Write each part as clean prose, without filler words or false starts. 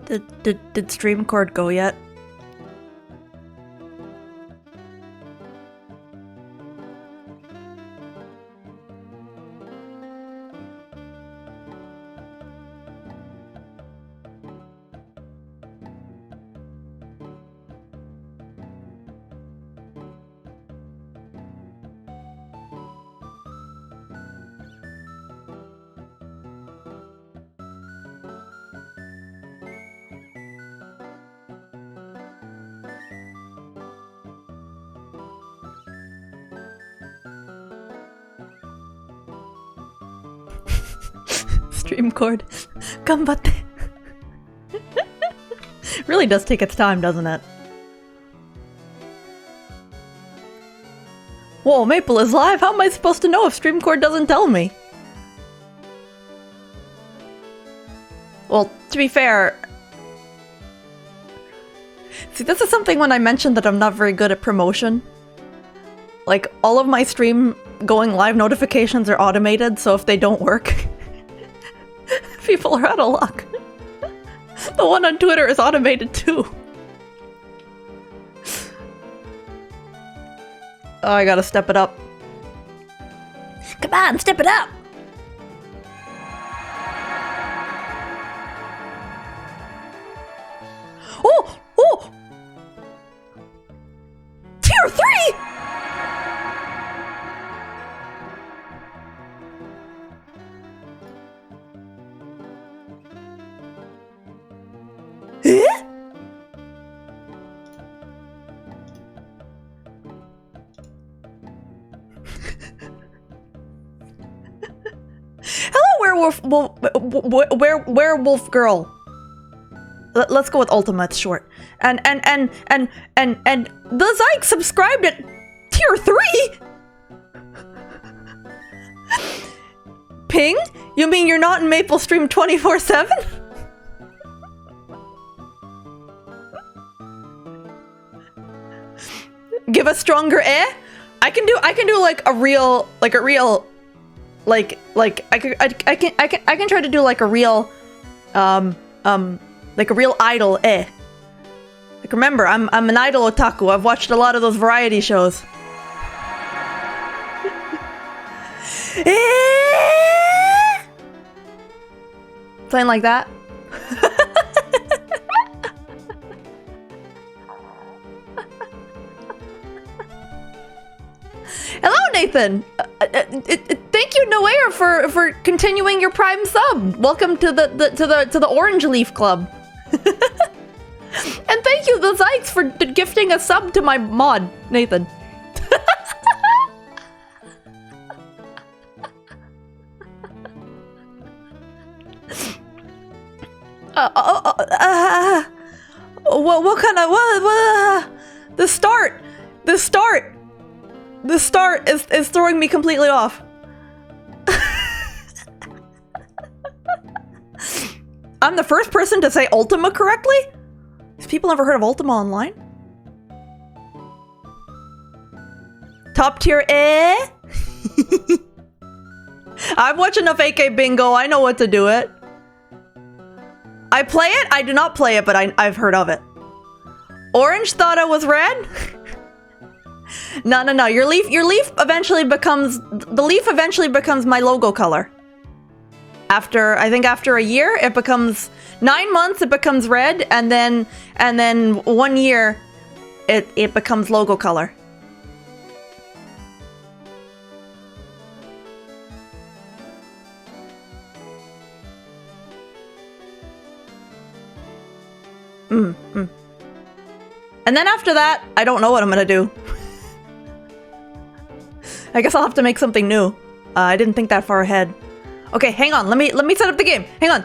Did stream cord go yet? Stream cord. Ganbatte. Really does take its time, doesn't it? Whoa, Maple is live? How am I supposed to know if stream cord doesn't tell me? Well, to be fair... See, this is something when I mentioned that I'm not very good at promotion. Like, all of my stream going live notifications are automated, so if they don't work... people are out of luck. The one on Twitter is automated too. Oh, I gotta step it up. Come on, step it up! Oh! Oh! Tier 3! Eh? Hello, werewolf girl. Let's go with Ultima. It's short. And the Zyke subscribed at tier 3. Ping? You mean you're not in Maple Stream 24/7? Give a stronger eh? I can do like a real I can try to do like a real like a real idol eh. Like remember, I'm an idol otaku. I've watched a lot of those variety shows. Eh? Something like that. Hello, Nathan. Thank you, Noair, for continuing your Prime sub. Welcome to the Orange Leaf Club. And thank you, the Zykes, for gifting a sub to my mod, Nathan. What kind of the start is throwing me completely off. I'm the first person to say Ultima correctly? Have people ever heard of Ultima Online? Top tier eh? I've watched enough AK Bingo, I know what to do it. I play it? I do not play it, but I've heard of it. Orange thought I was red? No. Your leaf eventually becomes... The leaf eventually becomes my logo color. I think after a year, it becomes... 9 months, it becomes red, and then 1 year, it becomes logo color. And then after that, I don't know what I'm gonna do. I guess I'll have to make something new. I didn't think that far ahead. Okay, hang on. Let me set up the game. Hang on.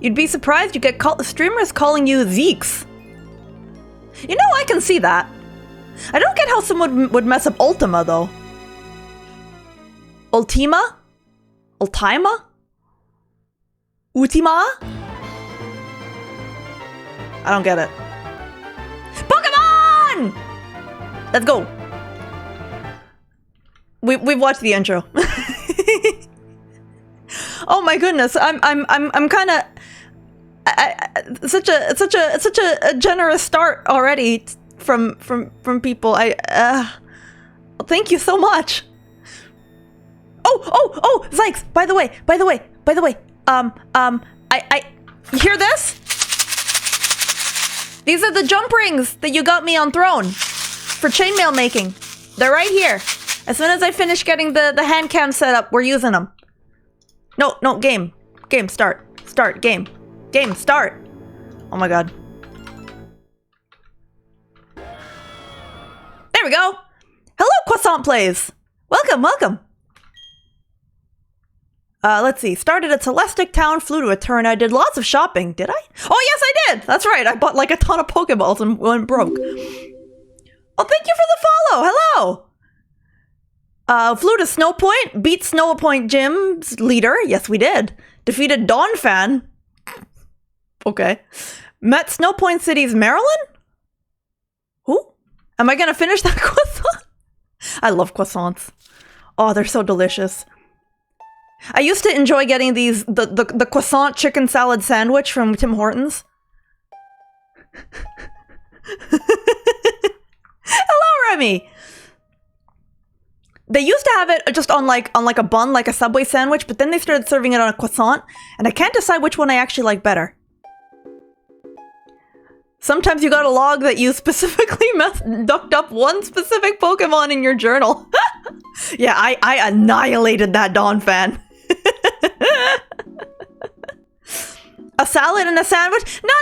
You'd be surprised you get streamers calling you Zeeks. You know, I can see that. I don't get how someone would mess up Ultima, though. Ultima? Ultima? Ultima? I don't get it. Pokemon! Let's go. We've watched the intro. Oh my goodness, I'm kind of such a generous start already from people. Thank you so much. Oh, Zykes, by the way, I you hear this? These are the jump rings that you got me on Throne for chainmail making. They're right here. As soon as I finish getting the hand cam set up, we're using them. No, game, start, game, start. Oh my god. There we go. Hello, Croissant Plays. Welcome. Let's see. Started at Celestic Town, flew to Eterna. I did lots of shopping. Did I? Oh, yes, I did. That's right. I bought like a ton of Pokeballs and went broke. Oh, thank you for the follow. Hello. Flew to Snow Point, beat Snow Point Gym's leader. Yes, we did. Defeated Dawn Fan. Okay. Met Snow Point City's Marilyn? Who? Am I gonna finish that croissant? I love croissants. Oh, they're so delicious. I used to enjoy getting the croissant chicken salad sandwich from Tim Hortons. Hello, Remy! They used to have it just on like a bun, like a Subway sandwich, but then they started serving it on a croissant, and I can't decide which one I actually like better. Sometimes you gotta log that you specifically ducked up one specific Pokemon in your journal. Yeah, I annihilated that Dawn Fan. A salad and a sandwich? No.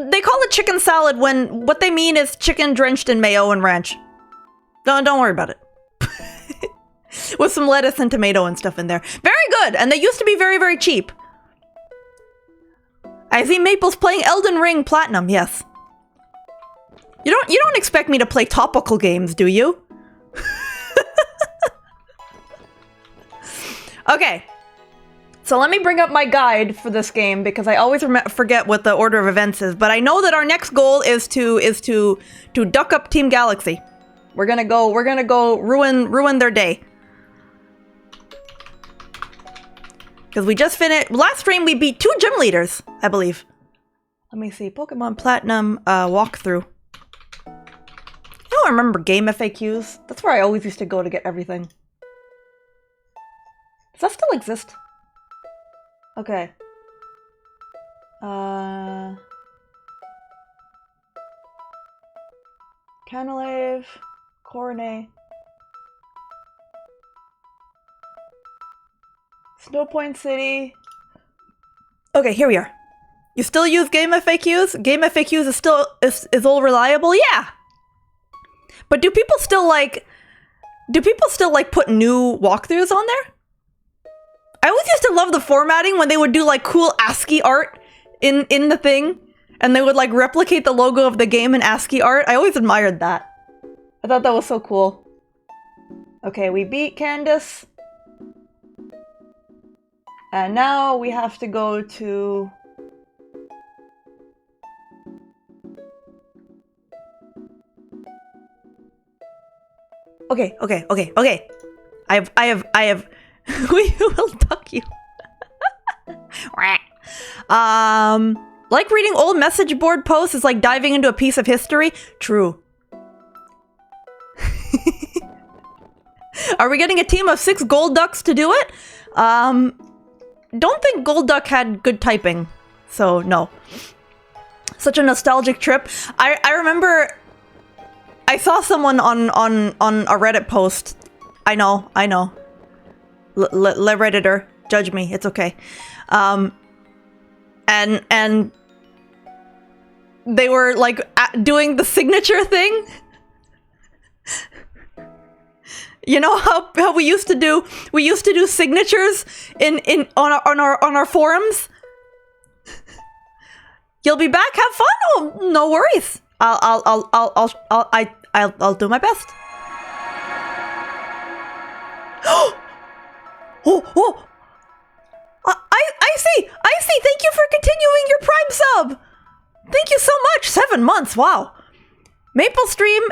They call it chicken salad when what they mean is chicken drenched in mayo and ranch. Don't worry about it. With some lettuce and tomato and stuff in there. Very good, and they used to be very, very cheap. I see Maple's playing Elden Ring Platinum, yes. You don't expect me to play topical games, do you? Okay. So let me bring up my guide for this game because I always forget what the order of events is, but I know that our next goal is to duck up Team Galaxy. We're gonna go ruin their day. Because we just finished last stream, we beat 2 gym leaders, I believe. Let me see, Pokemon Platinum walkthrough. I don't remember game FAQs. That's where I always used to go to get everything. Does that still exist? Okay. Canalave, Coronet. Snow Point City. Okay, here we are. You still use game FAQs? Game FAQs is all reliable? Yeah. But do people still like put new walkthroughs on there? I always used to love the formatting when they would do like cool ASCII art in the thing, and they would like replicate the logo of the game in ASCII art. I always admired that. I thought that was so cool. Okay, we beat Candace. And now we have to go to... Okay. I have... We will duck you. Like reading old message board posts is like diving into a piece of history. True. Are we getting a team of 6 gold ducks to do it? Don't think Golduck had good typing, so no. Such a nostalgic trip. I remember I saw someone on a Reddit post. I know. Le Redditor, judge me, it's okay. And they were like doing the signature thing. You know how we used to do signatures on our forums? You'll be back. Have fun. Oh, no worries. I'll do my best. Oh! I see. Thank you for continuing your Prime sub. Thank you so much. 7 months. Wow. Maple stream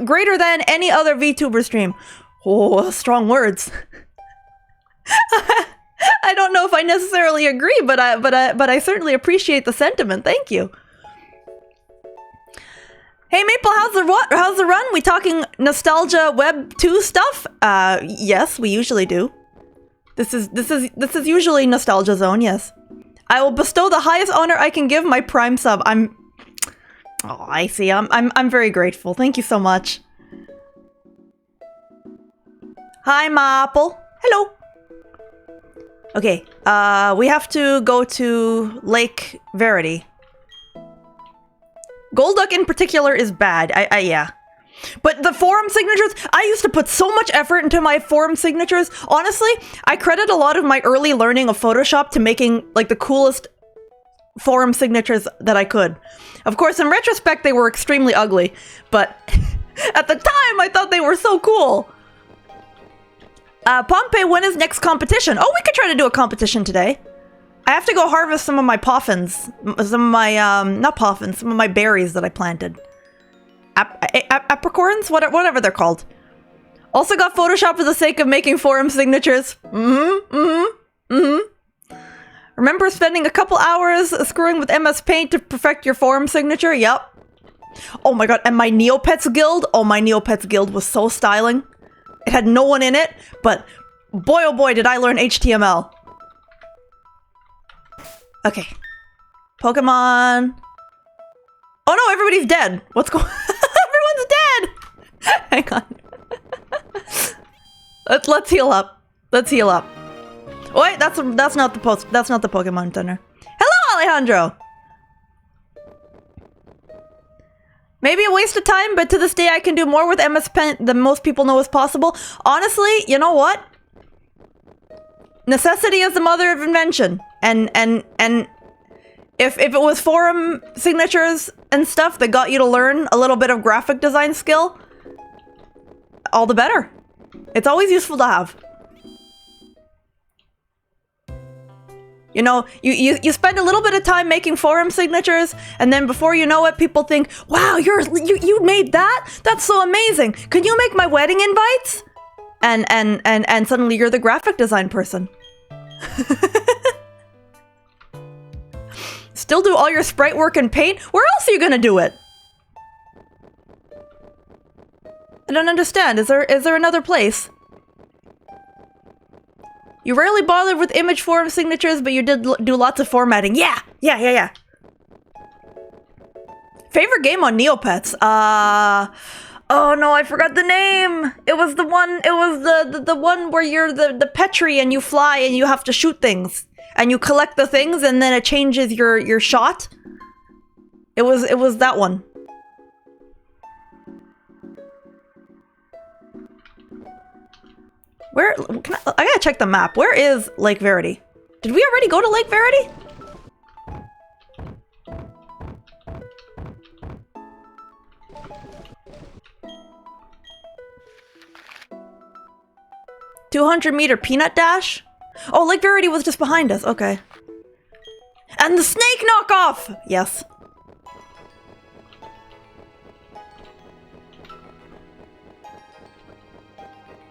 greater than any other VTuber stream. Oh, strong words. I don't know if I necessarily agree, but I certainly appreciate the sentiment. Thank you. Hey Maple, how's the run? We talking nostalgia web 2 stuff? Yes, we usually do. This is usually nostalgia zone, yes. I will bestow the highest honor I can give my Prime sub. Oh, I see. I'm very grateful. Thank you so much. Hi, Maple. Hello. Okay, we have to go to Lake Verity. Golduck in particular is bad. Yeah. But the forum signatures, I used to put so much effort into my forum signatures. Honestly, I credit a lot of my early learning of Photoshop to making like the coolest forum signatures that I could. Of course, in retrospect, they were extremely ugly, but at the time, I thought they were so cool. Pompey, when is next competition? Oh, we could try to do a competition today. I have to go harvest some of my poffins. Some of my, not poffins, some of my berries that I planted. Apricorns? Whatever they're called. Also got Photoshop for the sake of making forum signatures. Remember spending a couple hours screwing with MS Paint to perfect your forum signature? Yep. Oh my god, and my Neopets guild? Oh, my Neopets guild was so styling. It had no one in it, but boy oh boy did I learn HTML. Okay. Pokemon. Oh no, everybody's dead. What's going on? Everyone's dead! Hang on. Let's heal up. Let's heal up. Wait, that's not the Pokemon Center. Hello, Alejandro! Maybe a waste of time, but to this day I can do more with MS Paint than most people know is possible. Honestly, you know what? Necessity is the mother of invention. And if it was forum signatures and stuff that got you to learn a little bit of graphic design skill, all the better. It's always useful to have. You know, you spend a little bit of time making forum signatures, and then before you know it, people think, "Wow, you made that? That's so amazing! Can you make my wedding invites?" And suddenly you're the graphic design person. Still do all your sprite work in Paint? Where else are you gonna do it? I don't understand. Is there another place? You rarely bothered with image forum signatures, but you did do lots of formatting. Yeah. Favorite game on Neopets? Oh no, I forgot the name. It was the one. It was the one where you're the Petri and you fly and you have to shoot things and you collect the things and then it changes your shot. It was that one. Where I gotta check the map. Where is Lake Verity? Did we already go to Lake Verity? $200-meter peanut dash? Oh, Lake Verity was just behind us. Okay. And the snake knockoff! Yes.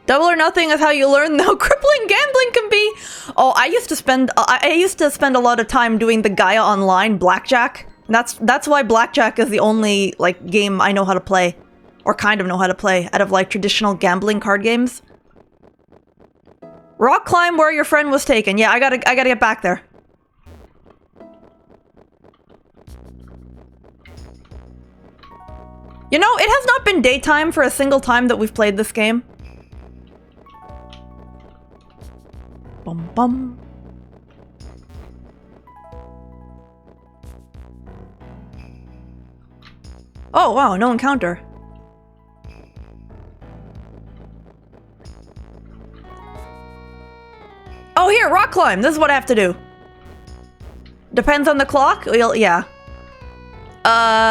Double or nothing is how you learn how crippling gambling can be. Oh, I used to spend a lot of time doing the Gaia Online blackjack. That's why blackjack is the only like game I know how to play, or kind of know how to play out of like traditional gambling card games. Rock climb where your friend was taken. Yeah, I gotta get back there. You know, it has not been daytime for a single time that we've played this game. Bum bum. Oh wow, no encounter. Oh here, rock climb. This is what I have to do. Depends on the clock? Well, yeah.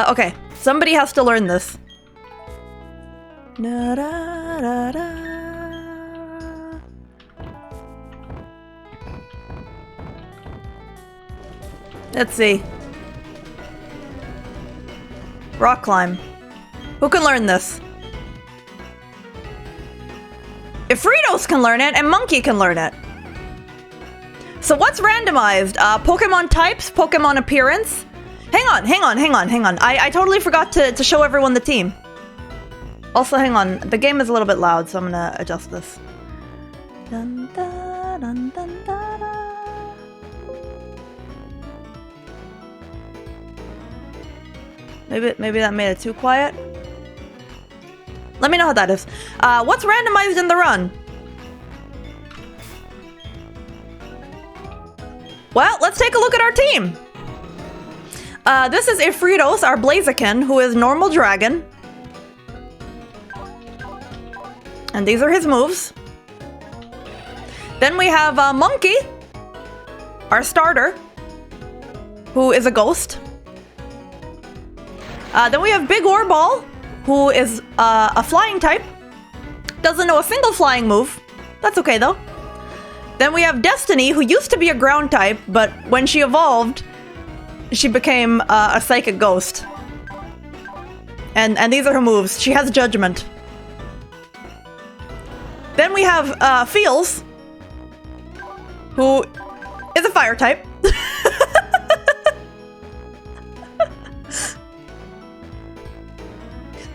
Okay. Somebody has to learn this. Da, da, da, da. Let's see. Rock climb. Who can learn this? If Fritos can learn it, and Monkey can learn it. So what's randomized? Pokemon types, Pokemon appearance. Hang on. I totally forgot to show everyone the team. Also, hang on. The game is a little bit loud, so I'm gonna adjust this. Dun, da, dun, dun, da, da. Maybe that made it too quiet. Let me know how that is. What's randomized in the run? Well, let's take a look at our team. This is Ifritos, our Blaziken, who is normal dragon. And these are his moves. Then we have Monkey, our starter, who is a ghost. Then we have Big Orball, who is a flying type. Doesn't know a single flying move. That's okay, though. Then we have Destiny, who used to be a ground type, but when she evolved, she became a psychic ghost. And these are her moves. She has Judgment. Then we have Feels, who is a fire type.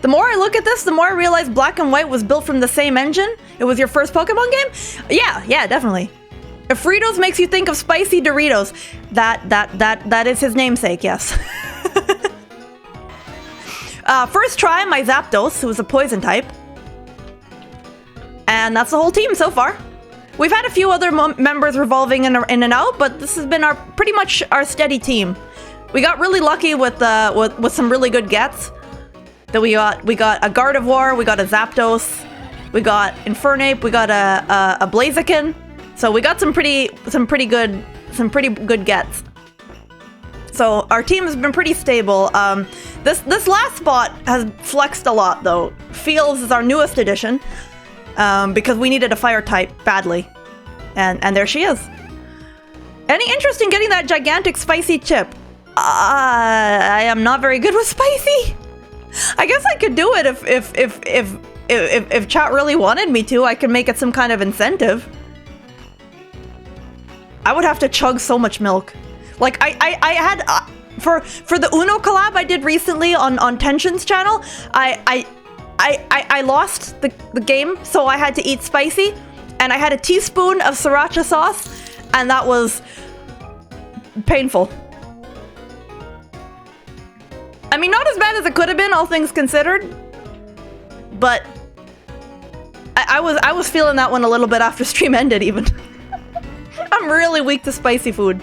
The more I look at this, the more I realize Black and White was built from the same engine. It was your first Pokemon game? Yeah, definitely. If Fritos makes you think of spicy Doritos, that is his namesake, yes. First try, my Zapdos, who was a poison type. And that's the whole team so far. We've had a few other members revolving in and out, but this has been pretty much our steady team. We got really lucky with some really good gets. That we got a Gardevoir, we got a Zapdos, we got Infernape, we got a Blaziken. So we got some pretty good gets. So our team has been pretty stable. This last spot has flexed a lot though. Feels is our newest addition because we needed a fire type badly, and there she is. Any interest in getting that gigantic spicy chip? I am not very good with spicy. I guess I could do it if chat really wanted me to. I could make it some kind of incentive. I would have to chug so much milk. Like I had for the Uno collab I did recently on Tension's channel. I lost the game, so I had to eat spicy, and I had a teaspoon of sriracha sauce, and that was painful. I mean, not as bad as it could have been, all things considered, but I was feeling that one a little bit after stream ended, even. I'm really weak to spicy food.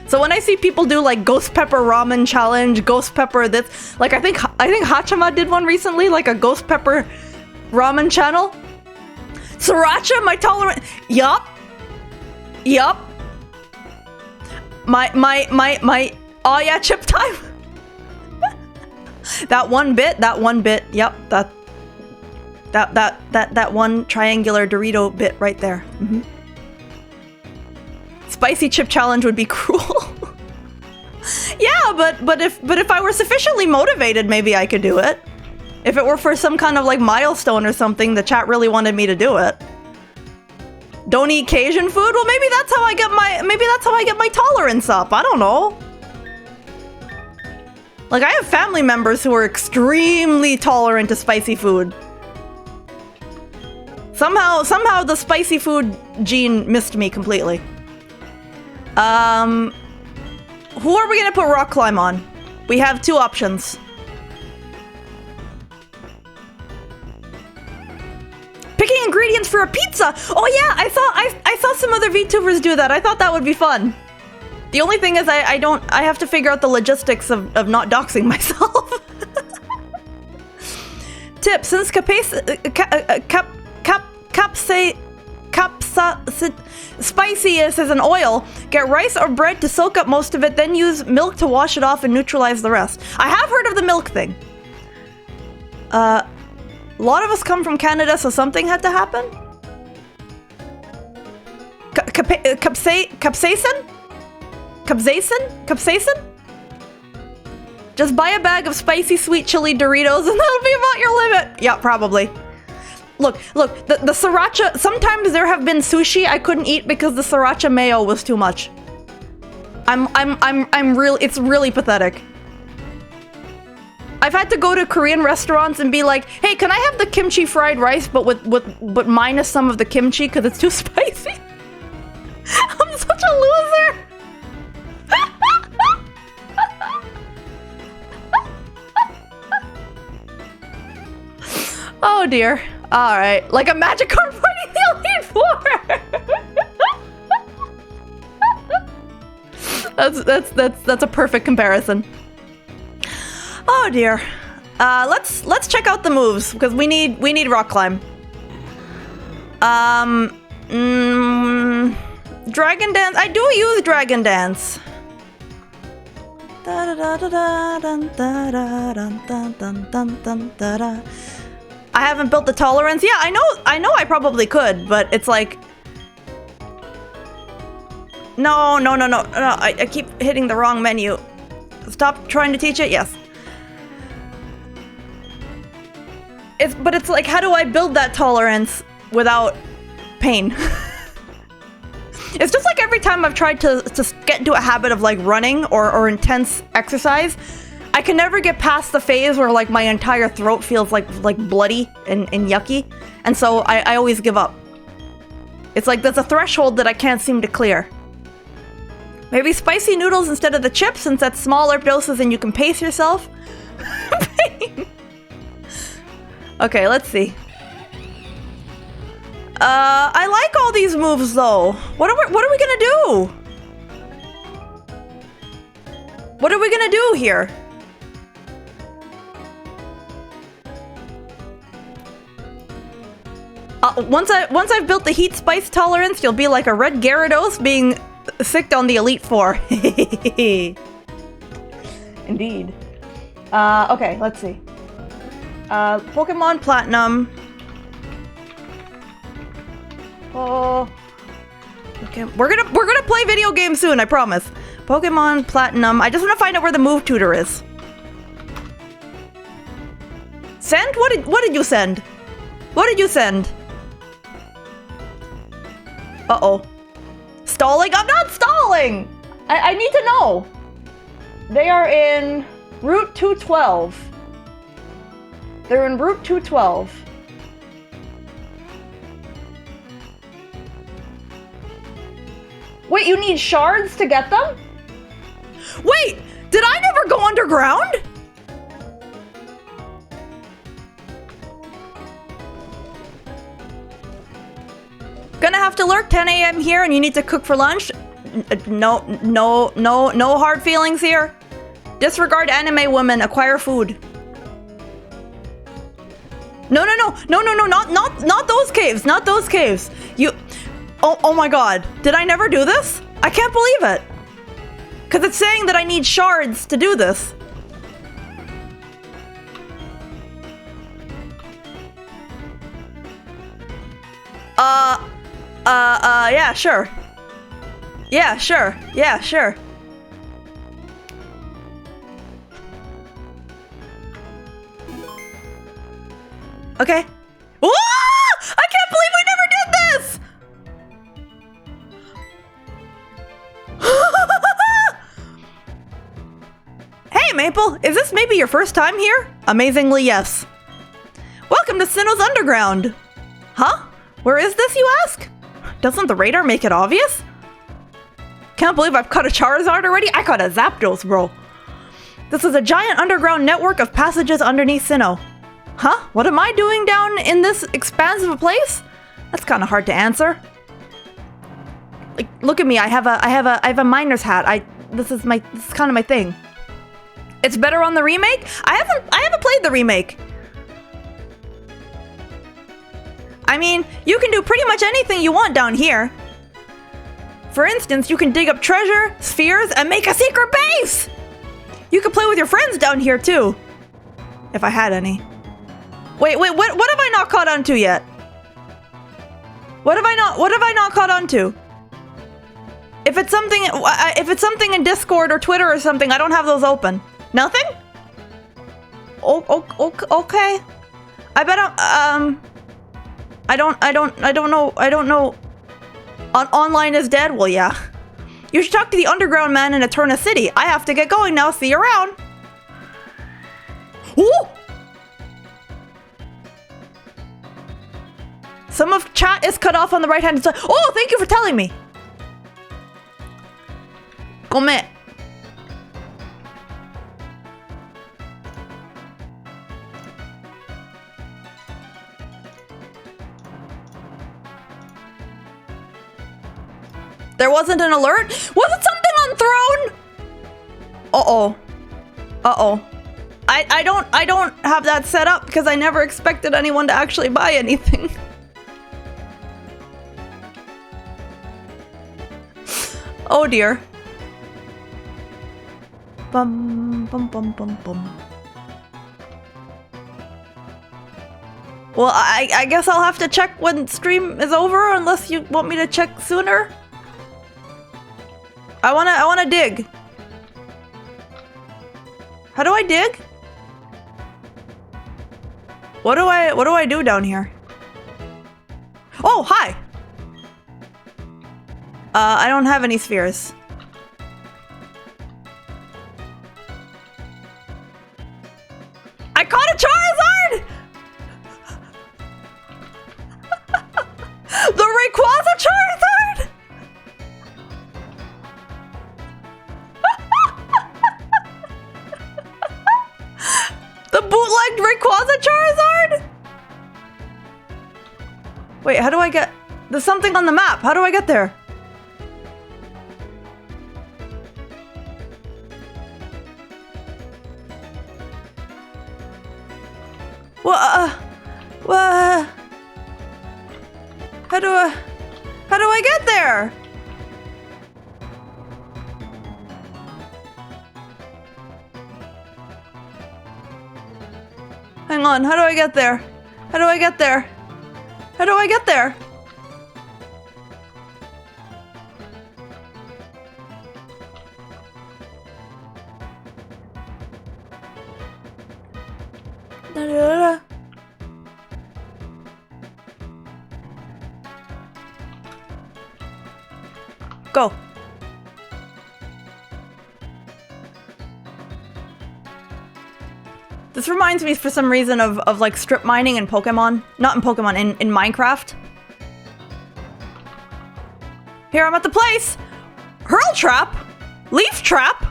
So when I see people do like ghost pepper ramen challenge, ghost pepper this, like I think Hachima did one recently, like a ghost pepper ramen channel. Sriracha, my tolerance. Yup. My oh yeah, chip time. That one bit, yep, that one triangular Dorito bit right there. Mm-hmm. Spicy chip challenge would be cruel. Yeah, but if I were sufficiently motivated, maybe I could do it. If it were for some kind of like milestone or something, the chat really wanted me to do it. Don't eat Cajun food? Well, maybe that's how I get my tolerance up. I don't know. Like, I have family members who are extremely tolerant to spicy food. Somehow the spicy food gene missed me completely. Who are we gonna put rock climb on? We have two options. Picking ingredients for a pizza! Oh yeah, I saw some other VTubers do that. I thought that would be fun. The only thing is I have to figure out the logistics of not doxing myself. Tip, since capsaicin spiciest is an oil. Get rice or bread to soak up most of it, then use milk to wash it off and neutralize the rest. I have heard of the milk thing. A lot of us come from Canada, so something had to happen. Capsaicin? Just buy a bag of spicy sweet chili Doritos and that'll be about your limit. Yeah, probably. Look, the sriracha, sometimes there have been sushi I couldn't eat because the sriracha mayo was too much. It's really pathetic. I've had to go to Korean restaurants and be like, hey, can I have the kimchi fried rice but minus some of the kimchi because it's too spicy? I'm such a loser. Oh dear. All right, like a magic card fighting the Elite Four. That's a perfect comparison. Oh dear. Let's check out the moves because we need rock climb. Dragon dance. I do use dragon dance. I haven't built the tolerance. Yeah, I know I probably could, but it's like no. I keep hitting the wrong menu. Stop trying to teach it. Yes. But it's like, how do I build that tolerance without pain? It's just like every time I've tried to get into a habit of like running or intense exercise, I can never get past the phase where like my entire throat feels like bloody and yucky. And so I always give up. It's like there's a threshold that I can't seem to clear. Maybe spicy noodles instead of the chips, since that's smaller doses and you can pace yourself. Pain. Okay, let's see. I like all these moves though. What are we gonna do? What are we gonna do here? Once I've built the heat spice tolerance, you'll be like a red Gyarados being sicked on the Elite Four. Indeed. Okay, let's see. Pokemon Platinum. Oh. Okay, we're gonna play video games soon, I promise. Pokemon Platinum. I just want to find out where the move tutor is. Send? What did you send? What did you send? Uh-oh. Stalling? I'm not stalling! I need to know. They are in Route 212. They're in Route 212. Wait, you need shards to get them? Wait, did I never go underground? Gonna have to lurk 10 a.m. here and you need to cook for lunch? No hard feelings here. Disregard anime women, acquire food. No, not those caves, not those caves. Oh my god, did I never do this? I can't believe it. Because it's saying that I need shards to do this. Yeah, sure. Yeah, sure. Yeah, sure. Okay. Whoa! I can't believe we never did this! Hey, Maple, is this maybe your first time here? Amazingly, yes. Welcome to Sinnoh's Underground. Huh? Where is this, you ask? Doesn't the radar make it obvious? Can't believe I've caught a Charizard already. I caught a Zapdos, bro. This is a giant underground network of passages underneath Sinnoh. Huh? What am I doing down in this expansive place? That's kind of hard to answer. Like, look at me. I have a miner's hat. This is kind of my thing. It's better on the remake? I haven't played the remake. I mean, you can do pretty much anything you want down here. For instance, you can dig up treasure, spheres, and make a secret base! You can play with your friends down here too. If I had any. Wait, what have I not caught on to yet? What have I not caught on to? If it's something in Discord or Twitter or something, I don't have those open. Nothing? Okay. I bet I don't know. Online is dead? Well, yeah. You should talk to the underground man in Eterna City. I have to get going now. See you around. Ooh! Some of chat is cut off on the right-hand side. Oh, thank you for telling me. Gome. There wasn't an alert? Was it something on Throne? Uh-oh. Uh-oh. I don't have that set up because I never expected anyone to actually buy anything. Oh dear. Bum bum bum bum bum. Well, I guess I'll have to check when stream is over unless you want me to check sooner. I wanna dig. How do I dig? What do I do down here? Oh, hi. I don't have any spheres. I caught a Charizard! The Rayquaza Charizard! The bootlegged Rayquaza Charizard? Wait, how do I get... There's something on the map. How do I get there? How do I get there? Hang on, how do I get there? How do I get there? How do I get there? Go. This reminds me for some reason of like strip mining in Pokemon. Not in Pokemon, in Minecraft. Here, I'm at the place! Hurl Trap? Leaf Trap?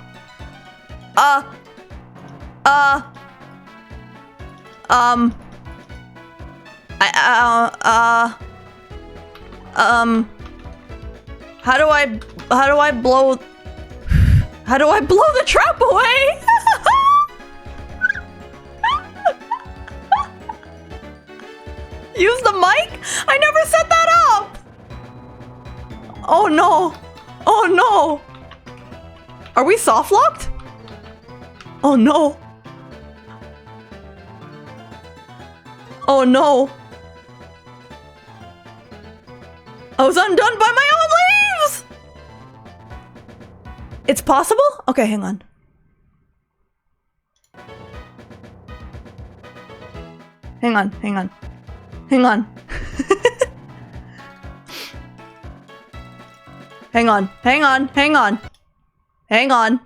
How do I blow the trap away? Use the mic? I never set that up! Oh no. Oh no. Are we soft locked? Oh no. Oh no. I was undone by my own leaves! It's possible? Okay, hang on. Hang on, hang on. Hang on. Hang on, hang on, hang on. Hang on.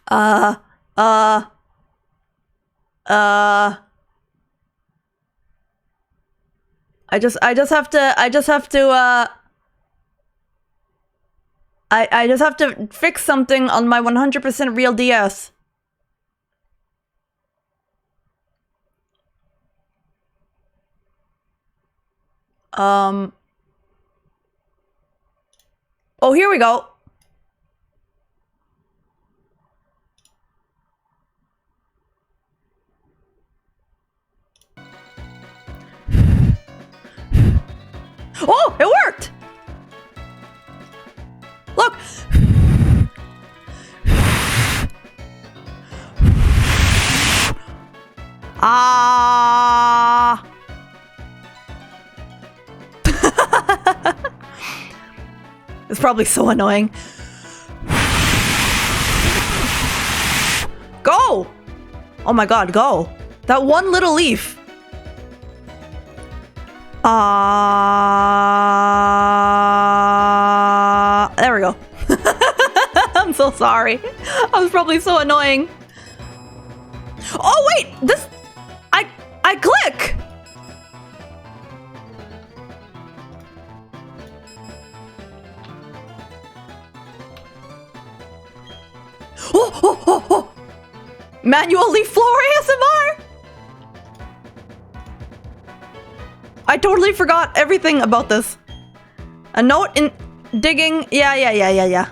I just have to fix something on my 100% real DS. Oh, here we go. Oh, it worked! Look! Ah! It's probably so annoying. Go! Oh my god, go. That one little leaf. There we go. I'm so sorry. I was probably so annoying. Oh wait, this... I click! Oh! Manual leaf floor ASMR! I totally forgot everything about this. A note in digging. Yeah.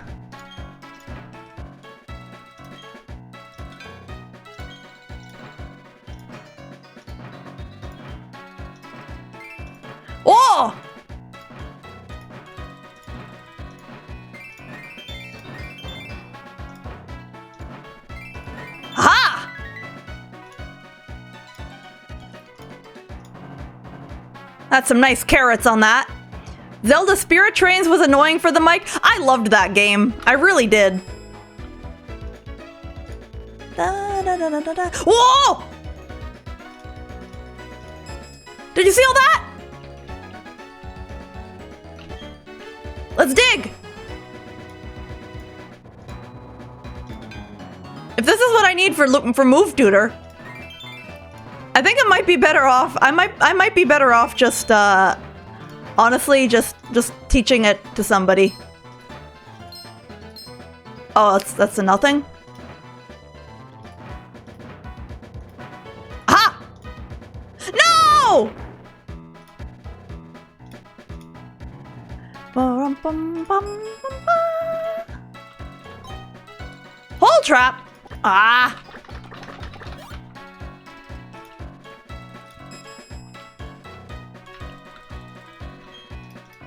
Oh! Aha! That's some nice carrots on that. Zelda Spirit Trains was annoying for the mic. I loved that game. I really did. Whoa! Did you see all that? Let's dig. If this is what I need for Move Tutor, I think it might be better off. I might be better off just honestly just teaching it to somebody. Oh, that's a nothing. Ha! No! Hole trap. Ah.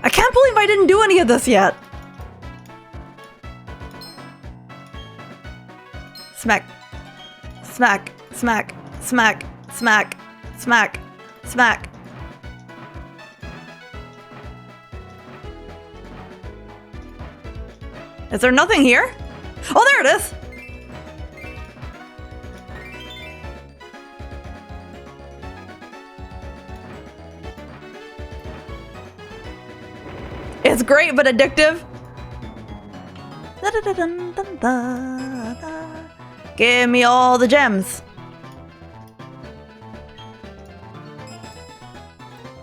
I can't believe I didn't do any of this yet. Smack. Smack. Smack. Smack. Smack. Smack. Smack. Is there nothing here? Oh, there it is. It's great, but addictive. Give me all the gems.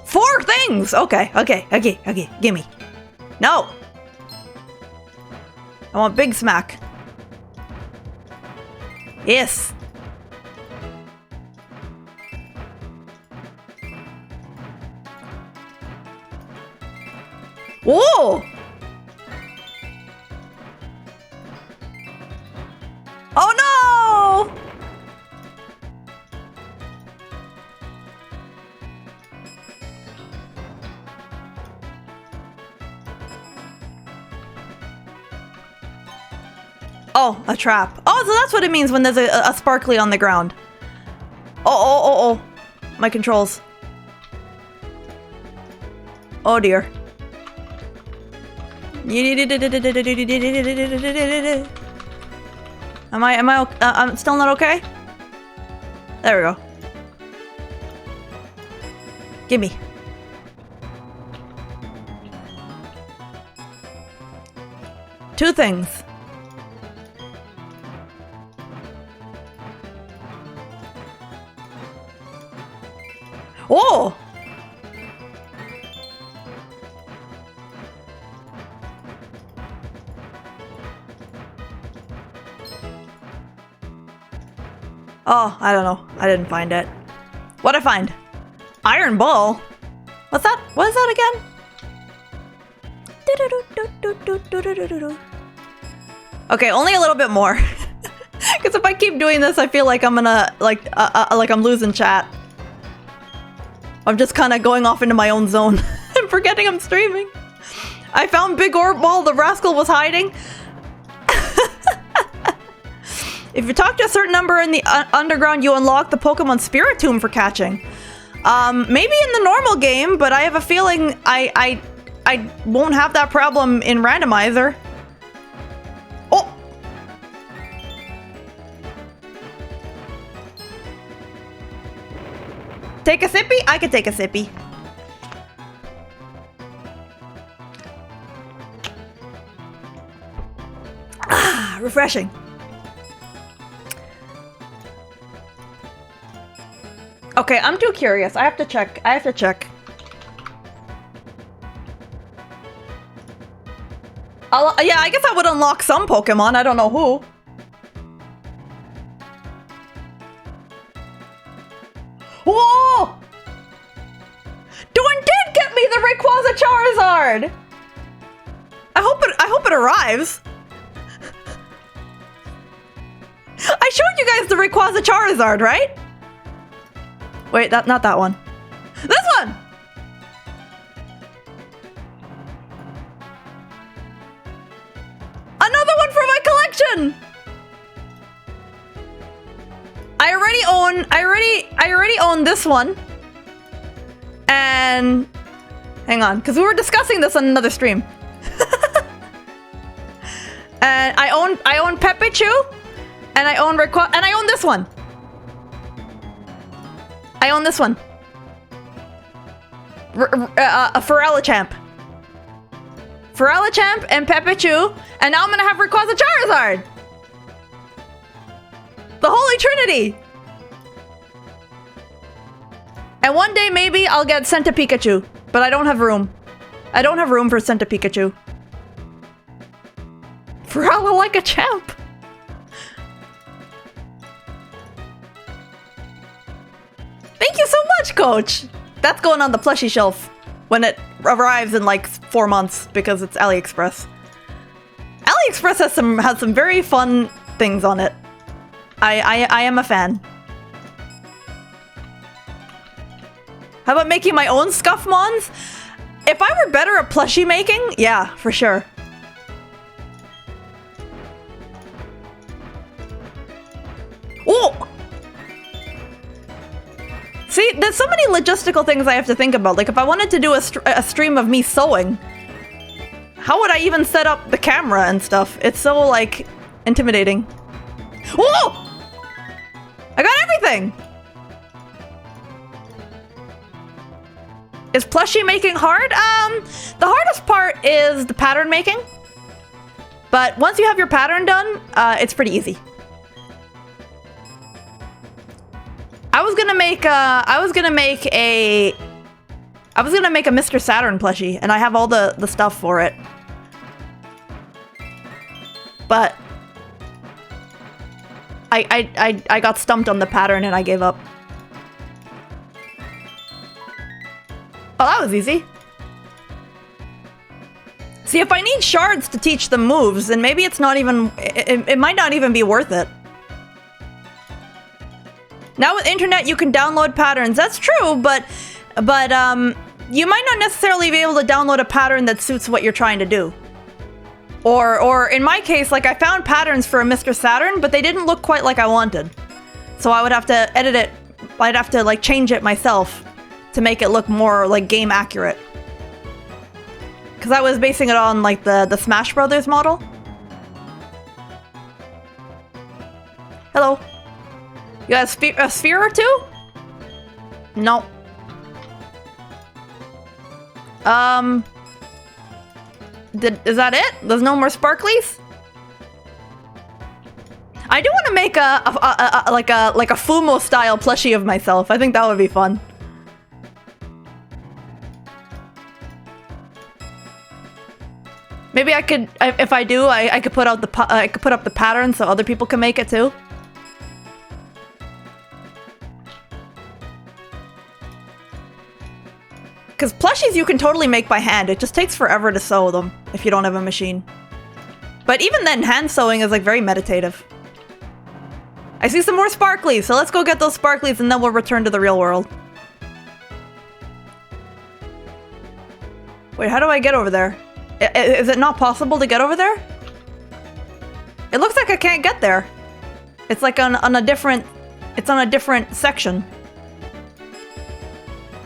4 things! Okay. Gimme. No! I want big smack. Yes. Whoa! Oh no! Oh, a trap. Oh, so that's what it means when there's a sparkly on the ground. Oh. My controls. Oh dear. I'm still not okay? There we go. Gimme. Two things. Oh! Oh, I don't know. I didn't find it. What'd I find? Iron ball? What's that? What is that again? Okay, only a little bit more. Because if I keep doing this, I feel like I'm gonna, like I'm losing chat. I'm just kind of going off into my own zone forgetting I'm streaming. I found Big Orb while the rascal was hiding. If you talk to a certain number in the underground, you unlock the Pokemon Spirit Tomb for catching. Maybe in the normal game, but I have a feeling I won't have that problem in Randomizer. Oh! Take a sippy? I could take a sippy. Ah, refreshing. Okay, I'm too curious. I have to check. I have to check. Yeah, I guess I would unlock some Pokemon. I don't know who. Whoa! Dorn did get me the Rayquaza Charizard! I hope it arrives. I showed you guys the Rayquaza Charizard, right? Wait, not that one. This one! Another one for my collection! I already own this one. And hang on, because we were discussing this on another stream. And I own Pepichu, and I own Rayquaza, and I own this one. I own this one. A Feralichamp. Feralichamp and Pepichu, and now I'm gonna have Rayquaza Charizard! The Holy Trinity! And one day maybe I'll get Senta Pikachu, but I don't have room. I don't have room for Senta Pikachu. Ferala like a champ! Thank you so much, Coach! That's going on the plushie shelf when it arrives in like 4 months because it's AliExpress. AliExpress has some very fun things on it. I am a fan. How about making my own Scuffmons? If I were better at plushie making, yeah, for sure. Oh! See, there's so many logistical things I have to think about. Like, if I wanted to do a stream of me sewing, how would I even set up the camera and stuff? It's so, like, intimidating. Whoa! I got everything! Is plushie making hard? The hardest part is the pattern making. But once you have your pattern done, it's pretty easy. I was gonna make a Mr. Saturn plushie, and I have all the stuff for it. But I got stumped on the pattern and I gave up. Oh, that was easy. See, if I need shards to teach them moves, then maybe it's not even, it might not even be worth it. Now with internet, you can download patterns. That's true, but you might not necessarily be able to download a pattern that suits what you're trying to do. Or in my case, like I found patterns for a Mr. Saturn, but they didn't look quite like I wanted. So I would have to edit it. I'd have to like change it myself to make it look more like game accurate. Because I was basing it on like the Smash Brothers model. Hello. You got a sphere or two? No. Is that it? There's no more sparklies? I do want to make like a Fumo style plushie of myself. I think that would be fun. Maybe I could, if I do, I could put out I could put up the pattern so other people can make it too. Because plushies you can totally make by hand. It just takes forever to sew them if you don't have a machine. But even then, hand sewing is like very meditative. I see some more sparklies, so let's go get those sparklies and then we'll return to the real world. Wait, how do I get over there? Is it not possible to get over there? It looks like I can't get there. It's like on a different... It's on a different section.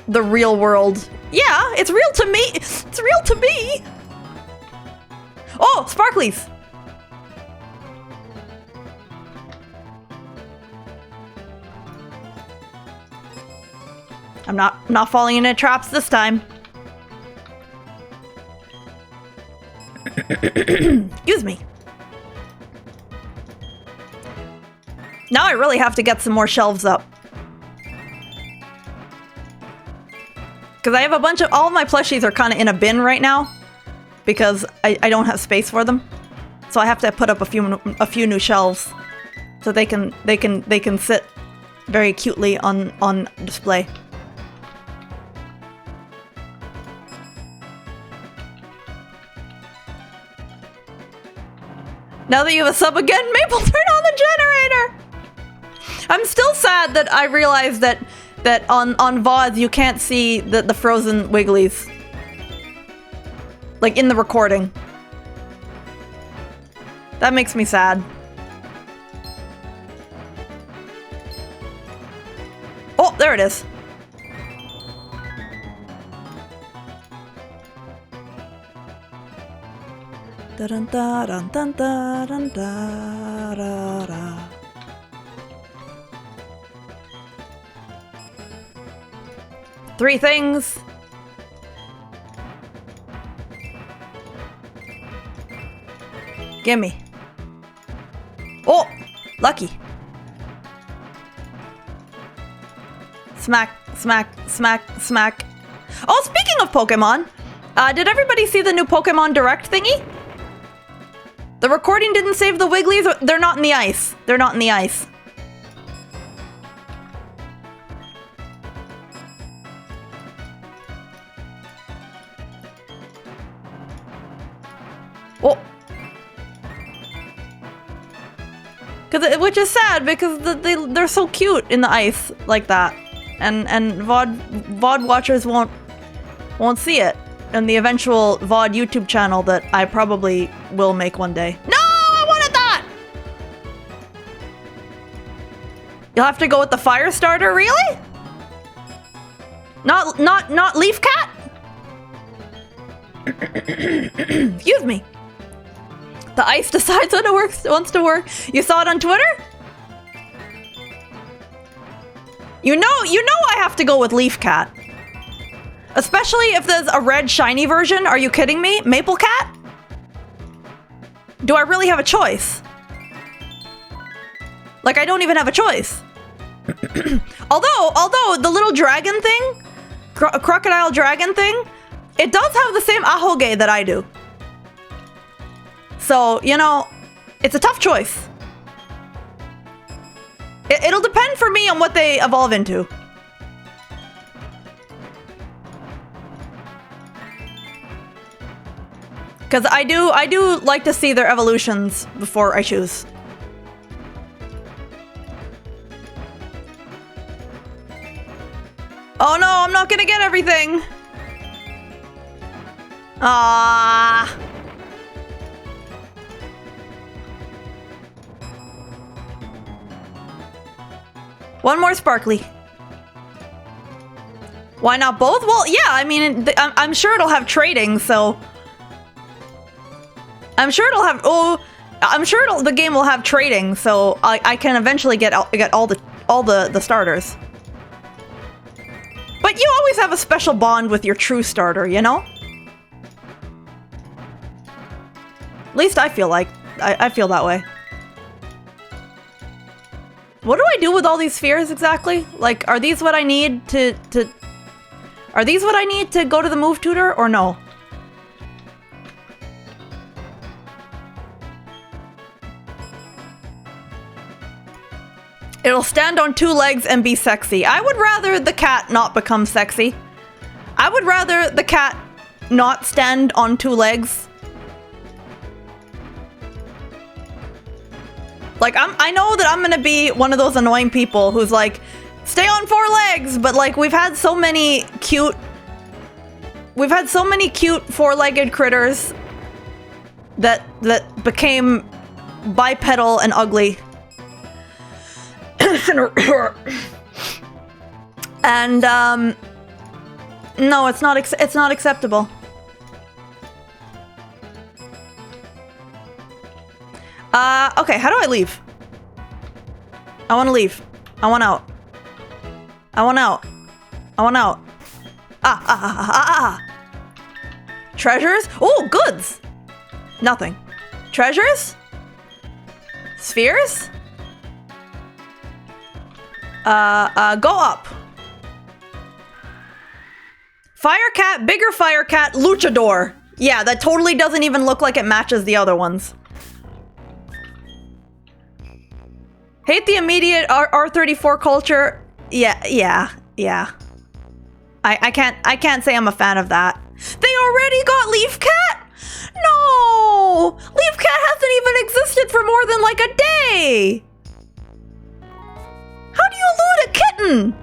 The real world. Yeah, it's real to me. It's real to me. Oh, sparklies. I'm not falling into traps this time. Excuse me. Now I really have to get some more shelves up. Because I have a bunch of... All of my plushies are kind of in a bin right now. Because I don't have space for them. So I have to put up a few new shelves. So they can sit very cutely on display. Now that you have a sub again, Maple, turn on the generator! I'm still sad that I realized that on VODs you can't see the frozen Wigglies. Like in the recording. That makes me sad. Oh, there it is. Dun dun dun dun dun dun dun. Three things. Gimme. Oh, lucky. Smack, smack, smack, smack. Oh, speaking of Pokemon, did everybody see the new Pokemon Direct thingy? The recording didn't save the Wigglies. They're not in the ice. They're not in the ice. Oh. Which is sad because they're so cute in the ice like that. And VOD watchers won't see it in the eventual VOD YouTube channel that I probably will make one day. No, I wanted that! You'll have to go with the fire starter, really? Not Leaf Cat? Excuse me. The ice decides when it wants to work. You saw it on Twitter? You know I have to go with Leaf Cat. Especially if there's a red shiny version. Are you kidding me? Maple Cat? Do I really have a choice? Like, I don't even have a choice. although the little dragon thing, crocodile dragon thing, it does have the same ahoge that I do. So, you know, it's a tough choice. It'll depend for me on what they evolve into. Because I do like to see their evolutions before I choose. Oh no, I'm not gonna get everything. Ah. One more sparkly. Why not both? Well, yeah, I mean, I'm sure it'll have trading, so... I'm sure it'll have... Oh, I'm sure the game will have trading, so I can eventually get all the starters. But you always have a special bond with your true starter, you know? At least I feel like... I feel that way. What do I do with all these spheres exactly? Like, are these what I need to... Are these what I need to go to the move tutor, or no? It'll stand on two legs and be sexy. I would rather the cat not become sexy. I would rather the cat not stand on two legs. Like, I know that I'm gonna be one of those annoying people who's like, stay on four legs, but like, we've had so many cute We've had so many cute four-legged critters that became bipedal and ugly. And no, it's not acceptable. Okay, how do I leave? I want to leave. I want out. I want out. I want out. Treasures? Oh, goods! Nothing. Treasures? Spheres? Go up. Fire cat, bigger fire cat, luchador. Yeah, that totally doesn't even look like it matches the other ones. Hate the immediate R34 culture. Yeah. I can't say I'm a fan of that. They already got Leaf Cat? No! Leaf Cat hasn't even existed for more than like a day! How do you loot a kitten?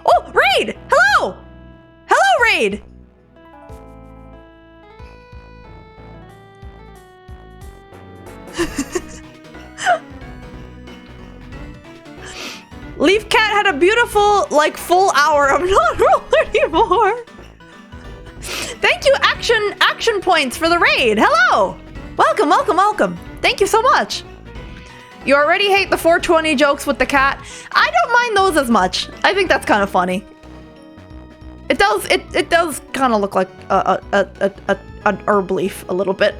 Oh, Raid! Hello! Hello, Raid! Leaf Cat had a beautiful, like, full hour of not roll anymore. Thank you, action points for the raid. Hello! Welcome. Thank you so much. You already hate the 420 jokes with the cat. I don't mind those as much. I think that's kind of funny. It does kind of look like an herb leaf a little bit.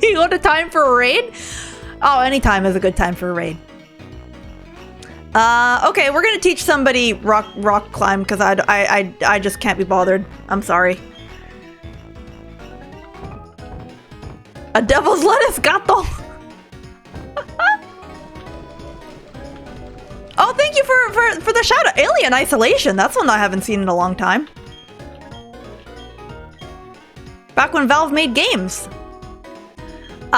You want a time for a raid? Oh, any time is a good time for a raid. Okay, we're gonna teach somebody rock climb because I just can't be bothered. I'm sorry. A devil's lettuce gato. Oh, thank you for the shout out. Alien Isolation. That's one I haven't seen in a long time. Back when Valve made games.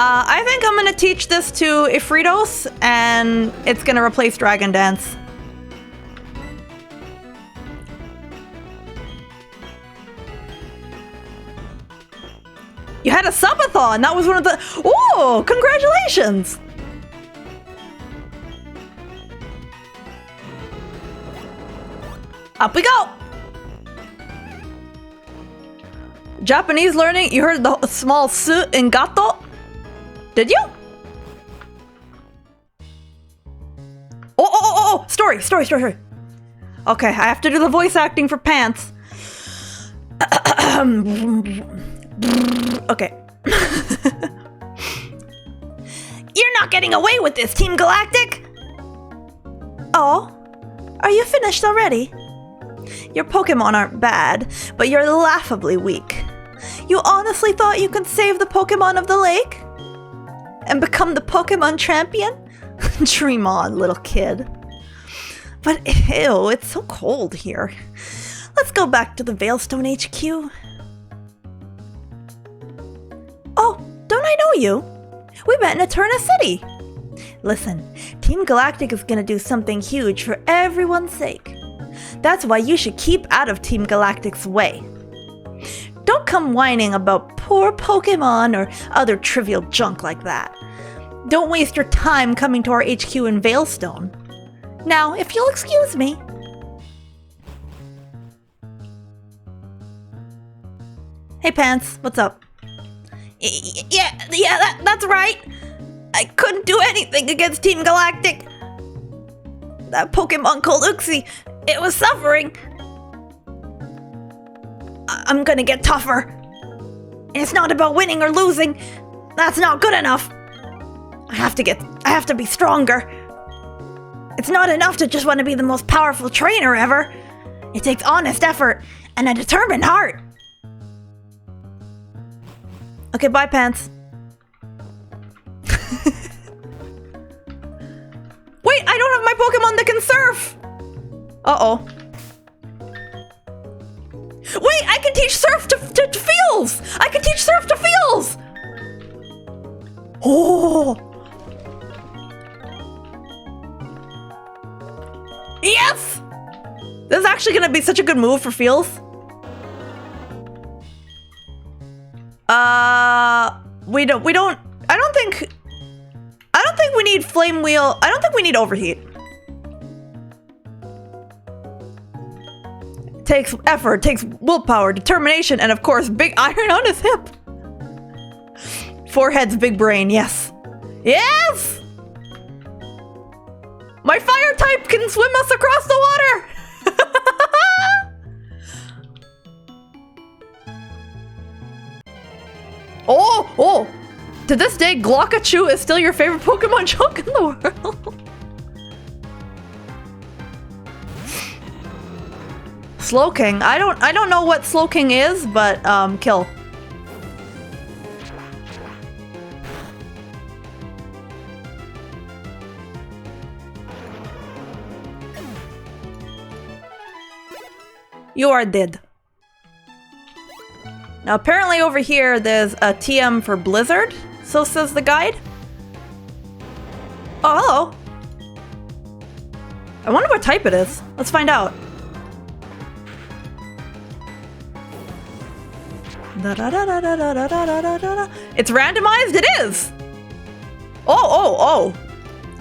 I think I'm gonna teach this to Ifritos, and it's gonna replace Dragon Dance. You had a subathon! That was one of the... Oh, congratulations! Up we go! Japanese learning? You heard the small su in gato? Did you? Oh! Story. Okay, I have to do the voice acting for pants. Okay. You're not getting away with this, Team Galactic! Oh, are you finished already? Your Pokemon aren't bad, but you're laughably weak. You honestly thought you could save the Pokemon of the lake? And become the Pokemon champion? Dream on, little kid. But ew, it's so cold here. Let's go back to the Veilstone HQ. Oh, don't I know you? We met in Eterna City. Listen, Team Galactic is gonna do something huge for everyone's sake. That's why you should keep out of Team Galactic's way. Don't come whining about poor Pokemon or other trivial junk like that. Don't waste your time coming to our HQ in Veilstone. Now, if you'll excuse me. Hey Pants, what's up? Yeah, that's right. I couldn't do anything against Team Galactic. That Pokemon called Uxie, it was suffering. I'm gonna get tougher. It's not about winning or losing. That's not good enough. I have to be stronger. It's not enough to just want to be the most powerful trainer ever. It takes honest effort and a determined heart. Okay, bye, Pants. Wait, I don't have my Pokemon that can surf! Uh-oh. Wait, I can teach surf to Feels! I can teach surf to Feels! Oh! This is actually gonna be such a good move for feels. We don't I don't think we need flame wheel. I don't think we need overheat. Takes effort, takes willpower, determination, and of course, big iron on his hip. Forehead's big brain, yes. Yes! My fire type can swim us across the water! Oh! To this day, Glockachu is still your favorite Pokemon joke in the world. Slowking. I don't know what Slowking is, but kill. You are dead. Now apparently over here there's a TM for Blizzard, so says the guide. Oh, hello. I wonder what type it is. Let's find out. It's randomized? It is! Oh.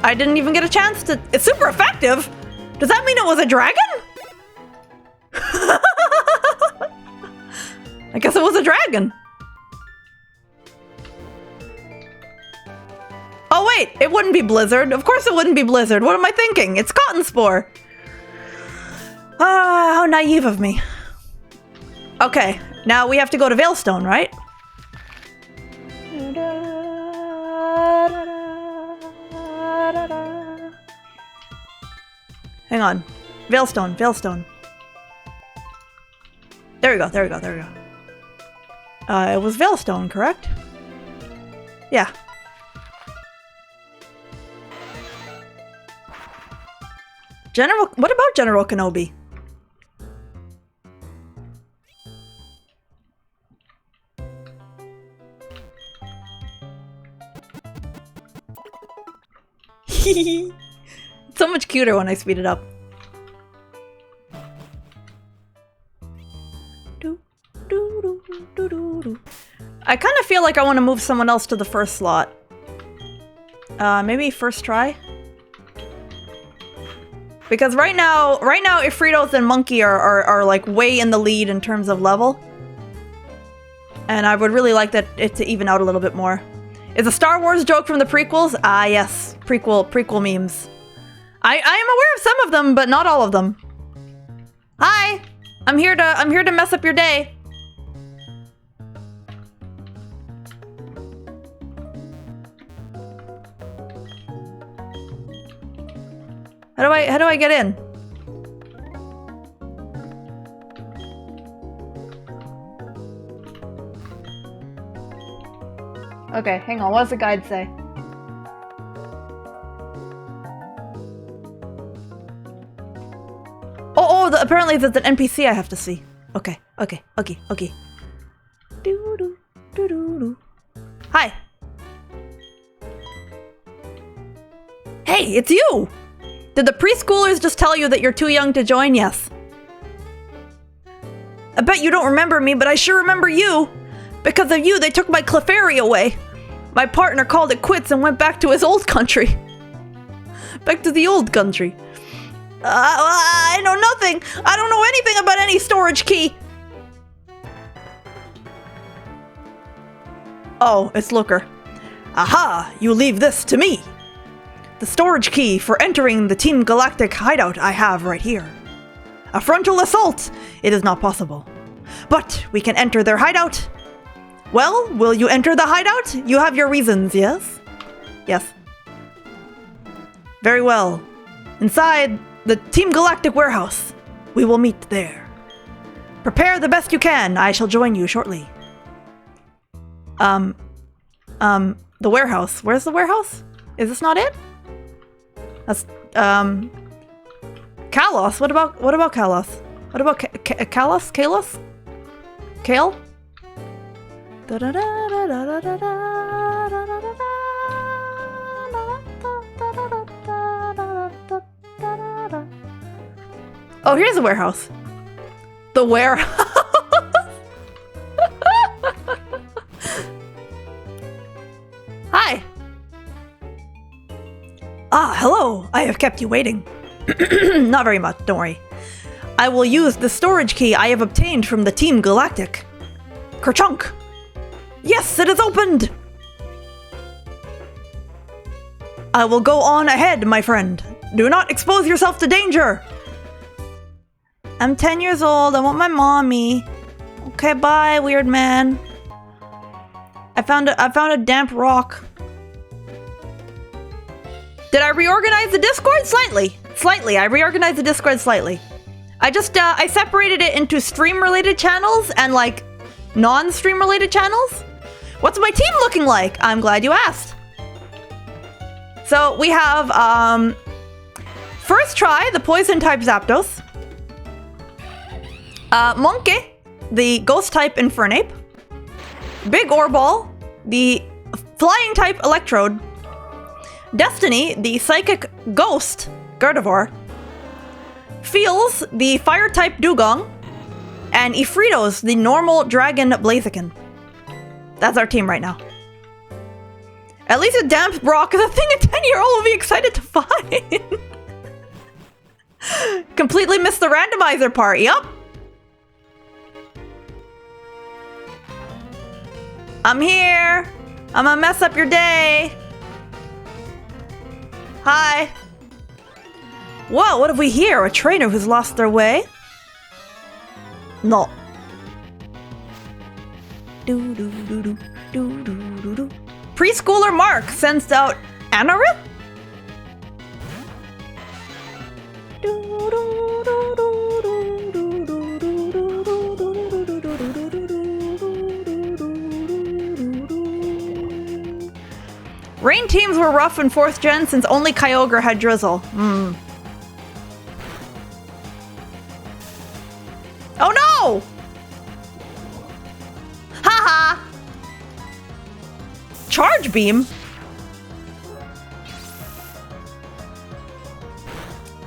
I didn't even get a chance to... It's super effective! Does that mean it was a dragon? I guess it was a dragon. Oh wait, it wouldn't be Blizzard. Of course it wouldn't be Blizzard. What am I thinking? It's Cotton Spore. Ah, how naive of me. Okay, now we have to go to Veilstone, right? Hang on. Veilstone. There we go. It was Veilstone, correct? Yeah. What about General Kenobi? It's so much cuter when I speed it up. I kind of feel like I want to move someone else to the first slot. Maybe first try? Because right now Ifritos and Monkey are like way in the lead in terms of level. And I would really like it to even out a little bit more. Is a Star Wars joke from the prequels? Ah, yes. Prequel memes. I am aware of some of them, but not all of them. Hi! I'm here to mess up your day. How do I get in? Okay, hang on. What does the guide say? Apparently there's an NPC I have to see. Okay. Hi. Hey, it's you! Did the preschoolers just tell you that you're too young to join? Yes. I bet you don't remember me, but I sure remember you. Because of you, they took my Clefairy away. My partner called it quits and went back to his old country. Back to the old country. I know nothing. I don't know anything about any storage key. Oh, it's Looker. Aha, you leave this to me. The storage key for entering the Team Galactic hideout I have right here. A frontal assault! It is not possible. But we can enter their hideout. Well, will you enter the hideout? You have your reasons, yes? Yes. Very well. Inside the Team Galactic warehouse. We will meet there. Prepare the best you can. I shall join you shortly. The warehouse. Where's the warehouse? Is this not it? That's, Kalos. What about Kalos? What about Kalos? Kalos? Kale? Oh, here's a warehouse. The warehouse. Hi. Ah, hello. I have kept you waiting. Not very much, don't worry. I will use the storage key I have obtained from the Team Galactic. Kerchunk! Yes, it is opened! I will go on ahead, my friend. Do not expose yourself to danger! I'm 10 years old. I want my mommy. Okay, bye, weird man. I found a damp rock. Did I reorganize the Discord? Slightly. I reorganized the Discord slightly. I separated it into stream-related channels and, like, non-stream-related channels. What's my team looking like? I'm glad you asked. So, we have, first try, the Poison-type Zapdos. Monkey, the Ghost-type Infernape. Big Orball, the Flying-type Electrode. Destiny, the Psychic Ghost Gardevoir. Feels, the Fire-type Dugong. And Ifritos, the normal Dragon Blaziken. That's our team right now. At least a damp rock is a thing a 10-year-old will be excited to find. Completely missed the randomizer part, yup. I'm here. I'm gonna mess up your day. Hi. Whoa, what have we here? A trainer who's lost their way? No. Preschooler Mark sends out Anarit? Rain teams were rough in 4th gen since only Kyogre had Drizzle. Oh no! Haha! Charge Beam?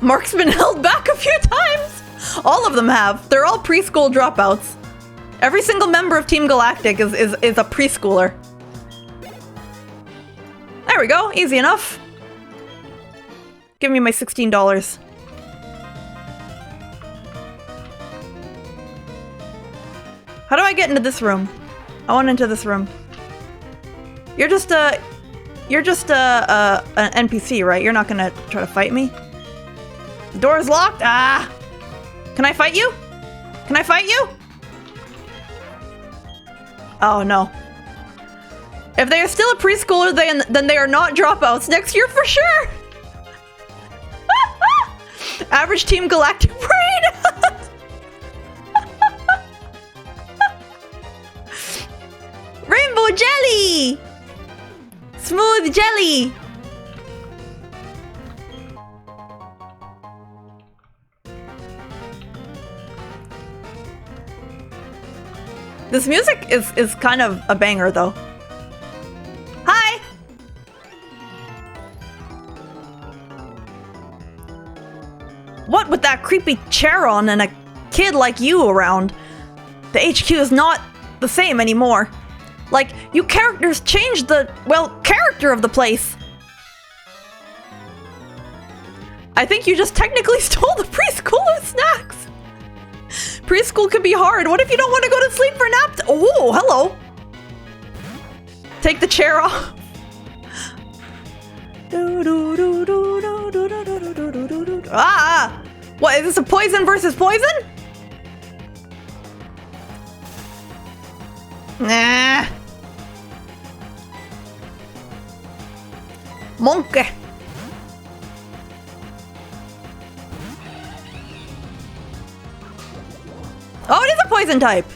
Mark's been held back a few times! All of them have. They're all preschool dropouts. Every single member of Team Galactic is a preschooler. There we go, easy enough. Give me my $16. How do I get into this room? I want into this room. You're just an NPC, right? You're not gonna try to fight me? The door is locked? Ah! Can I fight you? Can I fight you? Oh no. If they are still a preschooler, then they are not dropouts next year for sure! Average Team Galactic brain! Rainbow jelly! Smooth jelly! This music is kind of a banger though. Hi! What with that creepy chair on and a kid like you around? The HQ is not the same anymore. Like, you characters changed the, well, character of the place. I think you just technically stole the preschooler snacks. Preschool can be hard. What if you don't want to go to sleep for a nap? Oh, hello. Take the chair off. Ah! What, is this a poison versus poison? Nah. Monkey. Oh, it is a poison type.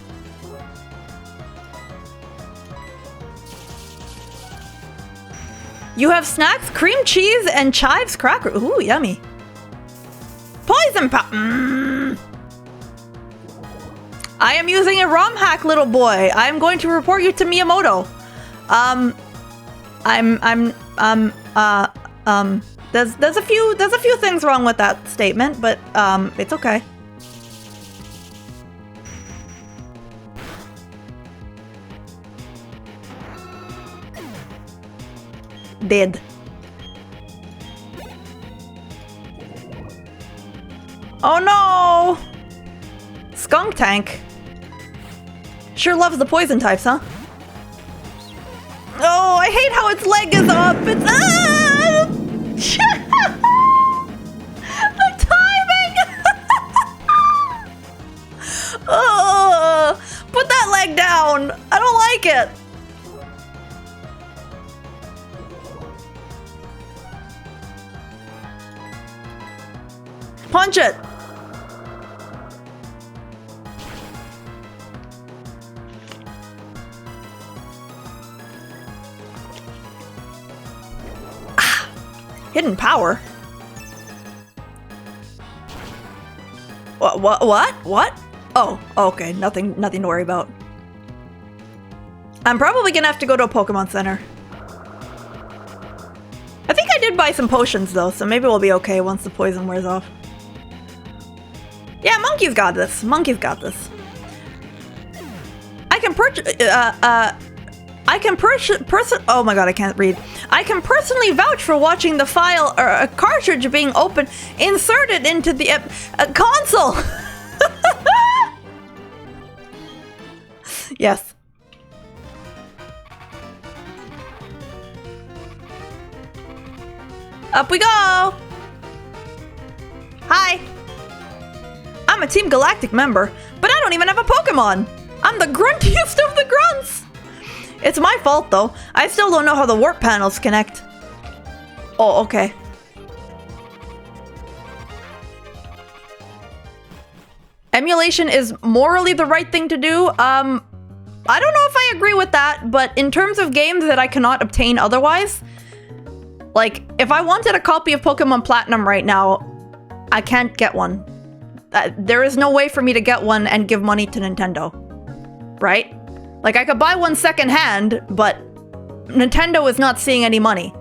You have snacks, cream cheese, and chives cracker. Ooh, yummy. Poison pop. I am using a ROM hack, little boy. I am going to report you to Miyamoto. There's a few things wrong with that statement, but it's okay. Dead. Oh no! Skunk Tank. Sure loves the poison types, huh? Oh, I hate how its leg is up. It's the timing. Oh, put that leg down. I don't like it. Punch it. Hidden power? What? Oh, okay. Nothing to worry about. I'm probably gonna have to go to a Pokemon Center. I think I did buy some potions though, so maybe we'll be okay once the poison wears off. Yeah, Monkey's got this. Monkey's got this. I can oh my god, I can't read. I can personally vouch for watching the file or a cartridge being opened, inserted into the console. Yes. Up we go. Hi. I'm a Team Galactic member, but I don't even have a Pokemon. I'm the gruntiest of the grunts. It's my fault, though. I still don't know how the warp panels connect. Oh, okay. Emulation is morally the right thing to do. I don't know if I agree with that, but in terms of games that I cannot obtain otherwise, like, if I wanted a copy of Pokemon Platinum right now, I can't get one. There is no way for me to get one and give money to Nintendo. Right? Like, I could buy one secondhand, but Nintendo is not seeing any money.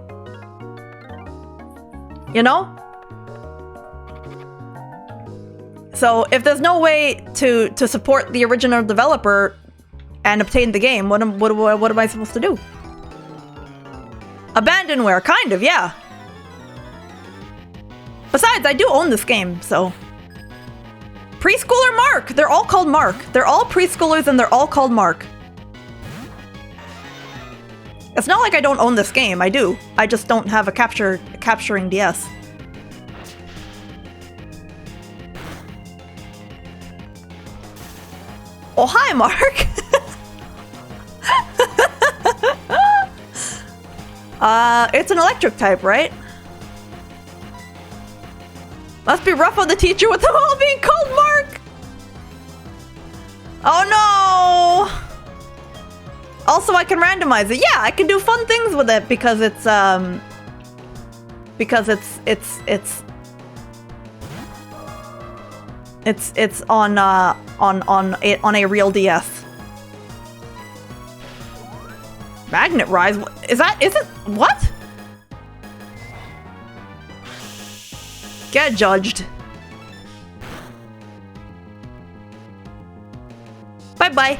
You know? So, if there's no way to support the original developer and obtain the game, what am I supposed to do? Abandonware, kind of, yeah. Besides, I do own this game, so... Preschooler Mark! They're all called Mark. They're all preschoolers and they're all called Mark. It's not like I don't own this game, I do. I just don't have a capturing DS. Oh, hi, Mark! It's an electric type, right? Must be rough on the teacher with them all being called Mark! Oh no! Also, I can randomize it. Yeah, I can do fun things with it because it's on a real DS. Magnet Rise? Is it what? Get judged. Bye-bye.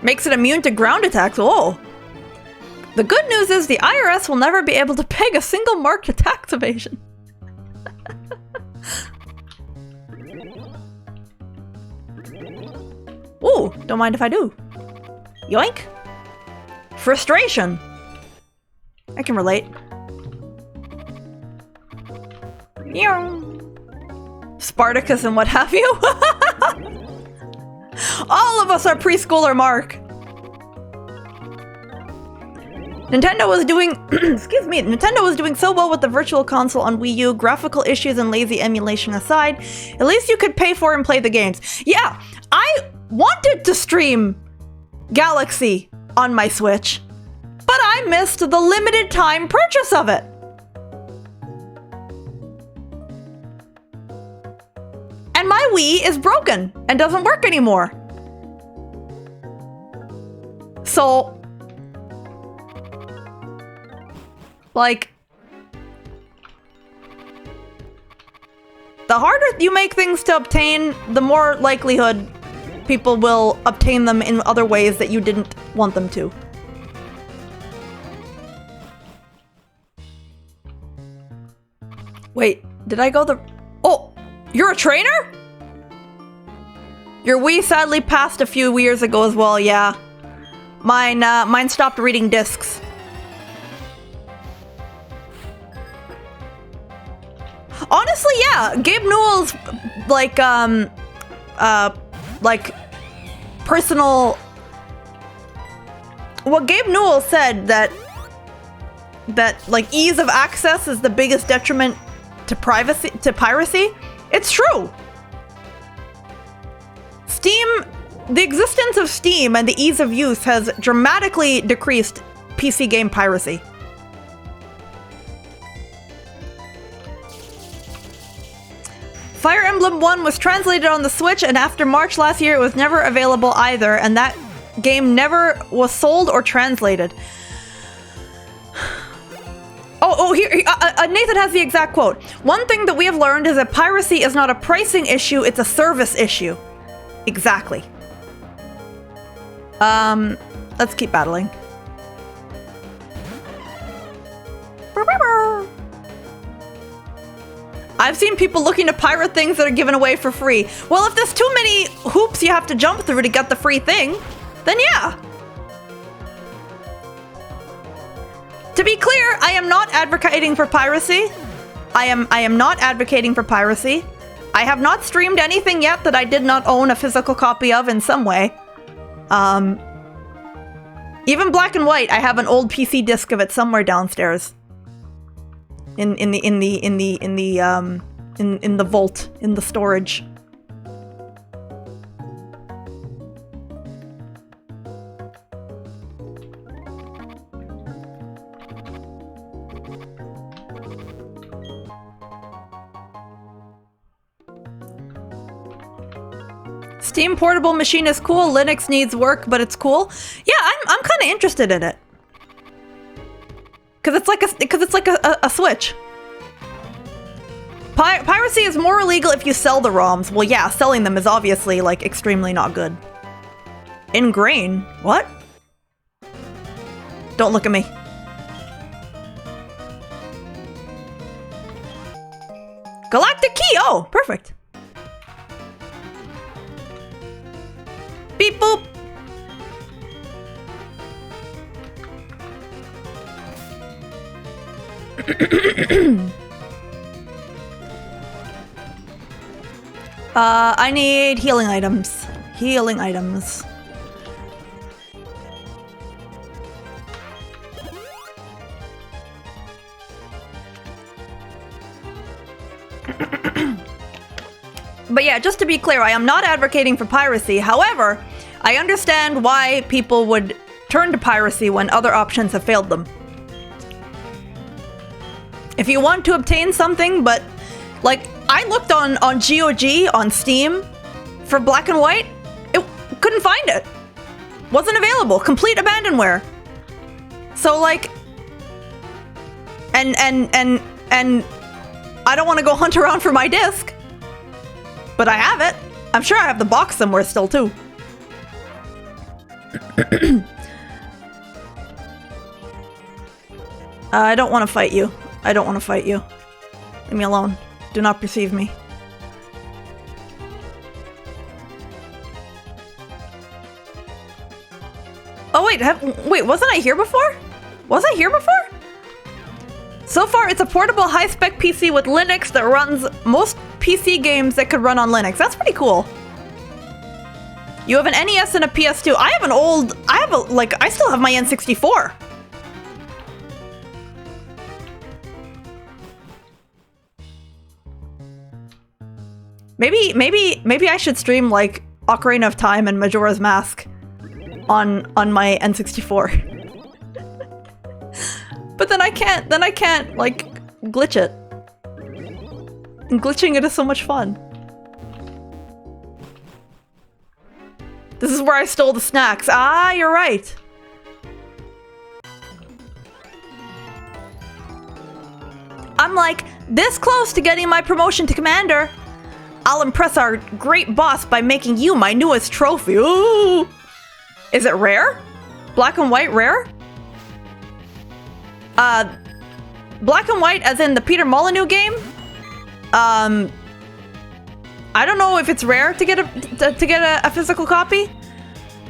Makes it immune to ground attacks. Oh. The good news is the IRS will never be able to peg a single marked tax evasion. Ooh, don't mind if I do. Yoink. Frustration. I can relate. Spartacus and what have you. All of us are preschooler Mark. Nintendo was doing, excuse me, Nintendo was doing so well with the Virtual Console on Wii U, graphical issues and lazy emulation aside, at least you could pay for and play the games. Yeah, I wanted to stream Galaxy on my Switch, but I missed the limited time purchase of it. And my Wii is broken and doesn't work anymore. So, like, the harder you make things to obtain, the more likelihood people will obtain them in other ways that you didn't want them to. Wait, did I go the... Oh, you're a trainer? Your Wii sadly passed a few years ago as well, yeah. Mine stopped reading discs. Honestly, yeah, Gabe Newell's like personal... Well, Gabe Newell said that like ease of access is the biggest detriment to piracy. It's true. Steam, the existence of Steam and the ease of use has dramatically decreased PC game piracy. Fire Emblem 1 was translated on the Switch, and after March last year, it was never available either, and that game never was sold or translated. Here, Nathan has the exact quote. One thing that we have learned is that piracy is not a pricing issue, it's a service issue. Exactly. Let's keep battling. I've seen people looking to pirate things that are given away for free. Well, if there's too many hoops you have to jump through to get the free thing, then yeah. To be clear, I am not advocating for piracy. I am not advocating for piracy. I have not streamed anything yet that I did not own a physical copy of in some way. Even Black and White, I have an old PC disc of it somewhere downstairs. In the vault, in the storage. Steam Portable Machine is cool. Linux needs work, but it's cool. Yeah, I'm kind of interested in it. Cause it's like a Switch. Piracy is more illegal if you sell the ROMs. Well, yeah, selling them is obviously like extremely not good. Ingrain? What? Don't look at me. Galactic key. Oh, perfect. Beep boop. I need healing items. Healing items. But yeah, just to be clear, I am not advocating for piracy. However, I understand why people would turn to piracy when other options have failed them. If you want to obtain something, but like I looked on GOG on Steam for Black and White, it couldn't find it. Wasn't available. Complete abandonware. So like, and I don't want to go hunt around for my disc, but I have it. I'm sure I have the box somewhere still too. I don't want to fight you. I don't want to fight you. Leave me alone. Do not perceive me. Oh wait, wait, wasn't I here before? Was I here before? So far, it's a portable high-spec PC with Linux that runs most PC games that could run on Linux. That's pretty cool. You have an NES and a PS2. I still have my N64. Maybe I should stream like Ocarina of Time and Majora's Mask on my N64. But then I can't like glitch it. And glitching it is so much fun. This is where I stole the snacks. Ah, you're right. I'm like this close to getting my promotion to commander. I'll impress our great boss by making you my newest trophy. Ooh! Is it rare? Black and white rare? Black and white as in the Peter Molyneux game? I don't know if it's rare to get a physical copy,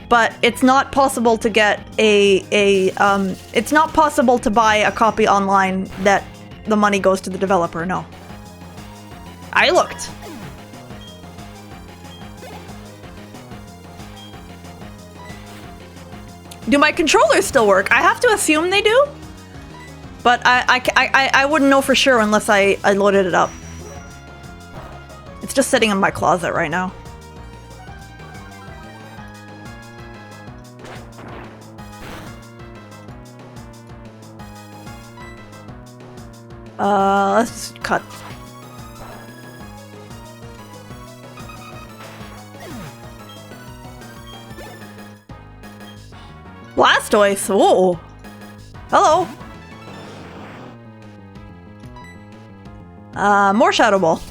but it's not possible to get it's not possible to buy a copy online that the money goes to the developer, no. I looked. Do my controllers still work? I have to assume they do, but I wouldn't know for sure unless I loaded it up. It's just sitting in my closet right now. Let's cut. Blastoise, oh. Hello. More Shadow Ball.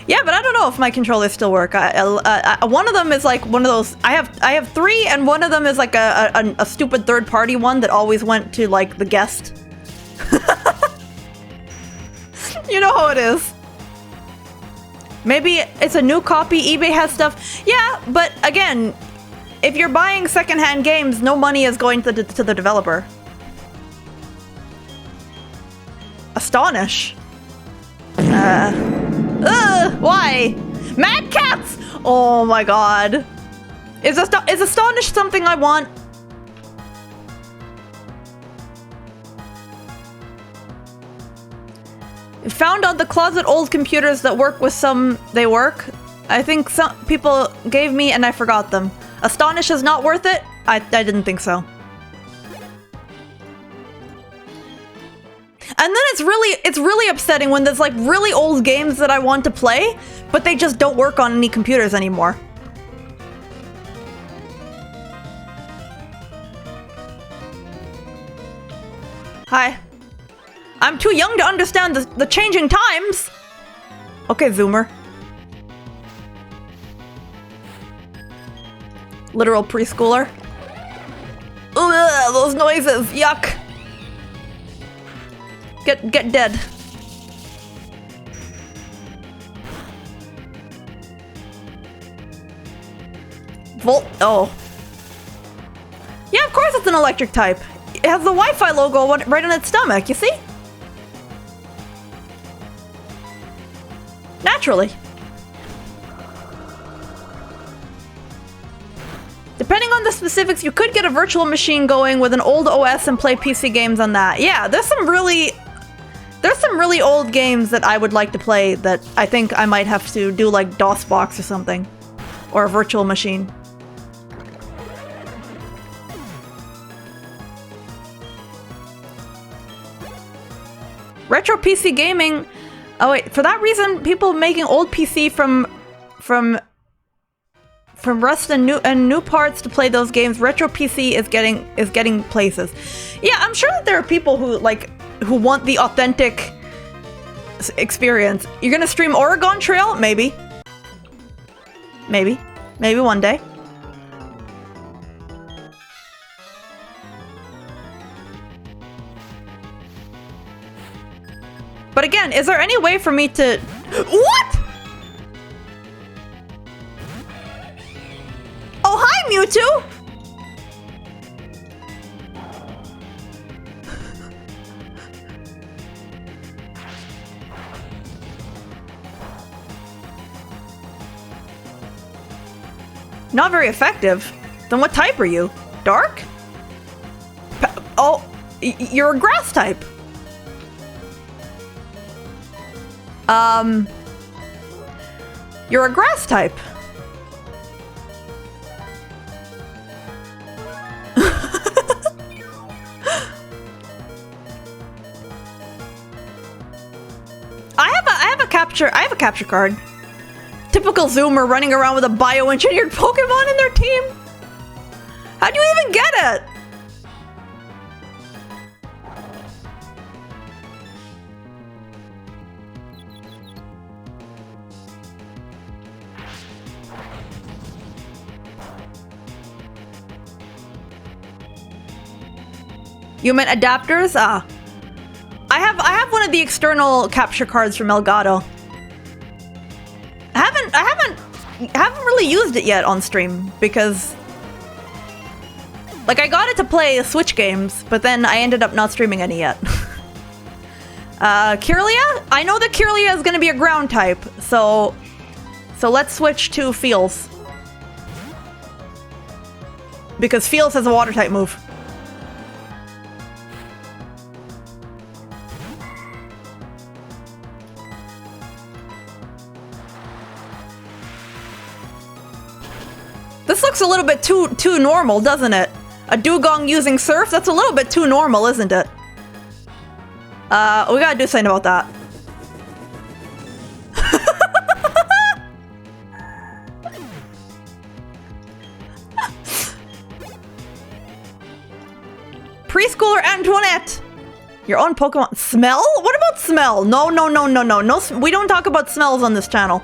Yeah, but I don't know if my controllers still work. One of them is like one of those. I have 3, and one of them is like a stupid third-party one that always went to like the guest. You know how it is. Maybe it's a new copy. eBay has stuff. Yeah, but again, if you're buying secondhand games, no money is going to the developer. Astonish. Why? Mad Cats! Oh my god. Is Astonish something I want? Found on the closet old computers that work with some, they work. I think some people gave me and I forgot them. Astonish is not worth it? I didn't think so. And then it's really upsetting when there's like really old games that I want to play, but they just don't work on any computers anymore. Hi. I'm too young to understand the changing times. Okay, Zoomer. Literal preschooler. Ugh, those noises, yuck. Get dead. Volt, oh. Yeah, of course it's an electric type. It has the Wi-Fi logo right on its stomach, you see? Naturally. Depending on the specifics, you could get a virtual machine going with an old OS and play PC games on that. Yeah, there's some really old games that I would like to play that I think I might have to do like DOSBox or something. Or a virtual machine. Retro PC gaming. Oh wait, for that reason, people making old PC from rust and new parts to play those games. Retro PC is getting places. Yeah, I'm sure that there are people who want the authentic experience. You're gonna stream Oregon Trail? Maybe one day. But again, is there any way for me to... What? Oh, hi, Mewtwo! Not very effective. Then what type are you? Dark? Oh, you're a grass type. You're a grass type. I have a capture card. Typical Zoomer running around with a bioengineered Pokemon in their team. How'd you even get it? You meant adapters? I have one of the external capture cards from Elgato. I haven't really used it yet on stream because like I got it to play Switch games, but then I ended up not streaming any yet. Kirlia? I know that Kirlia is gonna be a ground type, so let's switch to Feels. Because Feels has a water type move. This looks a little bit too normal, doesn't it? A dugong using surf? That's a little bit too normal, isn't it? We gotta do something about that. Preschooler Antoinette! Your own Pokemon. Smell? What about smell? No, no, no, no, no. No, we don't talk about smells on this channel.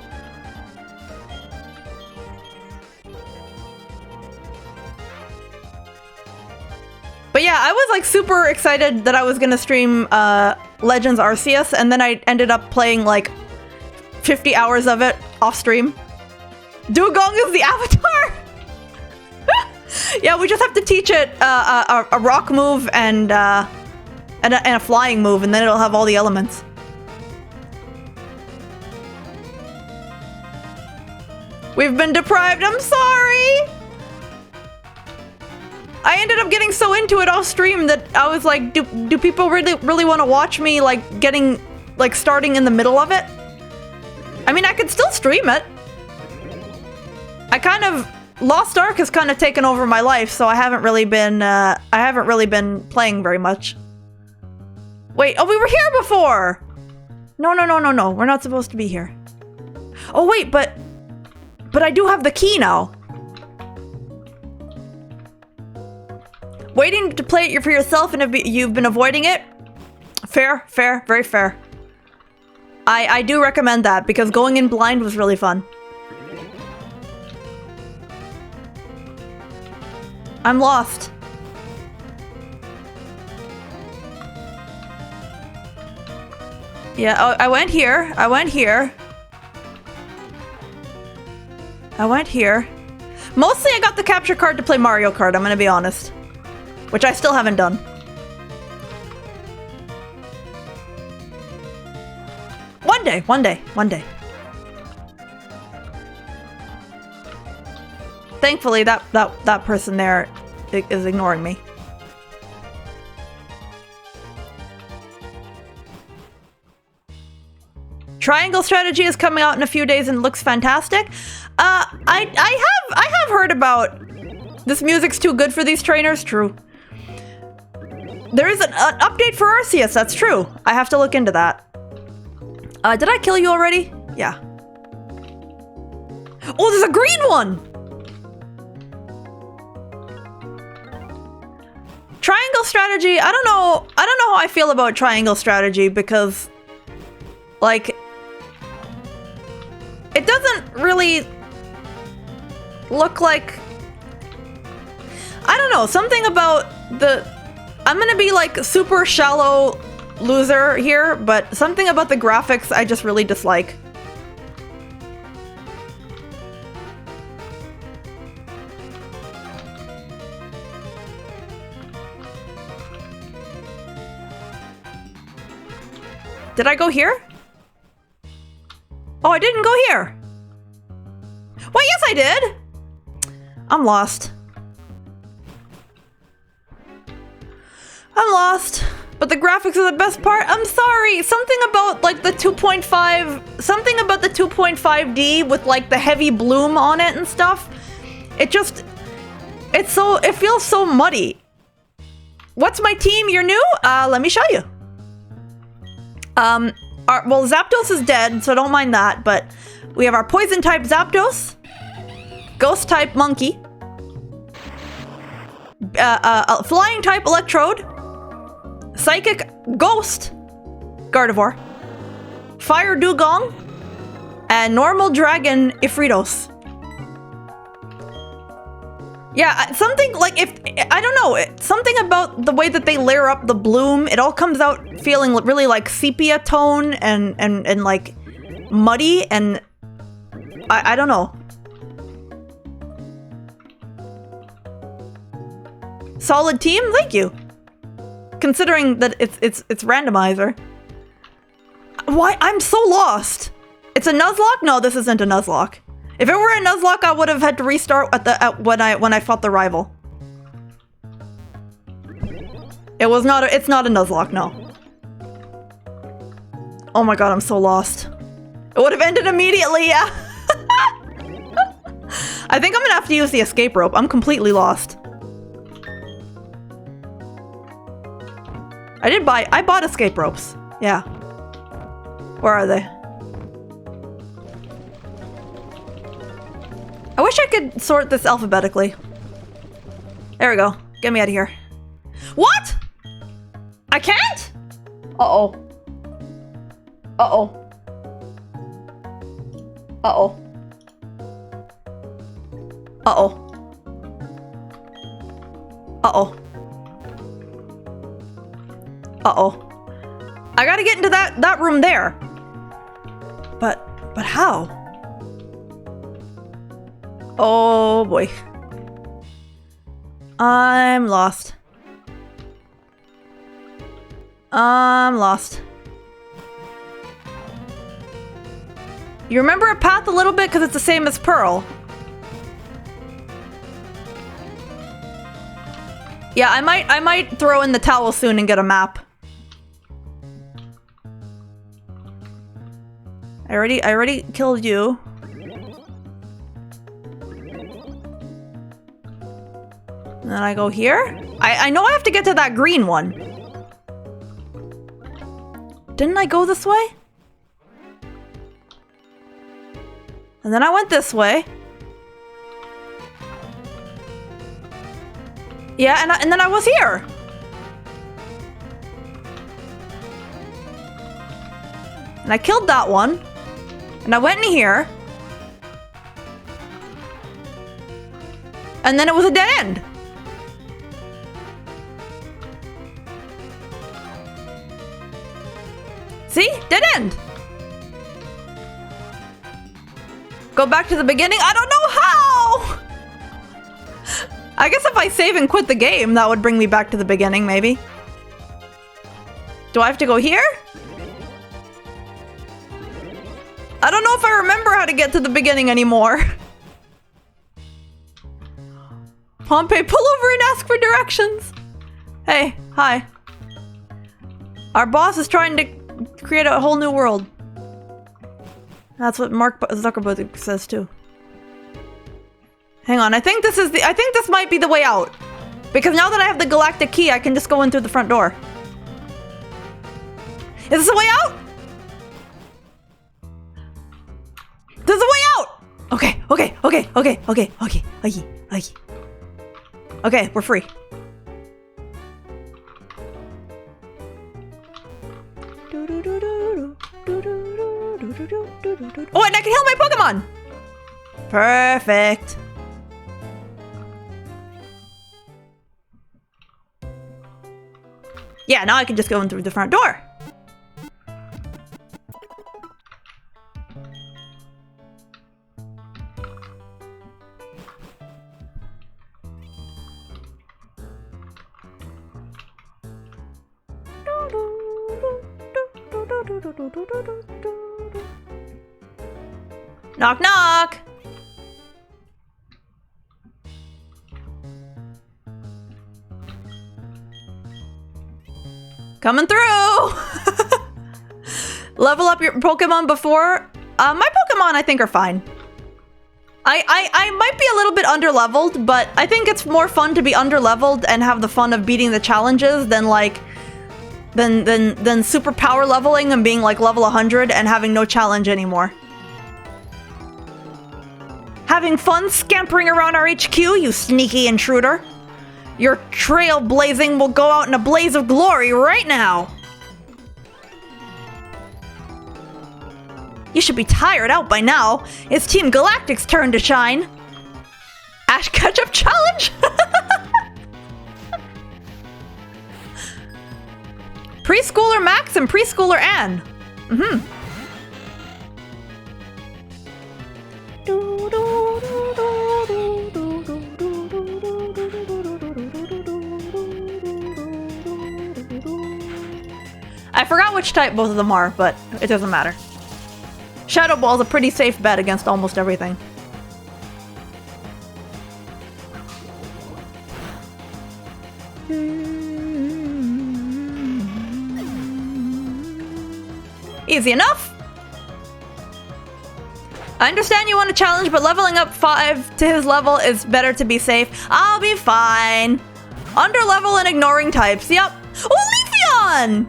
But yeah, I was like super excited that I was gonna stream Legends Arceus, and then I ended up playing like 50 hours of it off stream. Dugong is the avatar! Yeah, we just have to teach it a rock move and a flying move, and then it'll have all the elements. We've been deprived, I'm sorry! I ended up getting so into it off stream that I was like, do people really want to watch me like starting in the middle of it? I mean, I could still stream it. Lost Ark has kind of taken over my life, so I haven't really been playing very much. Wait, oh, we were here before! No, no, no, no, no, we're not supposed to be here. Oh wait, but I do have the key now. Waiting to play it for yourself and you've been avoiding it? Fair, fair, very fair. I do recommend that because going in blind was really fun. I'm lost. Yeah, oh, I went here. I went here. I went here. Mostly I got the capture card to play Mario Kart, I'm gonna be honest. Which I still haven't done. One day, one day, one day. Thankfully, that person there is ignoring me. Triangle Strategy is coming out in a few days and looks fantastic. I have heard about this music's too good for these trainers. True. There is an update for Arceus. That's true. I have to look into that. Did I kill you already? Yeah. Oh, there's a green one. Triangle Strategy. I don't know how I feel about Triangle Strategy because, like, it doesn't really look like. I don't know, something about the. I'm gonna be like super shallow loser here, but something about the graphics I just really dislike. Did I go here? Oh, I didn't go here. Well, yes, I did. I'm lost. I'm lost. But the graphics are the best part. I'm sorry. Something about like the 2.5, something about the 2.5D with like the heavy bloom on it and stuff. It feels so muddy. What's my team? You're new? Let me show you. Well, Zapdos is dead, so don't mind that, but we have our poison type Zapdos, ghost type Monkey, flying type Electrode, psychic Ghost Gardevoir, fire Dugong, and normal dragon Ifritos. Yeah, something like I don't know, something about the way that they layer up the bloom, it all comes out feeling really like sepia tone and like muddy, and I don't know. Solid team, thank you. Considering that it's randomizer. Why? I'm so lost. It's a Nuzlocke? No, this isn't a Nuzlocke. If it were a Nuzlocke, I would have had to restart when I fought the rival. It's not a Nuzlocke, no. Oh my god, I'm so lost. It would have ended immediately, yeah. I think I'm gonna have to use the escape rope. I'm completely lost. I bought escape ropes. Yeah. Where are they? I wish I could sort this alphabetically. There we go. Get me out of here. What? I can't? Uh-oh. Uh-oh. Uh-oh. Uh-oh. Uh-oh. Uh-oh. I gotta get into that room there. But how? Oh boy. I'm lost. I'm lost. You remember a path a little bit because it's the same as Pearl. Yeah, I might throw in the towel soon and get a map. I already killed you. And then I go here? I know I have to get to that green one. Didn't I go this way? And then I went this way. Yeah, and then I was here. And I killed that one. And I went in here. And then it was a dead end. See? Dead end. Go back to the beginning? I don't know how! I guess if I save and quit the game, that would bring me back to the beginning, maybe. Do I have to go here? I don't know if I remember how to get to the beginning anymore. Pompey, pull over and ask for directions. Hey, hi. Our boss is trying to create a whole new world. That's what Mark Zuckerberg says too. Hang on, I think this might be the way out. Because now that I have the galactic key, I can just go in through the front door. Is this the way out? This is the way out! Okay. Okay, we're free. Oh, and I can heal my Pokemon! Perfect. Yeah, now I can just go in through the front door. Knock, knock. Coming through. Level up your Pokemon before. My Pokemon, I think, are fine. I might be a little bit underleveled, but I think it's more fun to be underleveled and have the fun of beating the challenges than than super power leveling and being like level 100 and having no challenge anymore. Having fun scampering around our HQ, you sneaky intruder. Your trail blazing will go out in a blaze of glory right now. You should be tired out by now. It's Team Galactic's turn to shine. Ash Ketchup Challenge? Preschooler Max and Preschooler Anne. Mm-hmm. I forgot which type both of them are, but it doesn't matter. Shadow Ball is a pretty safe bet against almost everything. Easy enough. I understand you want a challenge, but leveling up 5 to his level is better to be safe. I'll be fine. Underlevel and ignoring types. Yep. Oh, Leafeon!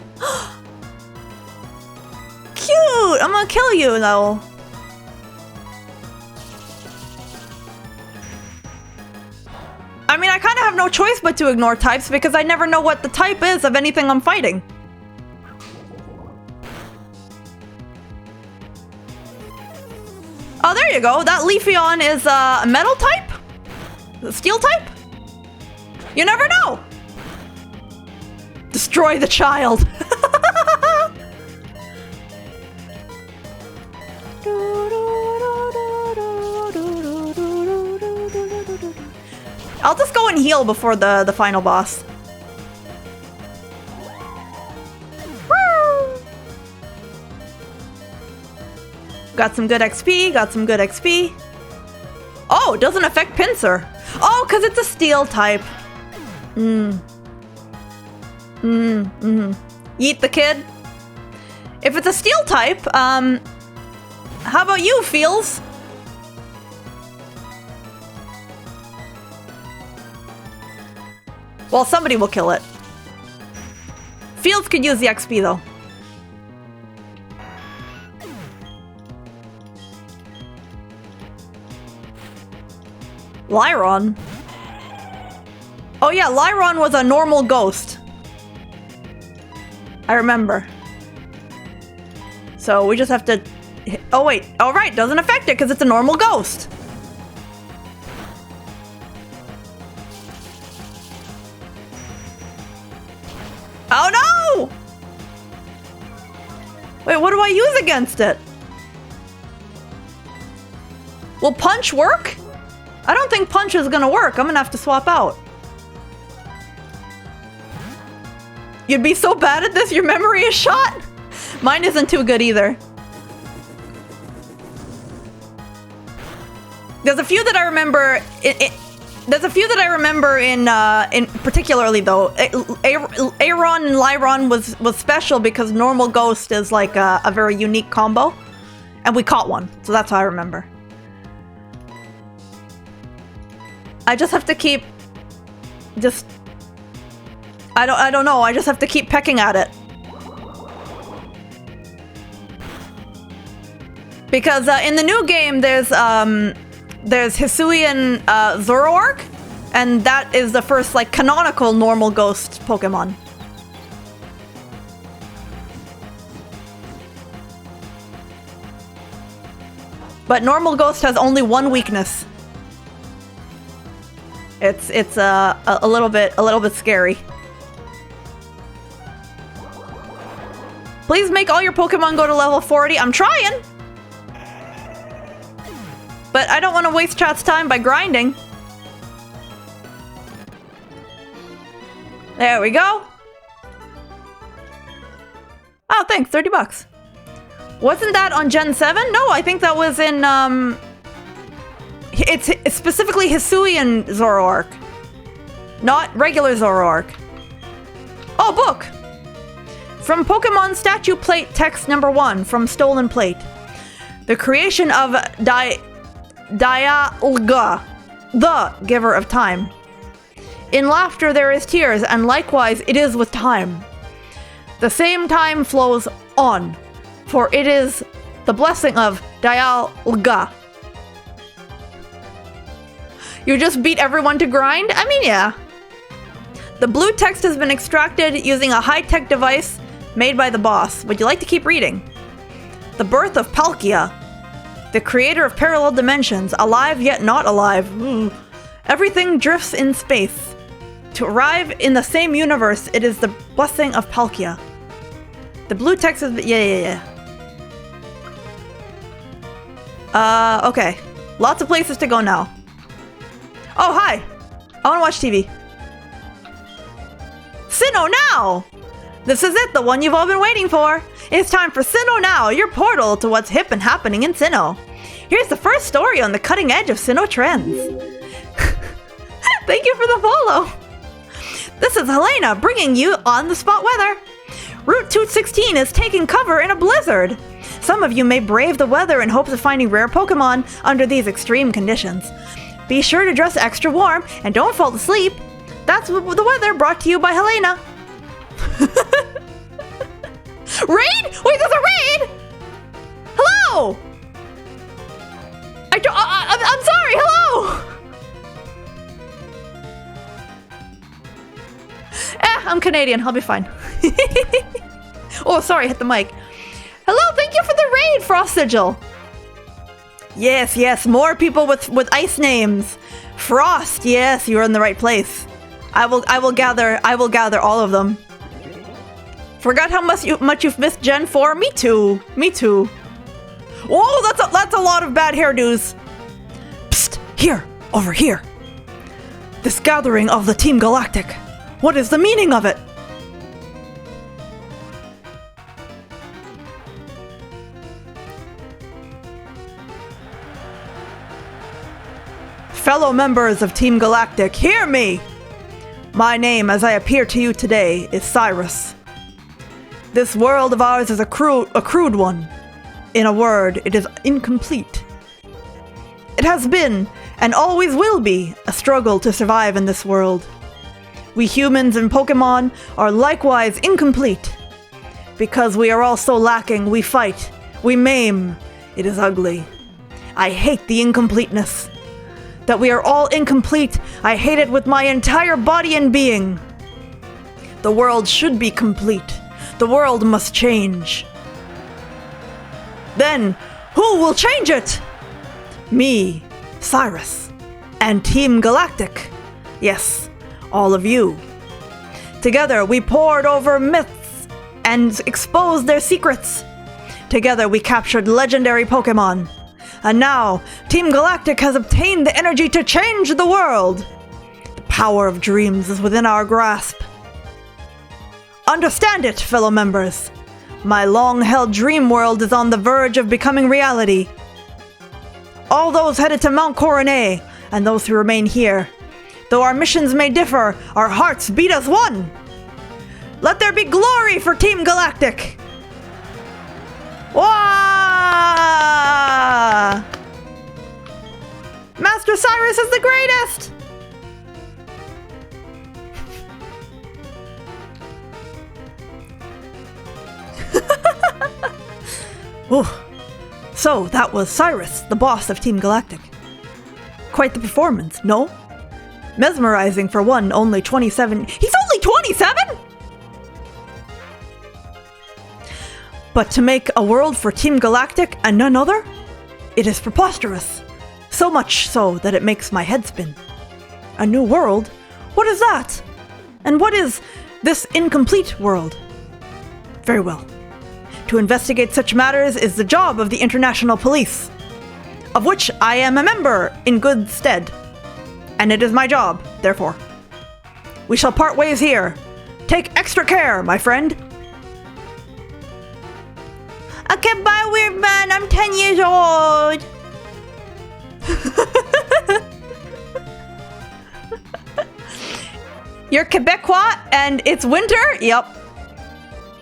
Cute! I'm gonna kill you, though. I mean, I kind of have no choice but to ignore types because I never know what the type is of anything I'm fighting. Oh, there you go. That Leafeon is a metal type? Steel type? You never know. Destroy the child. I'll just go and heal before the final boss. Woo! Got some good XP, got some good XP. Oh, it doesn't affect Pinsir. Oh, because it's a steel type. Yeet the kid. If it's a steel type, how about you, Feels? Well, somebody will kill it. Fields could use the XP, though. Lyron? Oh yeah, Lyron was a normal ghost. I remember. So we just have to... Oh wait, all right, doesn't affect it because it's a normal ghost. Oh no! Wait, what do I use against it? Will punch work? I don't think punch is gonna work. I'm gonna have to swap out. You'd be so bad at this, your memory is shot? Mine isn't too good either. There's a few that I remember. There's a few that I remember in particularly though. Aron and Lyron was special because normal ghost is like a very unique combo, and we caught one, so that's how I remember. I just have to keep I don't know. I just have to keep pecking at it. Because in the new game there's Hisuian Zoroark, and that is the first like canonical normal ghost Pokemon. But normal ghost has only one weakness. It's a little bit scary. Please make all your Pokemon go to level 40. I'm trying! But I don't want to waste chat's time by grinding. There we go. Oh, thanks. 30 bucks. Wasn't that on Gen 7? No, I think that was in, It's specifically Hisuian Zoroark. Not regular Zoroark. Oh, book! From Pokemon Statue Plate Text Number 1 from Stolen Plate. The creation of Dialga, the giver of time. In laughter there is tears, and likewise it is with time. The same time flows on, for it is the blessing of Dialga. You just beat everyone to grind? I mean, yeah. The blue text has been extracted using a high-tech device made by the boss. Would you like to keep reading? The birth of Palkia. The creator of parallel dimensions, alive yet not alive. Everything drifts in space. To arrive in the same universe, it is the blessing of Palkia. The blue text is... Yeah. Okay. Lots of places to go now. Oh, hi! I wanna watch TV. Sinnoh Now! This is it, the one you've all been waiting for. It's time for Sinnoh Now, your portal to what's hip and happening in Sinnoh. Here's the first story on the cutting edge of Sinnoh trends. Thank you for the follow. This is Helena bringing you on-the-spot weather. Route 216 is taking cover in a blizzard. Some of you may brave the weather in hopes of finding rare Pokemon under these extreme conditions. Be sure to dress extra warm and don't fall asleep. That's the weather brought to you by Helena. Raid? Wait, there's a raid? Hello? I'm sorry, hello? I'm Canadian, I'll be fine. Oh, sorry, hit the mic. Hello, thank you for the raid, Frost Sigil. Yes, more people with ice names. Frost, yes, you're in the right place. I will gather all of them. Forgot how much you've missed Gen 4? Me too. Whoa, that's a lot of bad hairdos. Psst, here, over here. This gathering of the Team Galactic. What is the meaning of it? Fellow members of Team Galactic, hear me! My name, as I appear to you today, is Cyrus. This world of ours is a crude one. In a word, it is incomplete. It has been, and always will be, a struggle to survive in this world. We humans and Pokemon are likewise incomplete. Because we are all so lacking, we fight, we maim. It is ugly. I hate the incompleteness. That we are all incomplete, I hate it with my entire body and being. The world should be complete. The world must change. Then, who will change it? Me, Cyrus, and Team Galactic. Yes, all of you. Together we pored over myths and exposed their secrets. Together we captured legendary Pokemon. And now, Team Galactic has obtained the energy to change the world. The power of dreams is within our grasp. Understand it, fellow members. My long-held dream world is on the verge of becoming reality. All those headed to Mount Coronet, and those who remain here. Though our missions may differ, our hearts beat as one. Let there be glory for Team Galactic! Wah! Master Cyrus is the greatest! Ooh. So, that was Cyrus, the boss of Team Galactic. Quite the performance, no? Mesmerizing for one, only 27. He's only 27?! But to make a world for Team Galactic and none other? It is preposterous. So much so that it makes my head spin. A new world? What is that? And what is this incomplete world? Very well. To investigate such matters is the job of the International Police, of which I am a member in good stead. And it is my job, therefore. We shall part ways here. Take extra care, my friend. Okay, bye, weird man. I'm 10 years old. You're Quebecois and it's winter? Yep.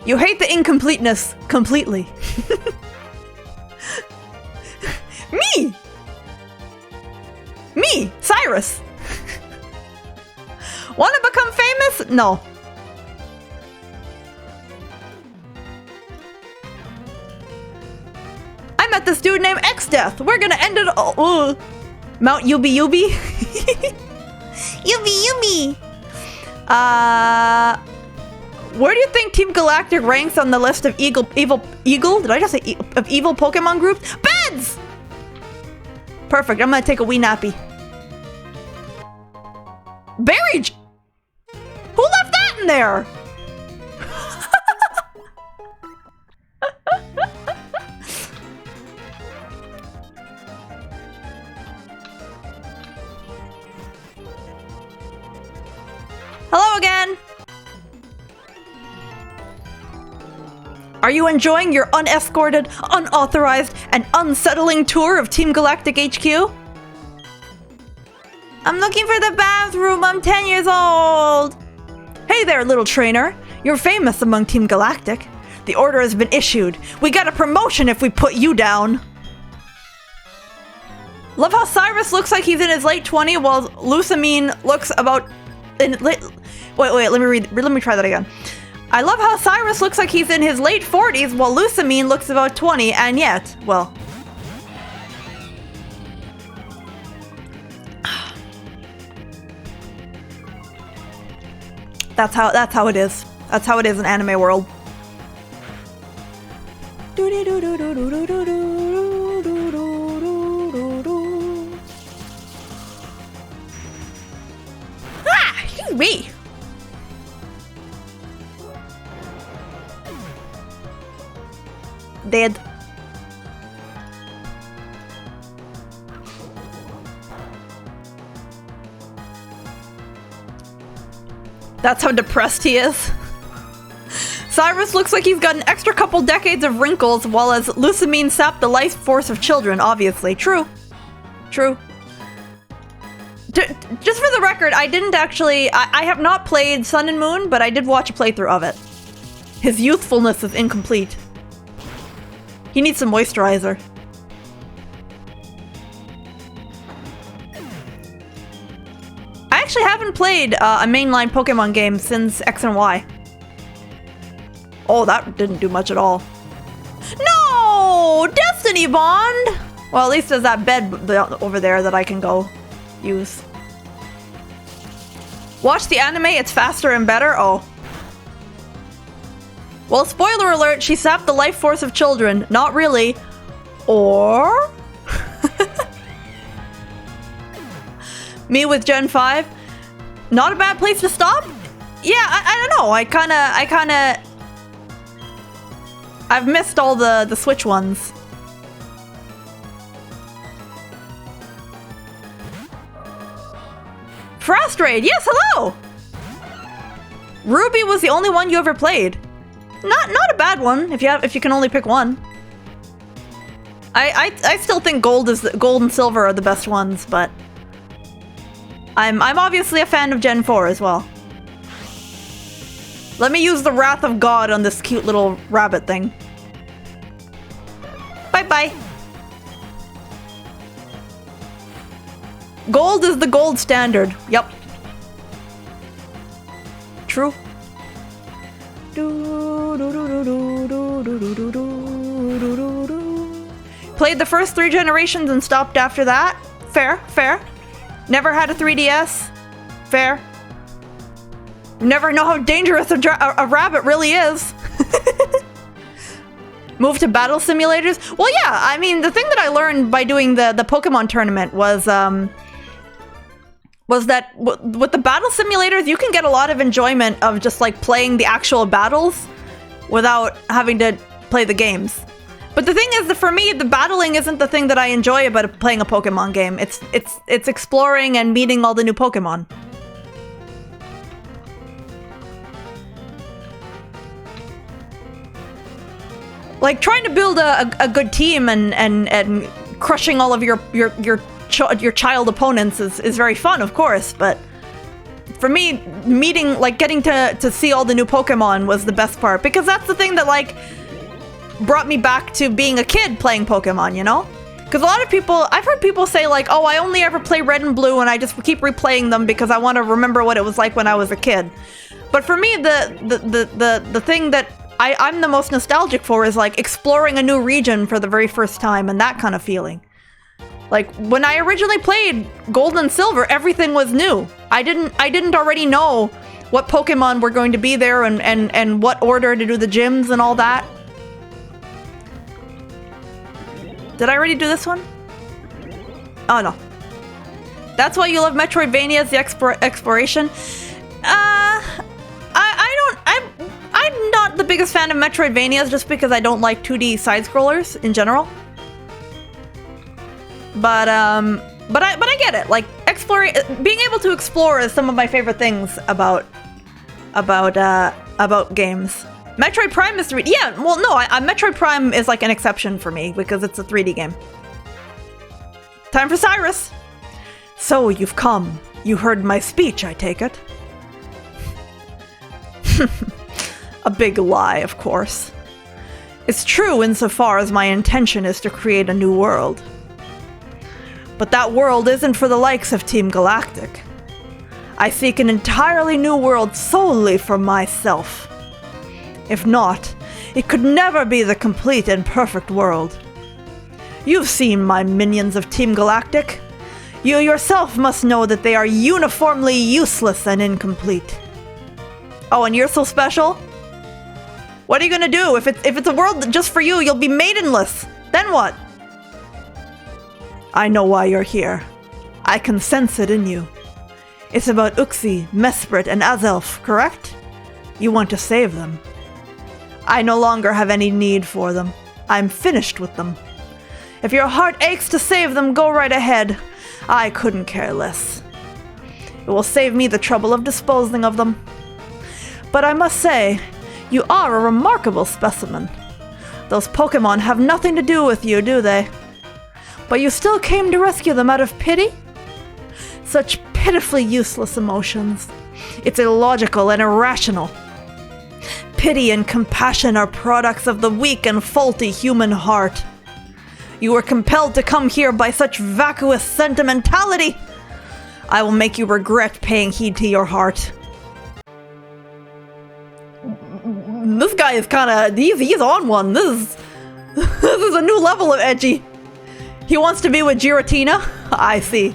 You hate the incompleteness completely. Me, Cyrus. Want to become famous? No. I met this dude named X-Death. We're gonna end it all. Mount Yubi Yubi. Yubi Yubi. Where do you think Team Galactic ranks on the list of evil? Did I just say of evil Pokemon groups? Beds! Perfect, I'm gonna take a wee nappy. Berry! Who left that in there? Are you enjoying your unescorted, unauthorized, and unsettling tour of Team Galactic HQ? I'm looking for the bathroom. I'm 10 years old. Hey there, little trainer. You're famous among Team Galactic. The order has been issued. We got a promotion if we put you down. Love how Cyrus looks like he's in his late 20s while Lusamine looks about in wait, let me try that again. I love how Cyrus looks like he's in his late 40s while Lusamine looks about 20, and yet, well, that's how it is. That's how it is in anime world. Ah, excuse me. Dead. That's how depressed he is. Cyrus looks like he's got an extra couple decades of wrinkles, while as Lusamine sapped the life force of children, obviously. True. True. Just for the record, I didn't actually... I have not played Sun and Moon, but I did watch a playthrough of it. His youthfulness is incomplete. He needs some moisturizer. I actually haven't played a mainline Pokemon game since X and Y. Oh, that didn't do much at all. No! Destiny Bond! Well, at least there's that bed over there that I can go use. Watch the anime, it's faster and better? Oh. Well, spoiler alert, she sapped the life force of children. Not really. Or... Me with Gen 5. Not a bad place to stop? Yeah, I don't know. I kinda... I've missed all the Switch ones. Frustrate! Yes, hello! Ruby was the only one you ever played. Not a bad one if you can only pick one. I still think gold and silver are the best ones, but I'm obviously a fan of Gen 4 as well. Let me use the Wrath of God on this cute little rabbit thing. Bye-bye. Gold is the gold standard. Yep. True. Played the first 3 generations and stopped after that. Fair, fair. Never had a 3DS. Fair. Never know how dangerous a rabbit really is. Move to battle simulators? Well, yeah, I mean, the thing that I learned by doing the Pokemon tournament was that with the battle simulators, you can get a lot of enjoyment of just like playing the actual battles without having to play the games. But the thing is that for me, the battling isn't the thing that I enjoy about playing a Pokemon game. It's exploring and meeting all the new Pokemon. Like trying to build a good team and crushing all of your child opponents is very fun, of course, but for me, getting to see all the new Pokemon was the best part, because that's the thing that like brought me back to being a kid playing Pokemon, you know? Because a lot of people, I've heard people say like, oh, I only ever play Red and Blue and I just keep replaying them because I want to remember what it was like when I was a kid. But for me, the thing that I'm the most nostalgic for is like exploring a new region for the very first time and that kind of feeling. Like when I originally played Gold and Silver, everything was new. I didn't already know what Pokemon were going to be there and what order to do the gyms and all that. Did I already do this one? Oh no. That's why you love Metroidvanias, the exploration. I'm not the biggest fan of Metroidvanias just because I don't like 2D side-scrollers in general. But I get it. Like being able to explore is some of my favorite things about games. Metroid Prime is 3D. Yeah, well, no, Metroid Prime is like an exception for me because it's a 3D game. Time for Cyrus. So you've come. You heard my speech, I take it. A big lie, of course. It's true insofar as my intention is to create a new world. But that world isn't for the likes of Team Galactic. I seek an entirely new world solely for myself. If not, it could never be the complete and perfect world. You've seen my minions of Team Galactic. You yourself must know that they are uniformly useless and incomplete. Oh, and you're so special? What are you gonna do? If it's a world just for you, you'll be maidenless. Then what? I know why you're here. I can sense it in you. It's about Uxie, Mesprit, and Azelf, correct? You want to save them. I no longer have any need for them. I'm finished with them. If your heart aches to save them, go right ahead. I couldn't care less. It will save me the trouble of disposing of them. But I must say, you are a remarkable specimen. Those Pokémon have nothing to do with you, do they? But you still came to rescue them out of pity? Such pitifully useless emotions. It's illogical and irrational. Pity and compassion are products of the weak and faulty human heart. You were compelled to come here by such vacuous sentimentality. I will make you regret paying heed to your heart. This guy is kinda... He's on one. This is a new level of edgy. He wants to be with Giratina? I see.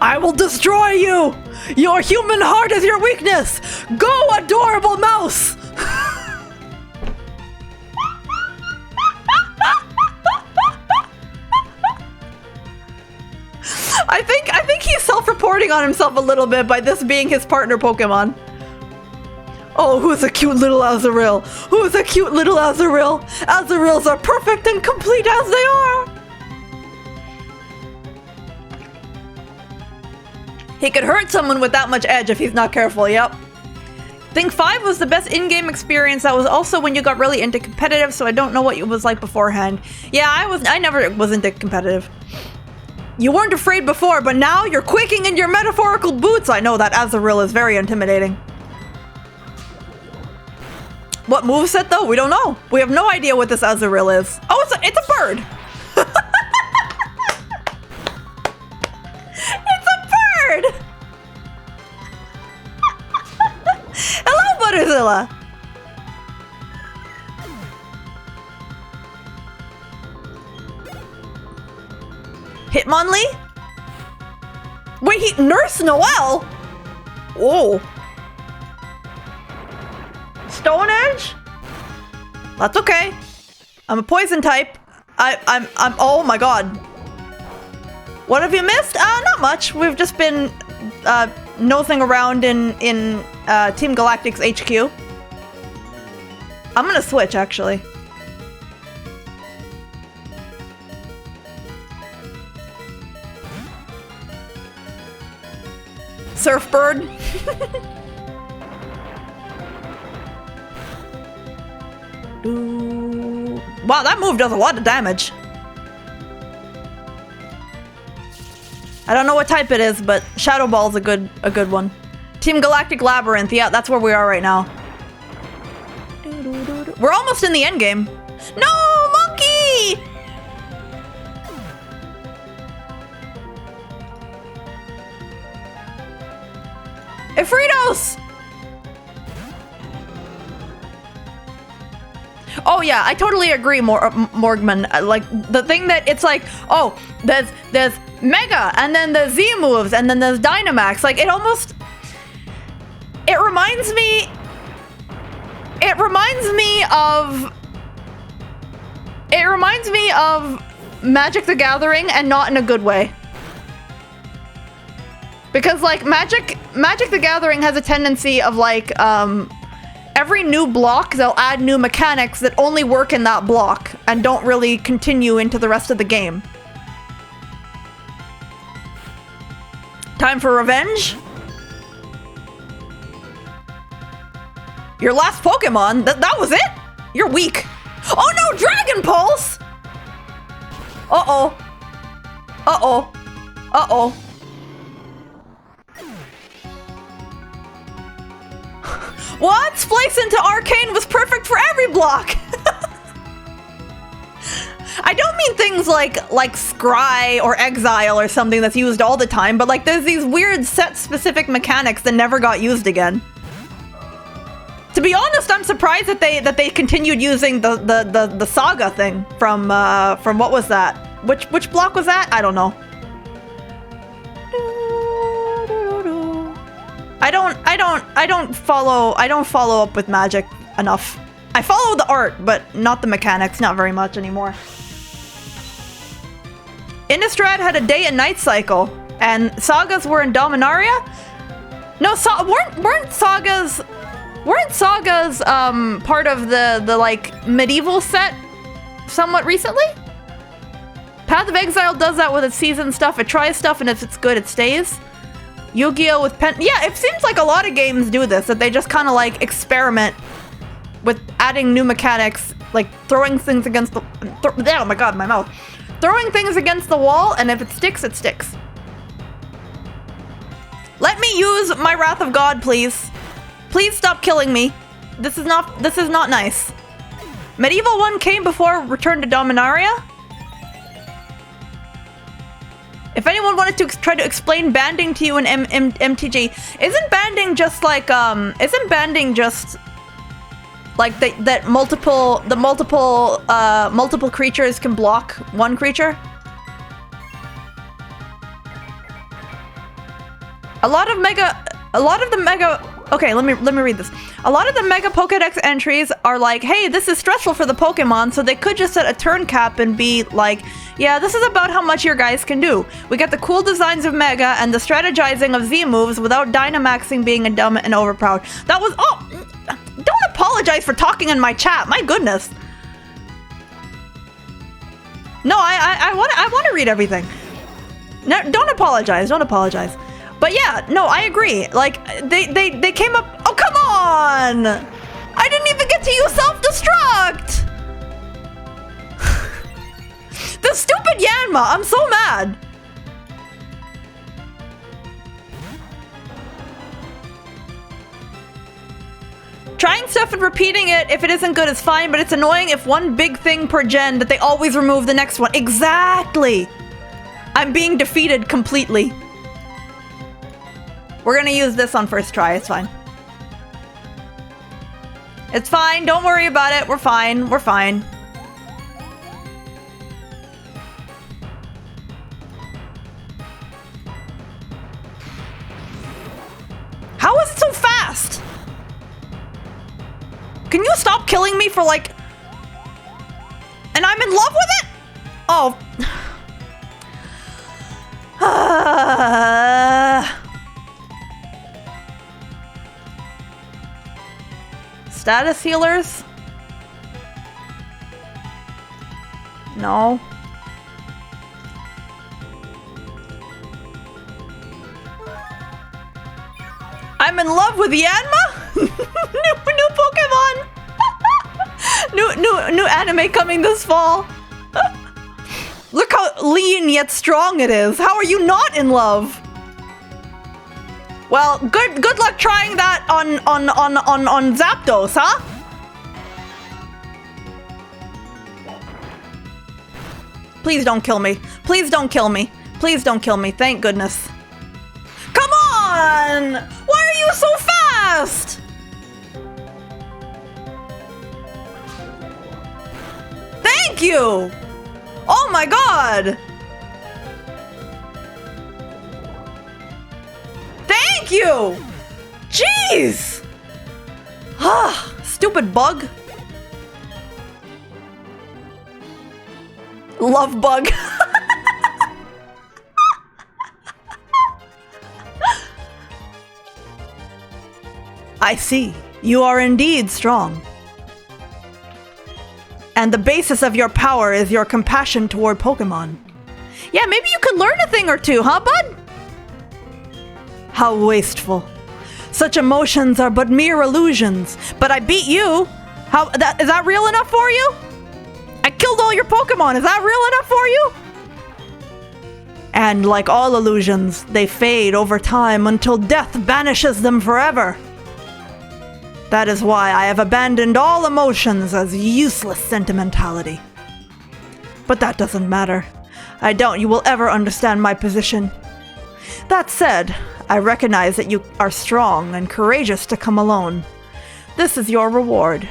I will destroy you! Your human heart is your weakness! Go, adorable mouse! I think he's self-reporting on himself a little bit by this being his partner Pokemon. Oh, who's a cute little Azurill? Who's a cute little Azurill? Azurills are perfect and complete as they are! He could hurt someone with that much edge if he's not careful, yep. I think 5 was the best in-game experience. That was also when you got really into competitive, so I don't know what it was like beforehand. Yeah, I never was into competitive. You weren't afraid before, but now you're quaking in your metaphorical boots. I know that Azurill is very intimidating. What moveset though? We don't know. We have no idea what this Azurill is. Oh, it's a bird. Hello, Butterzilla! Hitmonlee? Wait, Nurse Noelle? Whoa. Stone Edge? That's okay. I'm a poison type. I'm oh my god. What have you missed? Not much. We've just been nosing around in Team Galactic's HQ. I'm gonna switch, actually. Surfbird. Wow, that move does a lot of damage. I don't know what type it is, but Shadow Ball's a good one. Team Galactic Labyrinth, yeah, that's where we are right now. We're almost in the end game. No, monkey! Ifritos! Oh yeah, I totally agree, Morgman. Like, the thing that it's like, oh, there's Mega, and then there's Z moves, and then there's Dynamax. Like, it reminds me of Magic the Gathering, and not in a good way. Because, like, Magic the Gathering has a tendency of, like, every new block, they'll add new mechanics that only work in that block and don't really continue into the rest of the game. Time for revenge? Your last Pokemon? That was it? You're weak. Oh no, Dragon Pulse! Uh-oh. Uh-oh. Uh-oh. What? Splice into Arcane was perfect for every block! I don't mean things like Scry or Exile or something that's used all the time, but like there's these weird set-specific mechanics that never got used again. To be honest, I'm surprised that they continued using the Saga thing from what was that? Which block was that? I don't know. I don't follow up with Magic enough. I follow the art, but not the mechanics, not very much anymore. Innistrad had a day and night cycle, and Sagas were in Dominaria? No, weren't Sagas part of the like medieval set somewhat recently? Path of Exile does that with its season stuff. It tries stuff, and if it's good, it stays. Yu-Gi-Oh! With Pen... Yeah, it seems like a lot of games do this, that they just kind of like experiment with adding new mechanics, like throwing things against the... oh my god, my mouth. Throwing things against the wall, and if it sticks, it sticks. Let me use my Wrath of God, please. Please stop killing me. This is not nice. Medieval 1 came before Return to Dominaria. If anyone wanted to try to explain banding to you in MTG, isn't banding just like that multiple creatures can block one creature? Okay, let me read this. A lot of the Mega Pokedex entries are like, hey, this is stressful for the Pokemon, so they could just set a turn cap and be like, yeah, this is about how much your guys can do. We get the cool designs of Mega and the strategizing of Z moves without Dynamaxing being a dumb and overpowered. That was, oh, don't apologize for talking in my chat, my goodness. No, I want to read everything. No, don't apologize, don't apologize. But yeah, no, I agree. Like, they came up... Oh, come on! I didn't even get to use self-destruct! The stupid Yanma! I'm so mad! Trying stuff and repeating it, if it isn't good, is fine, but it's annoying if one big thing per gen that they always remove the next one. Exactly! I'm being defeated completely. We're gonna use this on first try, it's fine. It's fine, don't worry about it, we're fine, we're fine. How is it so fast? Can you stop killing me for like... And I'm in love with it? Oh. Status healers? No. I'm in love with Yanma? new Pokemon! new anime coming this fall. Look how lean yet strong it is. How are you not in love? Well, good luck trying that on Zapdos, huh? Please don't kill me. Please don't kill me. Please don't kill me. Thank goodness. Come on! Why are you so fast? Thank you! Oh my god! Thank you! Jeez! Ah, stupid bug. Love bug. I see. You are indeed strong. And the basis of your power is your compassion toward Pokemon. Yeah, maybe you could learn a thing or two, huh, bud? How wasteful. Such emotions are but mere illusions. But I beat you. Is that real enough for you? I killed all your Pokemon. Is that real enough for you? And like all illusions, they fade over time until death banishes them forever. That is why I have abandoned all emotions as useless sentimentality. But that doesn't matter. I doubt you will ever understand my position. That said, I recognize that you are strong and courageous to come alone. This is your reward.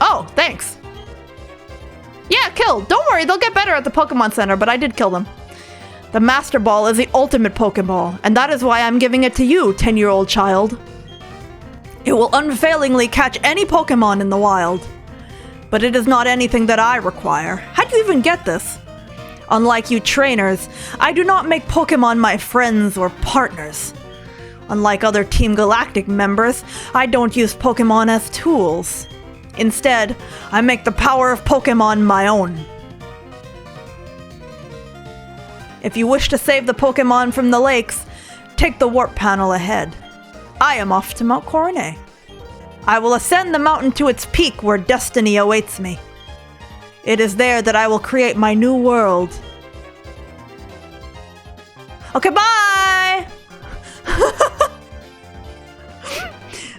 Oh, thanks. Yeah, killed. Don't worry, they'll get better at the Pokemon Center, but I did kill them. The Master Ball is the ultimate Pokeball, and that is why I'm giving it to you, 10-year-old child. It will unfailingly catch any Pokemon in the wild. But it is not anything that I require. How do you even get this? Unlike you trainers, I do not make Pokemon my friends or partners. Unlike other Team Galactic members, I don't use Pokemon as tools. Instead, I make the power of Pokemon my own. If you wish to save the Pokemon from the lakes, take the warp panel ahead. I am off to Mount Coronet. I will ascend the mountain to its peak where destiny awaits me. It is there that I will create my new world. Okay, bye!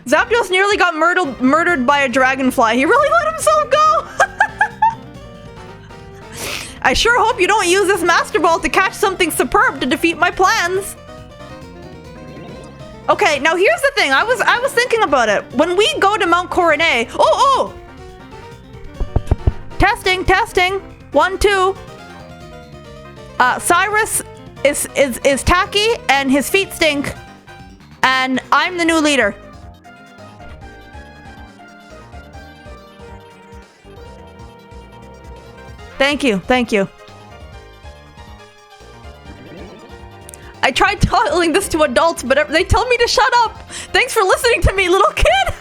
Zapdos nearly got murdered by a dragonfly. He really let himself go! I sure hope you don't use this Master Ball to catch something superb to defeat my plans. Okay, now here's the thing. I was thinking about it. When we go to Mount Coronet... Oh! Testing. 1, 2. Cyrus is tacky and his feet stink. And I'm the new leader. Thank you. I tried telling this to adults, but they tell me to shut up. Thanks for listening to me, little kid.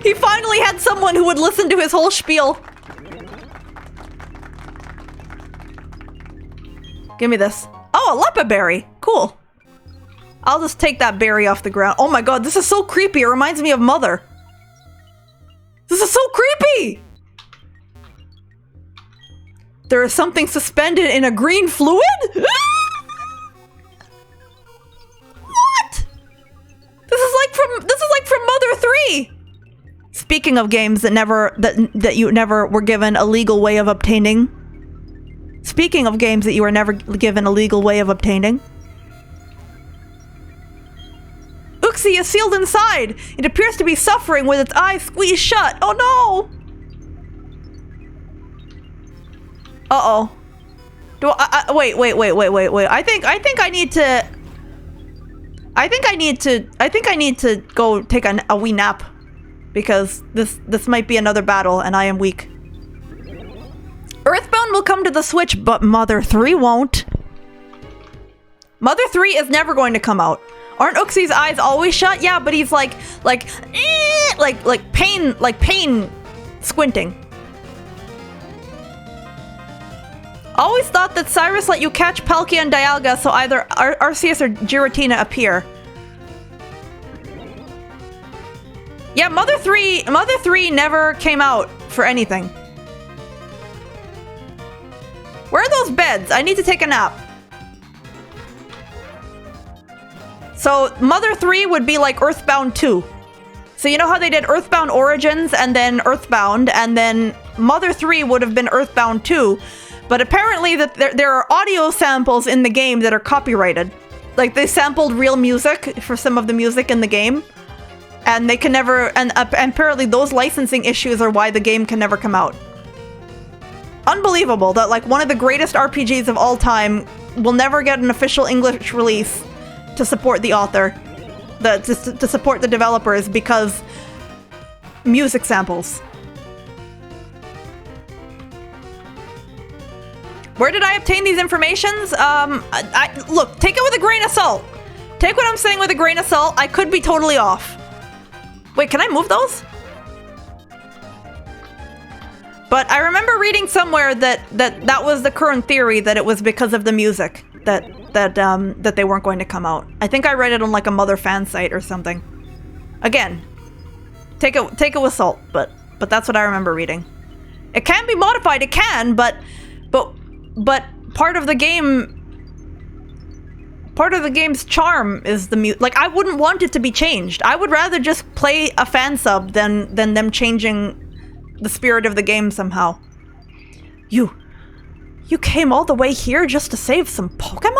He finally had someone who would listen to his whole spiel. Give me this. Oh, a Leppa berry. Cool. I'll just take that berry off the ground. Oh my god, this is so creepy. It reminds me of Mother. This is so creepy! There is something suspended in a green fluid? What? This is like from Mother 3. Speaking of games that you never were given a legal way of obtaining. Speaking of games that you were never given a legal way of obtaining. Uxie is sealed inside. It appears to be suffering with its eyes squeezed shut. Oh no! Uh-oh. Wait. I think I need to go take a wee nap. Because this might be another battle and I am weak. Earthbound will come to the Switch, but Mother 3 won't. Mother 3 is never going to come out. Aren't Uxie's eyes always shut? Yeah, but he's like pain squinting. Always thought that Cyrus let you catch Palkia and Dialga so either Arceus or Giratina appear. Yeah, Mother 3 never came out for anything. Where are those beds? I need to take a nap. So Mother 3 would be like Earthbound 2. So you know how they did Earthbound Origins and then Earthbound, and then Mother 3 would have been Earthbound 2. But apparently that there are audio samples in the game that are copyrighted. Like they sampled real music for some of the music in the game. And they can never, and apparently those licensing issues are why the game can never come out. Unbelievable that like one of the greatest RPGs of all time will never get an official English release to support the author, to support the developers because music samples. Where did I obtain these informations? Look, take it with a grain of salt. Take what I'm saying with a grain of salt. I could be totally off. Wait, can I move those? But I remember reading somewhere that was the current theory, that it was because of the music that they weren't going to come out. I think I read it on like a Mother fan site or something. Again, take it with salt, but that's what I remember reading. It can be modified, it can, but part of the game's charm is the music. Like, I wouldn't want it to be changed. I would rather just play a fan sub than them changing the spirit of the game somehow. You came all the way here just to save some Pokemon?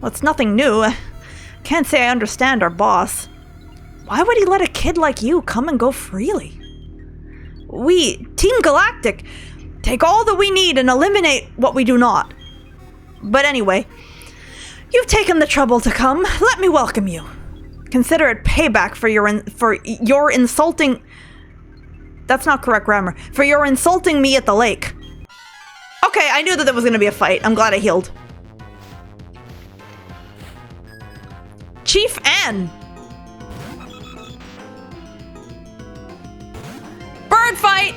Well, it's nothing new. I can't say I understand our boss. Why would he let a kid like you come and go freely? We, Team Galactic, take all that we need and eliminate what we do not. But anyway, you've taken the trouble to come. Let me welcome you. Consider it payback for your insulting... That's not correct grammar. For your insulting me at the lake. Okay, I knew that there was going to be a fight. I'm glad I healed. Chief Ann. Bird fight.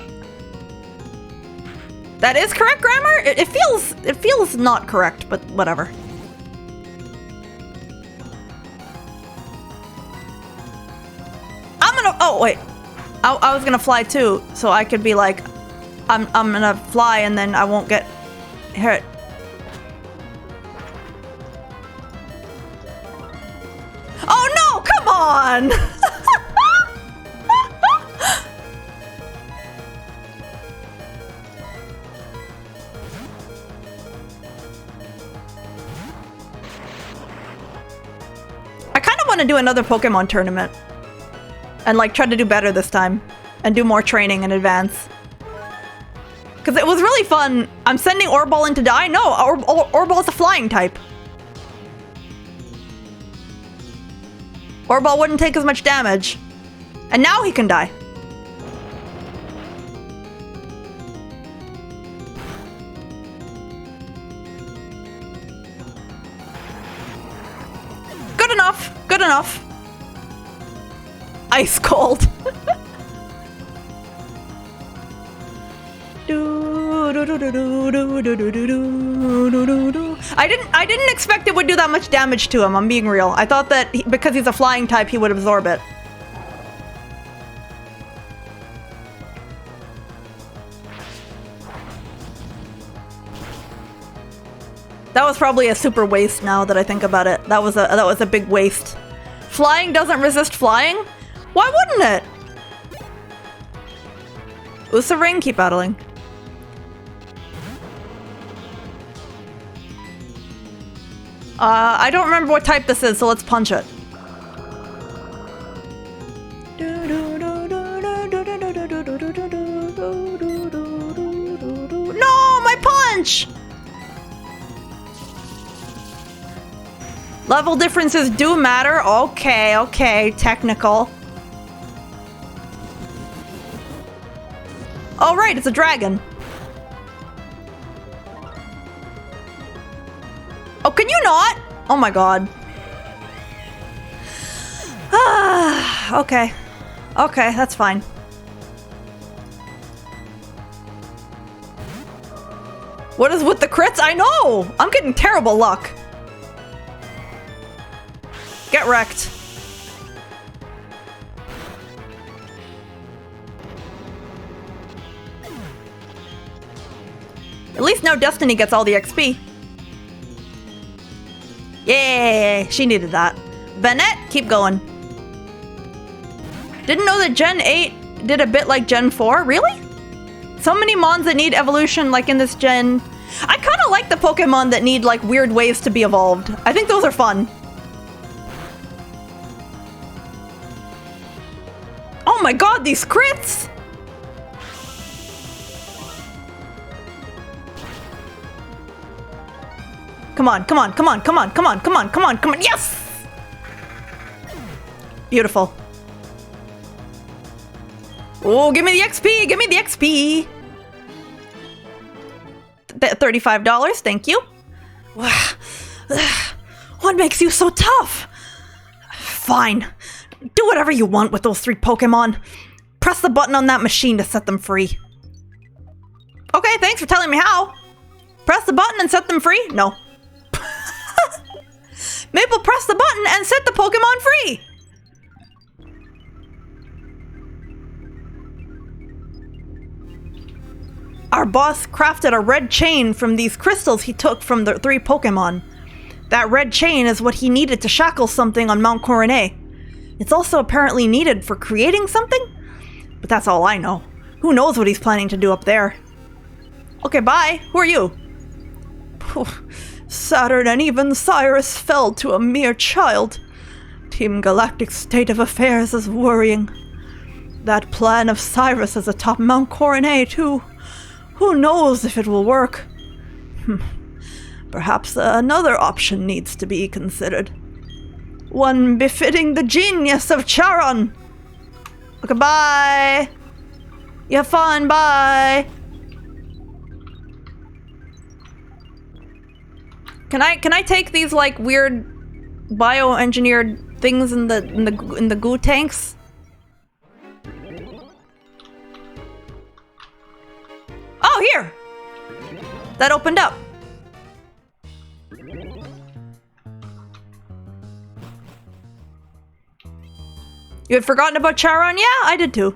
That is correct grammar? It feels not correct, but whatever. Oh, wait. I was gonna fly too, so I could be like, I'm gonna fly and then I won't get hurt. Oh no, come on! I kind of want to do another Pokemon tournament. And like try to do better this time. And do more training in advance. Because it was really fun. I'm sending Orball in to die? No, Orball's a flying type. Orball wouldn't take as much damage. And now he can die. Good enough. Good enough. Ice cold. I didn't expect it would do that much damage to him, I'm being real. I thought that because he's a flying type, he would absorb it. That was probably a super waste now that I think about it. That was a big waste. Flying doesn't resist flying? Why wouldn't it? Ring, keep battling. I don't remember what type this is, so let's punch it. No, my punch! Level differences do matter. Okay, okay, technical. Oh, right, it's a dragon. Oh, can you not? Oh my god. Ah, okay. Okay, that's fine. What is with the crits? I know! I'm getting terrible luck. Get wrecked. At least now Destiny gets all the XP. Yay! She needed that. Vanette, keep going. Didn't know that Gen 8 did a bit like Gen 4? Really? So many mons that need evolution like in this gen. I kind of like the Pokemon that need like weird ways to be evolved. I think those are fun. Oh my god, these crits! Come on, come on, come on, come on, come on, come on, come on, come on, yes! Beautiful. Oh, give me the XP, give me the XP! $35, thank you. What makes you so tough? Fine. Do whatever you want with those 3 Pokemon. press the button on that machine to set them free. Okay, thanks for telling me how. Press the button and set them free? No. Maple, press the button and set the Pokemon free! Our boss crafted a red chain from these crystals he took from the 3 Pokemon. That red chain is what he needed to shackle something on Mount Coronet. It's also apparently needed for creating something? But that's all I know. Who knows what he's planning to do up there? Okay, bye. Who are you? Saturn and even Cyrus fell to a mere child. Team Galactic's state of affairs is worrying. That plan of Cyrus is atop Mount Coronet, too. Who knows if it will work? Perhaps another option needs to be considered. One befitting the genius of Charon. Okay, bye. You have fun, bye. Can I take these like weird bioengineered things in the goo tanks? Oh, here! That opened up. You had forgotten about Charon? Yeah, I did too.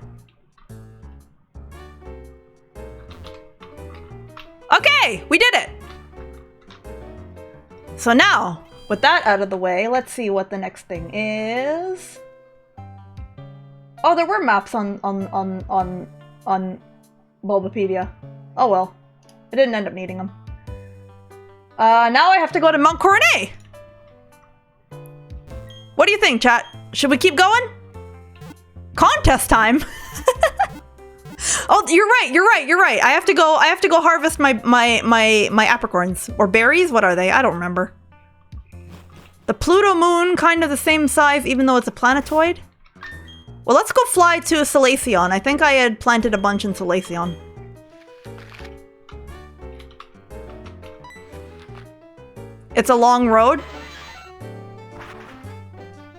Okay, we did it! So now, with that out of the way, let's see what the next thing is. Oh, there were maps on Bulbapedia. Oh well. I didn't end up needing them. Now I have to go to Mount Coronet! What do you think, chat? Should we keep going? Contest time? Oh, you're right. I have to go harvest my apricorns. Or berries? What are they? I don't remember. The Pluto moon, kind of the same size, even though it's a planetoid. Well, let's go fly to Salacion. I think I had planted a bunch in Salacion. It's a long road.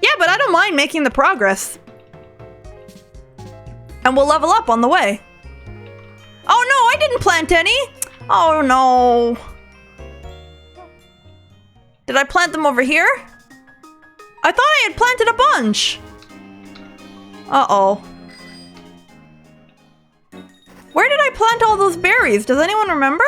Yeah, but I don't mind making the progress. And we'll level up on the way. Oh no, I didn't plant any! Oh no. Did I plant them over here? I thought I had planted a bunch. Uh-oh. Where did I plant all those berries? Does anyone remember?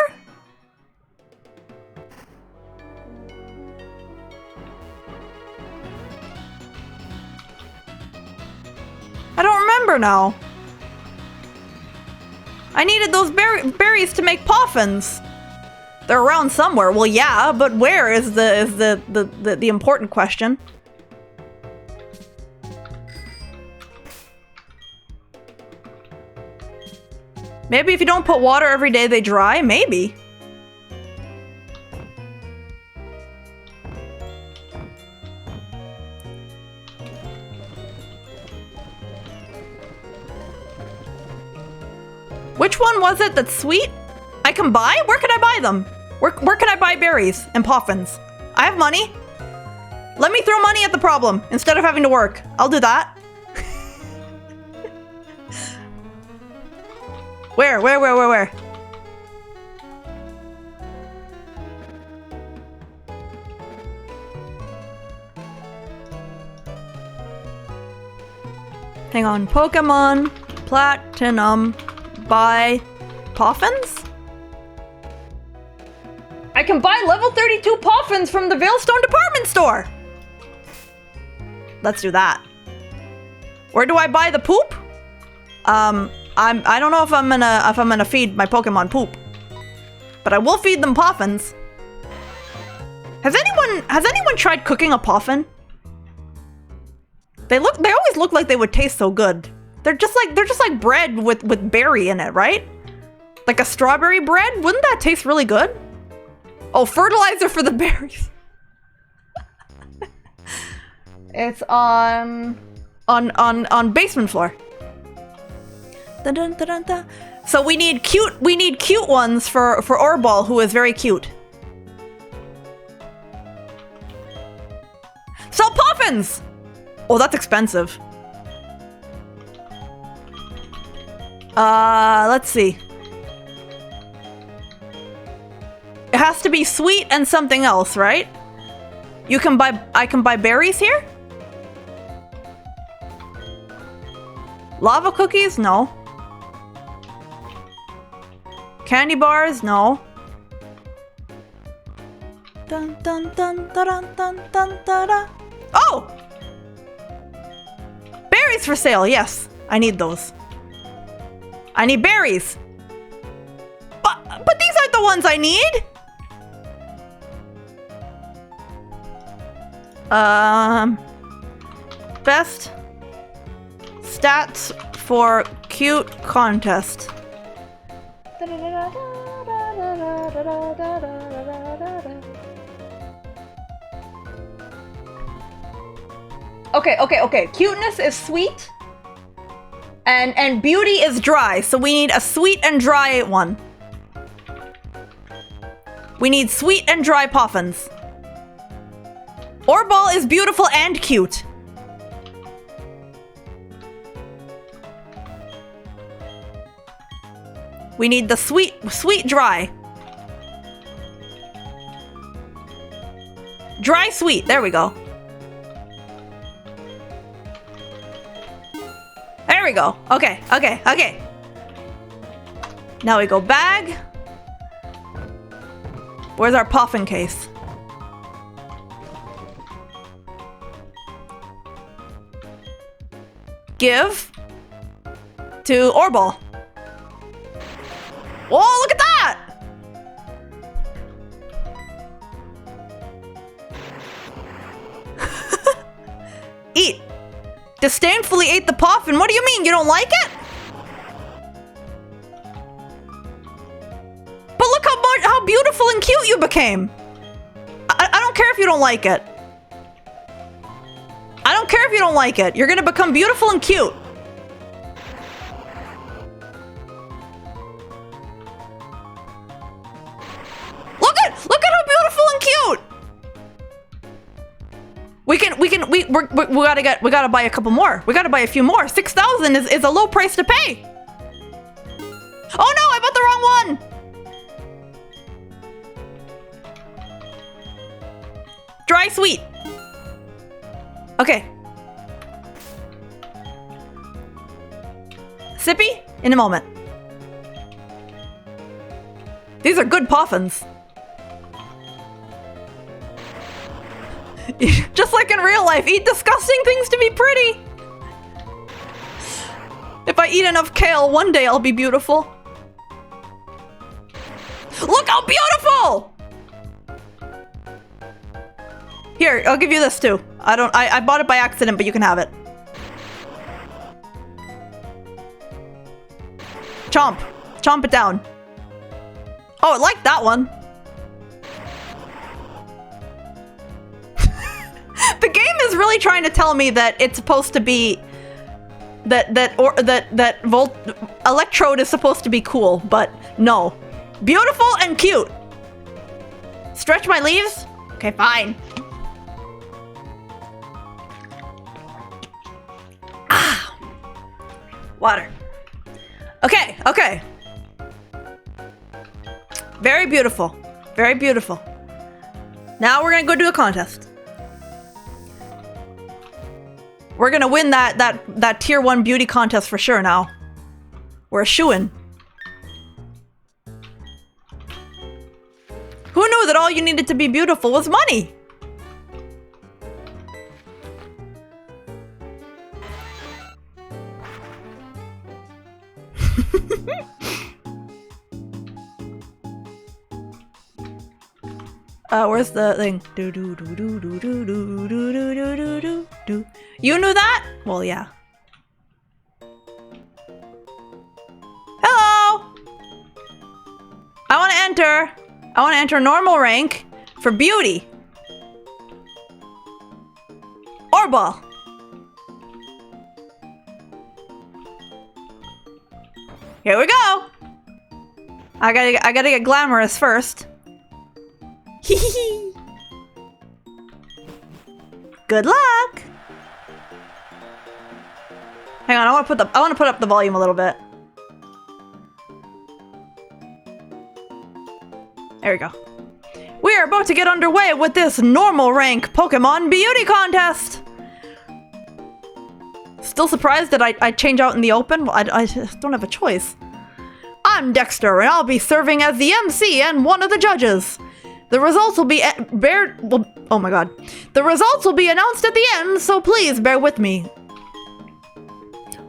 I don't remember now. I needed those berries to make poffins. They're around somewhere. Well, yeah, but where is the important question? Maybe if you don't put water every day, they dry? Maybe. Which one was it that's sweet? I can buy? Where can I buy them? Where can I buy berries and poffins? I have money. Let me throw money at the problem instead of having to work. I'll do that. Where? Hang on. Pokemon Platinum. Buy poffins? I can buy level 32 poffins from the Veilstone department store. Let's do that. Where do I buy the poop? I don't know if I'm gonna feed my Pokemon poop, but I will feed them poffins. Has anyone tried cooking a poffin? They always look like they would taste so good. They're just like bread with berry in it, right? Like a strawberry bread? Wouldn't that taste really good? Oh, fertilizer for the berries. It's on basement floor. Dun, dun, dun, dun, dun. So we need cute ones for Orball, who is very cute. Sell poffins! Oh, that's expensive. Let's see. It has to be sweet and something else, right? I can buy berries here? Lava cookies? No. Candy bars? No. Dun dun dun dun dun dun dun dun. Oh! Berries for sale, yes. I need those. I need berries. But these aren't the ones I need. Best stats for cute contest. Okay. Cuteness is sweet. And beauty is dry, so we need a sweet and dry one. We need sweet and dry poffins. Orball is beautiful and cute. We need the sweet dry. Dry sweet, there we go. There we go. Okay. Now we go bag. Where's our poffin case? Give to Orball. Whoa, look at that! Eat. Disdainfully ate the poffin. What do you mean? You don't like it? But look how beautiful and cute you became. I don't care if you don't like it. I don't care if you don't like it. You're gonna become beautiful and cute. Look at how beautiful and cute. We gotta buy a couple more. We gotta buy a few more. 6,000 is a low price to pay. Oh no, I bought the wrong one. Dry sweet. Okay. Sippy, in a moment. These are good poffins. Just like in real life, eat disgusting things to be pretty. If I eat enough kale, one day I'll be beautiful. Look how beautiful! Here, I'll give you this too. I bought it by accident, but you can have it. Chomp. Chomp it down. Oh, I like that one. The game is really trying to tell me that it's supposed to be Electrode is supposed to be cool, but no. Beautiful and cute. Stretch my leaves? Okay, fine. Ah. Water. Okay. Very beautiful. Very beautiful. Now we're gonna go do a contest. We're gonna win that tier 1 beauty contest for sure now. We're a shoo-in. Who knew that all you needed to be beautiful was money? Where's the thing? You knew that? Well, yeah. Hello! I want to enter normal rank for beauty. Orball. Here we go. I gotta get glamorous first. Good luck. Hang on, I want to put up the volume a little bit. There we go. We are about to get underway with this normal rank Pokemon beauty contest. Still surprised that I change out in the open? Well, I just don't have a choice. I'm Dexter, and I'll be serving as the MC and one of the judges. The results will be oh my god. The results will be announced at the end, so please bear with me.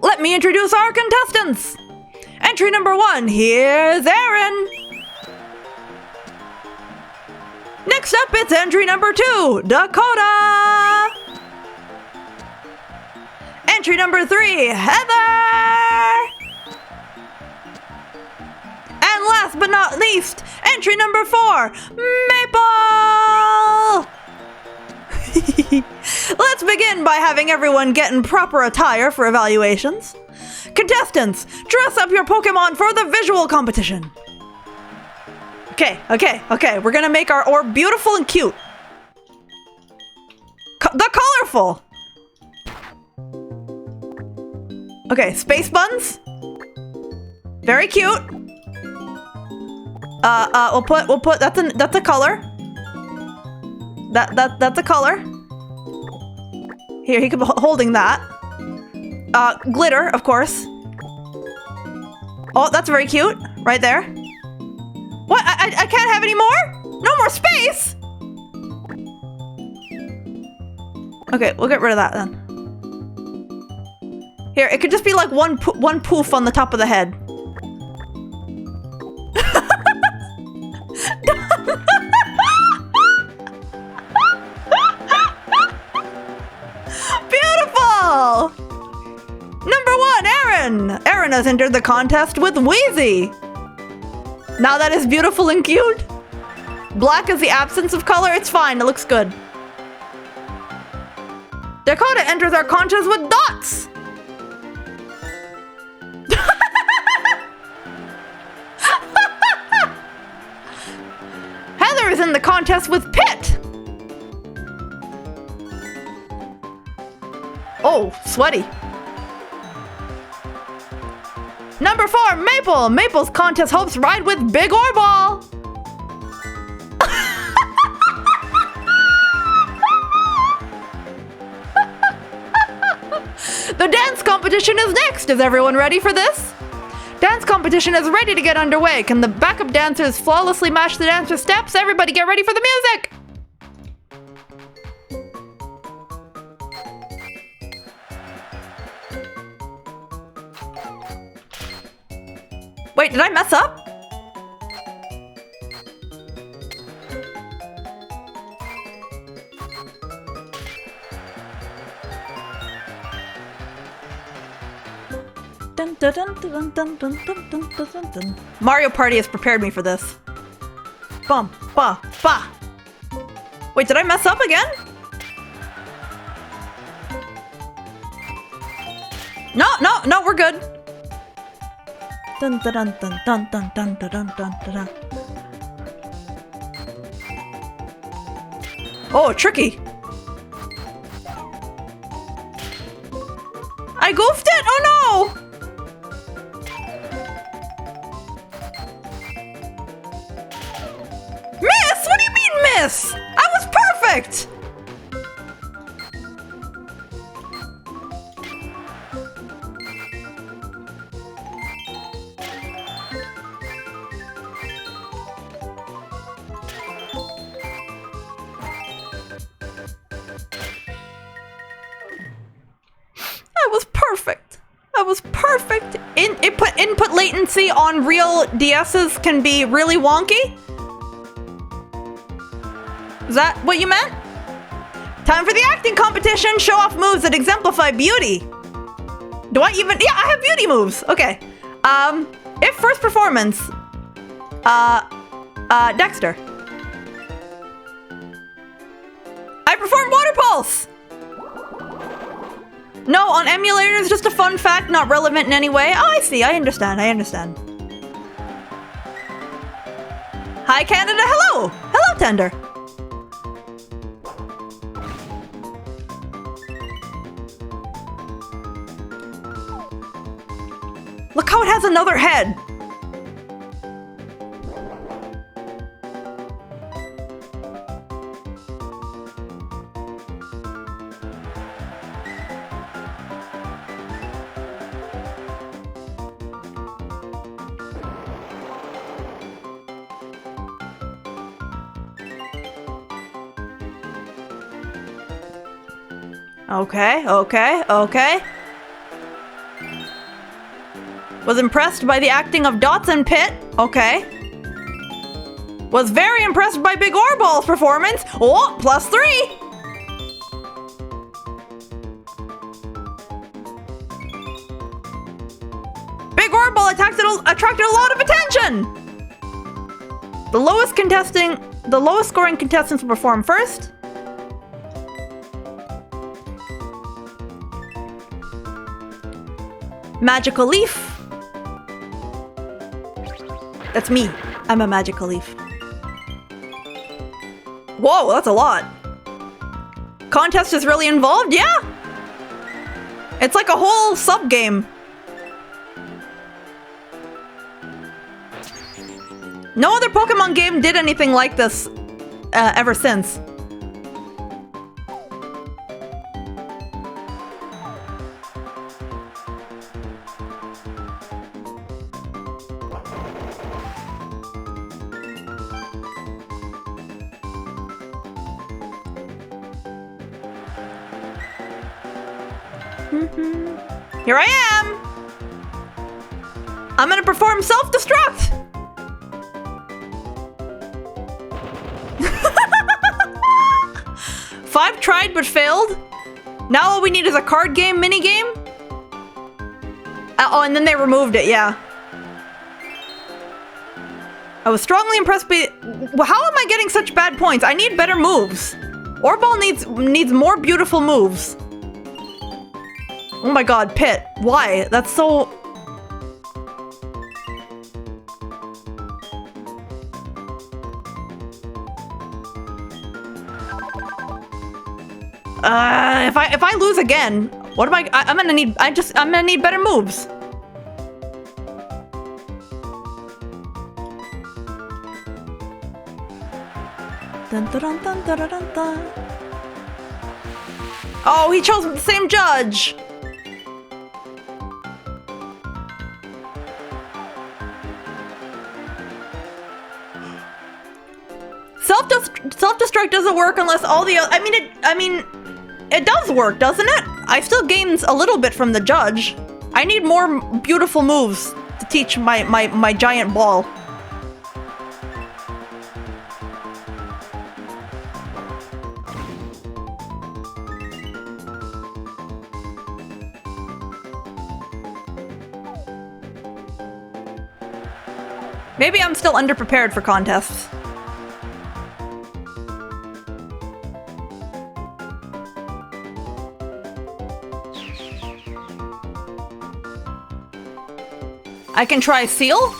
Let me introduce our contestants. Entry number 1, here's Aaron. Next up, it's entry number 2, Dakota. Entry number 3, Heather. And last but not least, entry number 4, Maple! Let's begin by having everyone get in proper attire for evaluations. Contestants, dress up your Pokemon for the visual competition. Okay. We're gonna make our orb beautiful and cute. The colorful! Okay, space buns. Very cute. We'll put that's a color. That's a color. Here, he could be holding that. Glitter, of course. Oh, that's very cute. Right there. What? I can't have any more? No more space? Okay, we'll get rid of that then. Here, it could just be like one poof on the top of the head. Beautiful! Number 1, Aaron! Aaron has entered the contest with Wheezy. Now that is beautiful and cute. Black is the absence of color. It's fine. It looks good. Dakota enters our contest with Dots. Heather is in the contest with Pit. Oh, sweaty. Number 4, Maple. Maple's contest hopes ride with Big Orball. The dance competition is next. Is everyone ready for this? Dance competition is ready to get underway. Can the backup dancers flawlessly match the dancer steps? Everybody get ready for the music. Wait, did I mess up? Dun, dun, dun, dun, dun, dun, dun, dun, dun, dun. Mario Party has prepared me for this. Bum, ba, ba. Wait, did I mess up again? No, we're good. Dun dun dun dun dun dun dun dun dun dun. Oh, tricky. I goofed it? Oh no! Miss? What do you mean miss? I was perfect! I was perfect. Input latency on real DSs can be really wonky. Is that what you meant? Time for the acting competition. Show off moves that exemplify beauty. Do I even? Yeah, I have beauty moves. Okay. If first performance. Dexter. I performed Water Pulse. No, on emulators, just a fun fact, not relevant in any way. Oh, I see. I understand. Hi, Canada. Hello. Hello, Tender. Look how it has another head. Okay, okay, okay. Was impressed by the acting of Dots and Pit. Okay. Was very impressed by Big Orball's performance. Oh, +3. Big Orball attracted a lot of attention. The lowest scoring contestants will perform first. Magical Leaf. That's me. I'm a magical leaf. Whoa, that's a lot. Contest is really involved? Yeah. It's like a whole sub-game. No other Pokemon game did anything like this ever since. Here I am! I'm gonna perform self-destruct! Five tried but failed. Now all we need is a card game minigame. Oh, and then they removed it, yeah. I was strongly impressed by... Well, how am I getting such bad points? I need better moves. Orball needs more beautiful moves. Oh my god, Pit. Why? That's so... If I lose again, what am I'm gonna need better moves. Dun, dun, dun, dun, dun, dun, dun. Oh, he chose the same judge. Self-destruct doesn't work unless all the... I mean, it does work, doesn't it? I still gain a little bit from the judge. I need more beautiful moves to teach my giant ball. Maybe I'm still underprepared for contests. I can try Seal?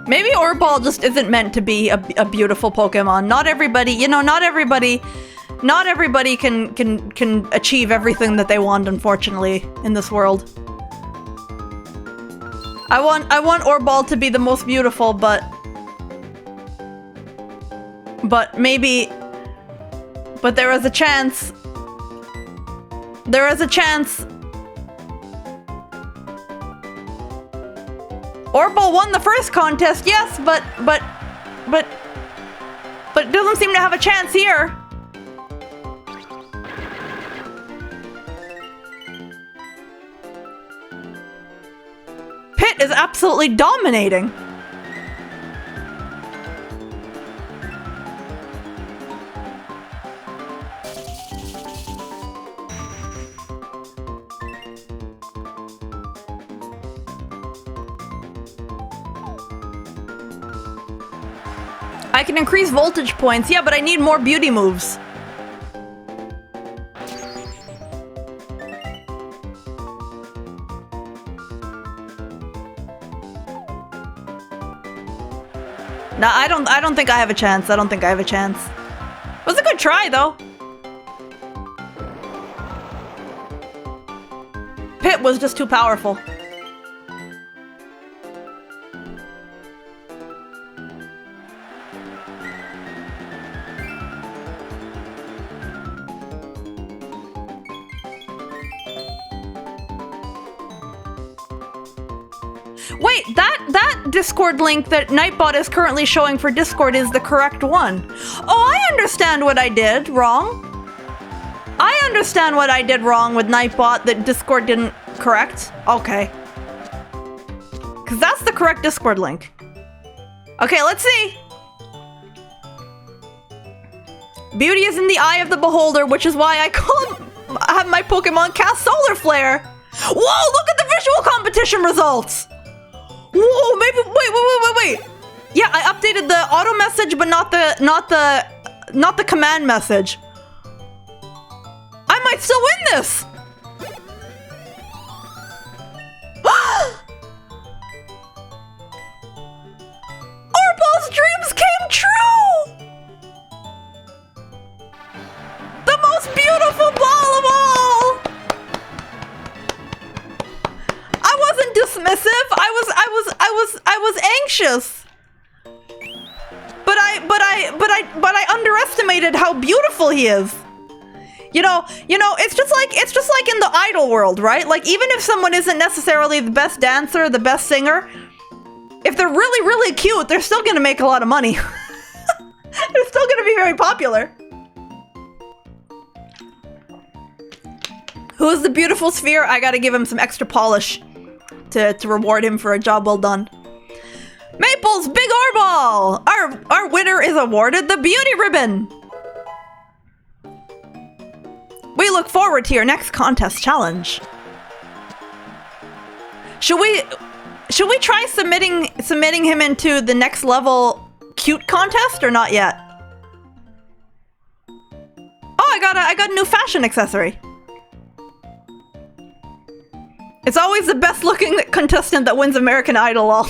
Maybe Orball just isn't meant to be a beautiful Pokemon. Not everybody, you know, not everybody can achieve everything that they want, unfortunately, in this world. I want Orball to be the most beautiful, but there is a chance. There is a chance. Orball won the first contest, yes, but doesn't seem to have a chance here. Pit is absolutely dominating. I can increase voltage points, yeah, but I need more beauty moves. No, I don't think I have a chance. I don't think I have a chance. It was a good try, though. Pit was just too powerful. Wait, that Discord link that Nightbot is currently showing for Discord is the correct one. Oh, I understand what I did wrong. I understand what I did wrong with Nightbot that Discord didn't correct. Okay. Because that's the correct Discord link. Okay, let's see. Beauty is in the eye of the beholder, which is why I have my Pokemon cast Solar Flare. Whoa, look at the visual competition results. Whoa, maybe wait. Yeah, I updated the auto message, but not the command message. I might still win this. Orball's dreams came true. The most beautiful ball of all. I wasn't dismissive. I was anxious. But I underestimated how beautiful he is. You know, it's just like in the idol world, right? Like, even if someone isn't necessarily the best dancer, the best singer, if they're really, really cute, they're still gonna make a lot of money. They're still gonna be very popular. Who's the beautiful sphere? I gotta give him some extra polish to reward him for a job well done. Maple's Big Orball! Our winner is awarded the Beauty Ribbon. We look forward to your next contest challenge. Should we try submitting him into the next level cute contest or not yet? Oh, I got a new fashion accessory. It's always the best looking contestant that wins American Idol, lol.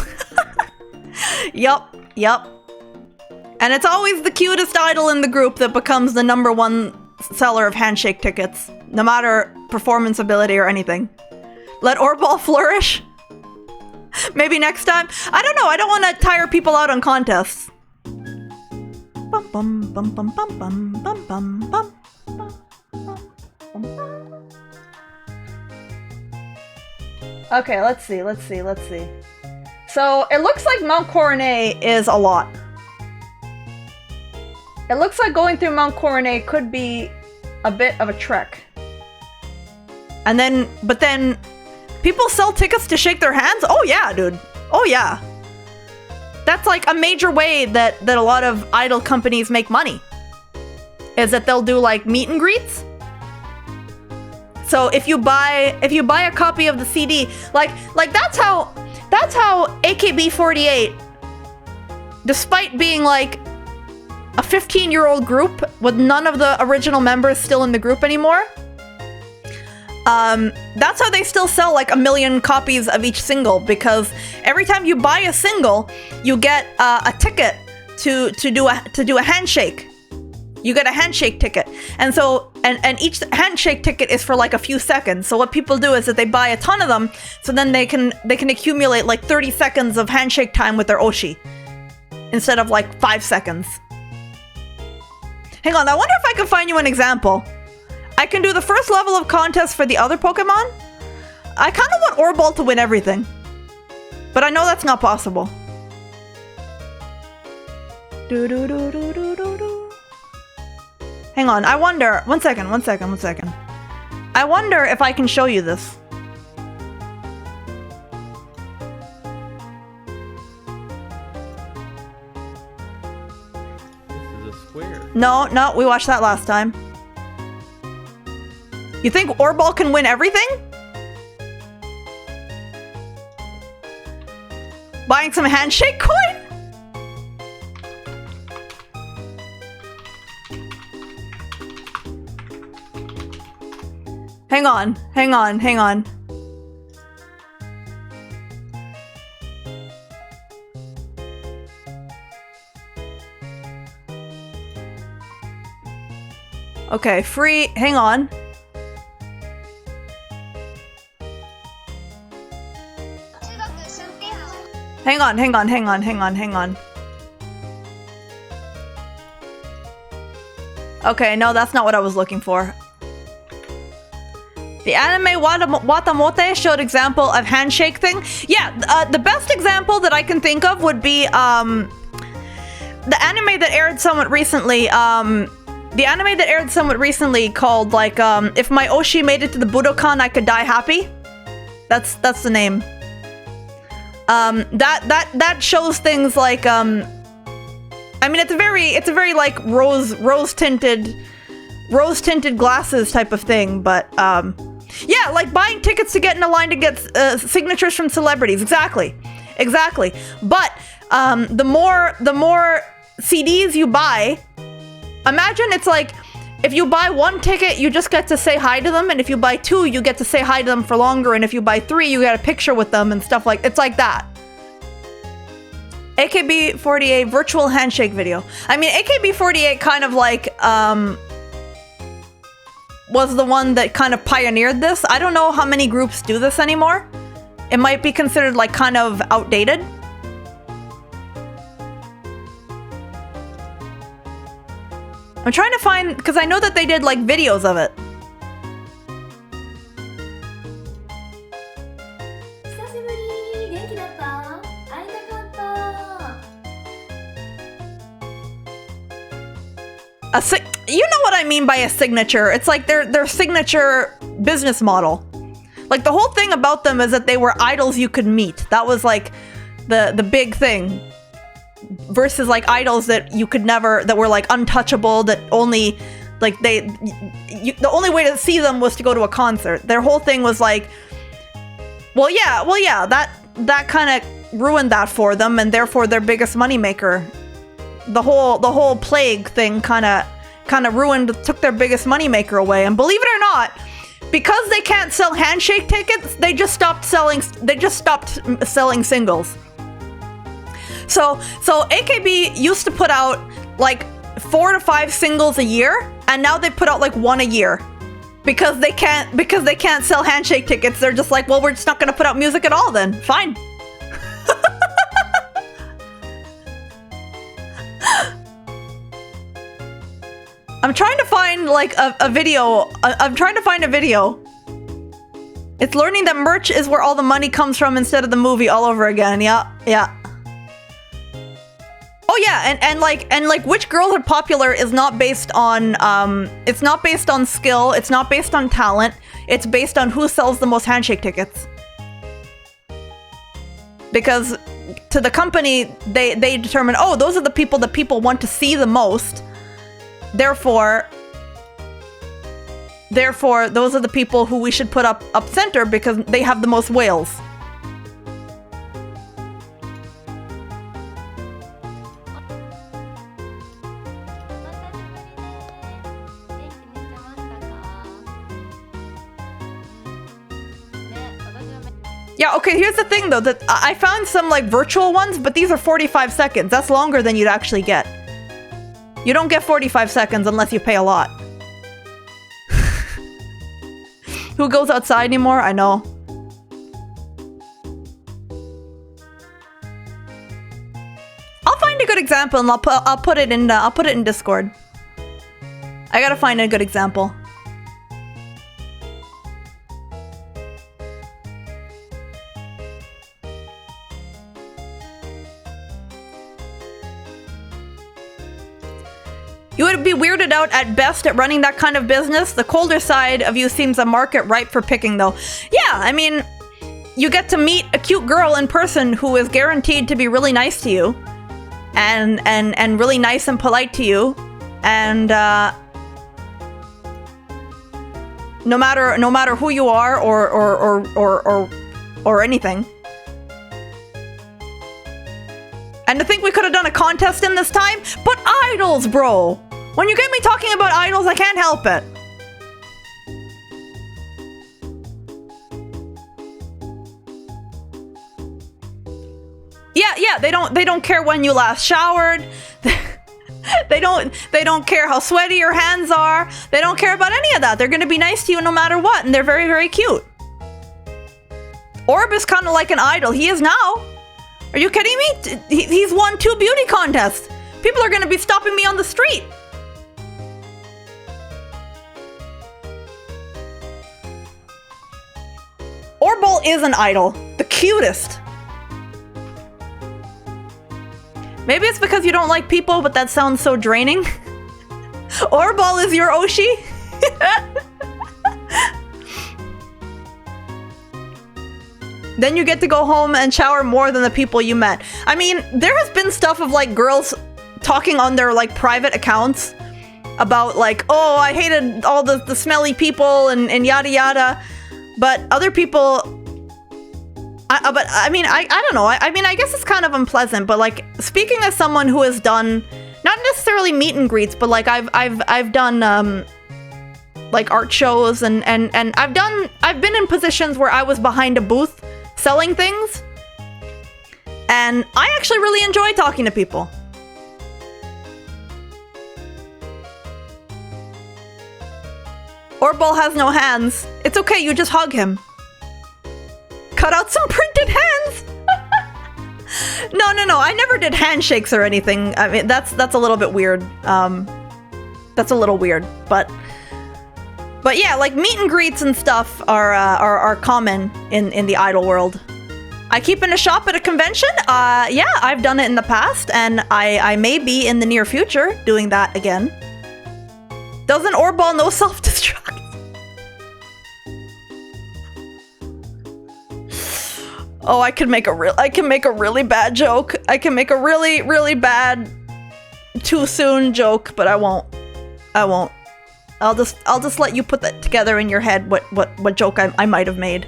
Yup. And it's always the cutest idol in the group that becomes the #1 seller of handshake tickets, no matter performance ability or anything. Let Orball flourish? Maybe next time? I don't know, I don't want to tire people out on contests. Bum bum bum bum bum bum bum bum bum. Okay, let's see. So, it looks like Mount Coronet is a lot. It looks like going through Mount Coronet could be a bit of a trek. But then, people sell tickets to shake their hands? Oh yeah, dude. Oh yeah. That's like a major way that a lot of idol companies make money. Is that they'll do like meet and greets. So if you buy a copy of the CD, like that's how AKB48, despite being like a 15-year-old group with none of the original members still in the group anymore, that's how they still sell like 1 million copies of each single, because every time you buy a single, you get a ticket to do a handshake. You get a handshake ticket, and so and each handshake ticket is for like a few seconds. So what people do is that they buy a ton of them, so then they can accumulate like 30 seconds of handshake time with their Oshi instead of like 5 seconds. Hang on, I wonder if I can find you an example. I can do the first level of contest for the other Pokemon. I kind of want Orball to win everything, but I know that's not possible. Hang on, I wonder... One second. I wonder if I can show you this. This is a square. No, we watched that last time. You think Orball can win everything? Buying some handshake coin? Hang on. Okay, free, hang on. Hang on. Okay, no, that's not what I was looking for. The anime Watamote showed example of handshake thing. Yeah, the best example that I can think of would be the anime that aired somewhat recently. Called like if my Oshi made it to the Budokan, I could die happy. That's the name. That shows things like I mean it's a very like rose tinted glasses type of thing, but yeah, like buying tickets to get in a line to get signatures from celebrities. Exactly. But the more CDs you buy, imagine it's like if you buy one ticket, you just get to say hi to them, and if you buy two, you get to say hi to them for longer, and if you buy three, you get a picture with them and stuff like it's like that. AKB48 virtual handshake video. I mean, AKB48 kind of like was the one that kind of pioneered this. I don't know how many groups do this anymore. It might be considered like kind of outdated. I'm trying to find, because I know that they did like videos of it. You know what I mean by a signature. It's like their signature business model. Like the whole thing about them is that they were idols you could meet. That was like the big thing. Versus like idols that you could never, that were like untouchable, that only like the only way to see them was to go to a concert. Their whole thing was like, well yeah, that kind of ruined that for them, and therefore their biggest moneymaker. The whole plague thing kind of took their biggest moneymaker away. And believe it or not, because they can't sell handshake tickets, they just stopped selling singles. So AKB used to put out like 4 to 5 singles a year, and now they put out like 1 a year. Because they can't sell handshake tickets. They're just like, well, we're just not going to put out music at all then. Fine. I'm trying to find like a video. I'm trying to find a video. It's learning that merch is where all the money comes from instead of the movie all over again. Yeah. Oh yeah, and like which girls are popular is not based on it's not based on skill, it's not based on talent, it's based on who sells the most handshake tickets. Because to the company, they determine, oh, those are the people that people want to see the most. Therefore, those are the people who we should put up center because they have the most whales. Yeah, okay, here's the thing though, that I found some like virtual ones, but these are 45 seconds. That's longer than you'd actually get. You don't get 45 seconds unless you pay a lot. Who goes outside anymore? I know. I'll find a good example and I'll put it in Discord. I gotta find a good example. You would be weirded out at best at running that kind of business. The colder side of you seems a market ripe for picking, though. Yeah, I mean, you get to meet a cute girl in person who is guaranteed to be really nice to you, and really nice and polite to you, and no matter who you are or anything. And to think we could have done a contest in this time, but idols, bro. When you get me talking about idols, I can't help it. Yeah, they don't care when you last showered. They don't care how sweaty your hands are. They don't care about any of that. They're gonna be nice to you no matter what, and they're very, very cute. Orb is kind of like an idol. He is now. Are you kidding me? He's won 2 beauty contests. People are gonna be stopping me on the street. Orbal is an idol. The cutest. Maybe it's because you don't like people, but that sounds so draining. Orbal is your Oshi? Then you get to go home and shower more than the people you met. I mean, there has been stuff of like girls talking on their like private accounts about like, oh, I hated all the smelly people and yada yada. But other people, I mean, I don't know. I mean, I guess it's kind of unpleasant, but like speaking as someone who has done not necessarily meet and greets, but like I've done like art shows and I've been in positions where I was behind a booth selling things, and I actually really enjoy talking to people. Orbal has no hands. It's okay, you just hug him. Cut out some printed hands! No, I never did handshakes or anything. I mean, that's a little bit weird. That's a little weird, but yeah, like meet and greets and stuff are common in the idol world. I keep in a shop at a convention. Yeah, I've done it in the past, and I may be in the near future doing that again. Doesn't Orbal know self-destruct? Oh, I can make a really bad joke. I can make a really, really bad too soon joke, but I won't. I'll just let you put that together in your head what joke I might have made.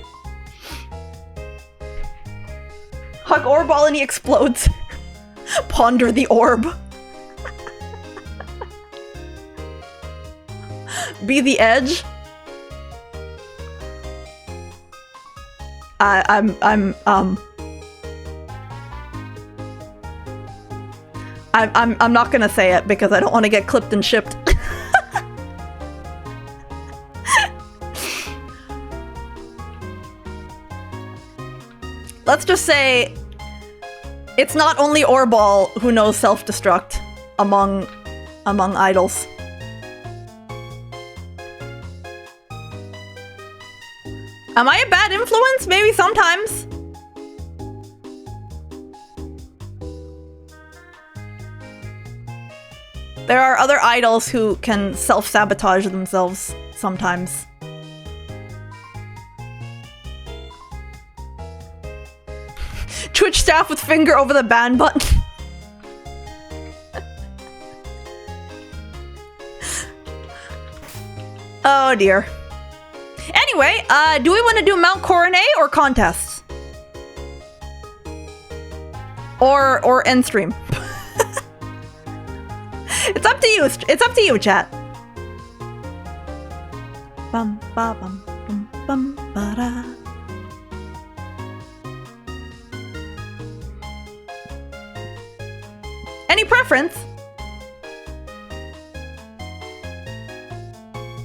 Hug Orbal and he explodes. Ponder the orb. Be the edge. I'm not gonna say it because I don't want to get clipped and shipped. Let's just say it's not only Orbal who knows self-destruct among idols. Am I a bad influence? Maybe sometimes. There are other idols who can self-sabotage themselves sometimes. Twitch staff with finger over the ban button. Oh dear. Anyway, do we want to do Mount Coronet or contests? Or end stream? It's up to you. It's up to you, chat. Bum ba bum bum bum ba da. Any preference?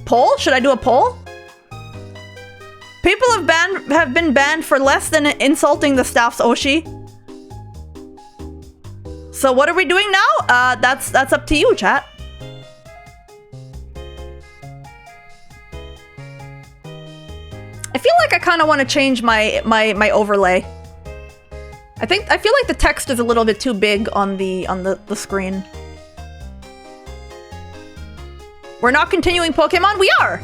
Poll? Should I do a poll? People have been banned for less than insulting the staff's Oshi. So what are we doing now? That's up to you, chat. I feel like I kind of want to change my overlay. I feel like the text is a little bit too big on the screen. We're not continuing Pokemon? We are!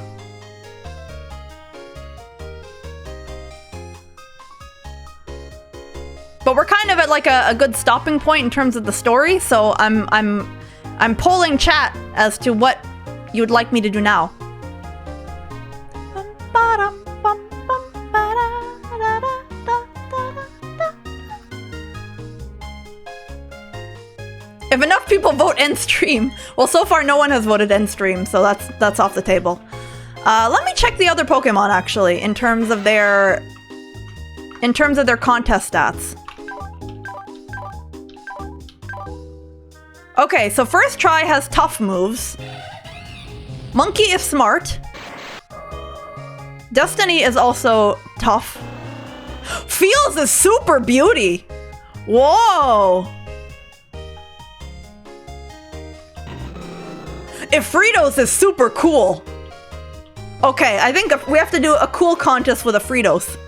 But we're kind of at like a good stopping point in terms of the story, so I'm polling chat as to what you would like me to do now. If enough people vote end stream, well, so far no one has voted end stream, so that's off the table. Let me check the other Pokemon actually in terms of their contest stats. Okay, so first try has tough moves. Monkey is smart. Destiny is also tough. Feels is super beauty. Whoa. Ifritos is super cool. Okay, I think we have to do a cool contest with Ifritos.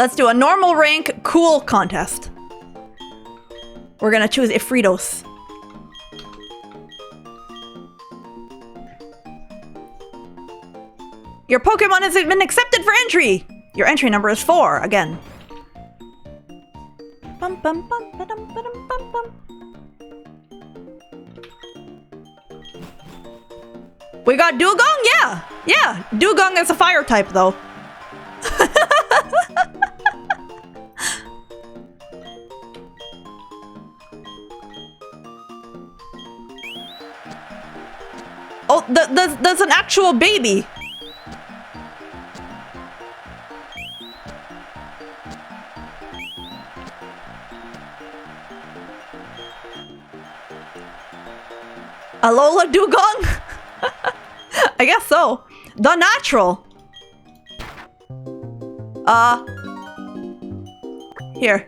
Let's do a normal rank cool contest. We're gonna choose Ifritos. Your Pokemon has been accepted for entry. Your entry number is 4 again. Bum, bum, bum, ba-dum, ba-dum, bum, bum. We got Dugong? Yeah. Yeah. Dugong is a fire type though. Oh, there's an actual baby. Alola Dugong? I guess so. The natural. Here.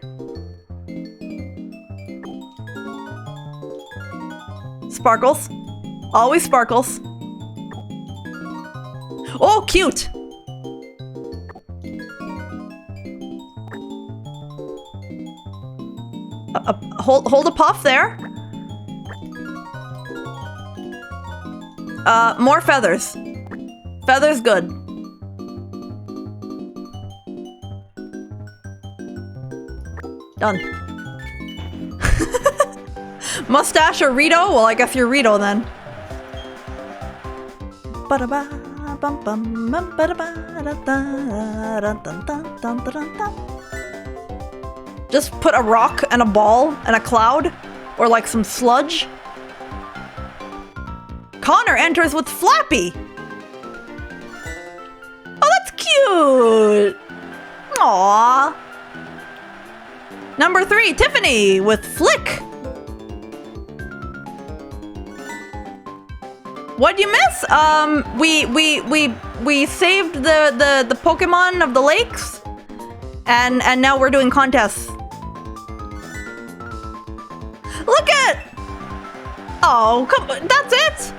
Sparkles. Always sparkles. Oh, cute. Hold a puff there. More feathers. Feathers good. Done. Mustache or Rito? Well, I guess you're Rito then. Just put a rock and a ball and a cloud, or like some sludge. Connor enters with Flappy. Oh, that's cute. Aww. Number 3, Tiffany with Flick. What'd you miss? We saved the Pokemon of the lakes, and now we're doing contests. Look at. Oh, come on, that's it.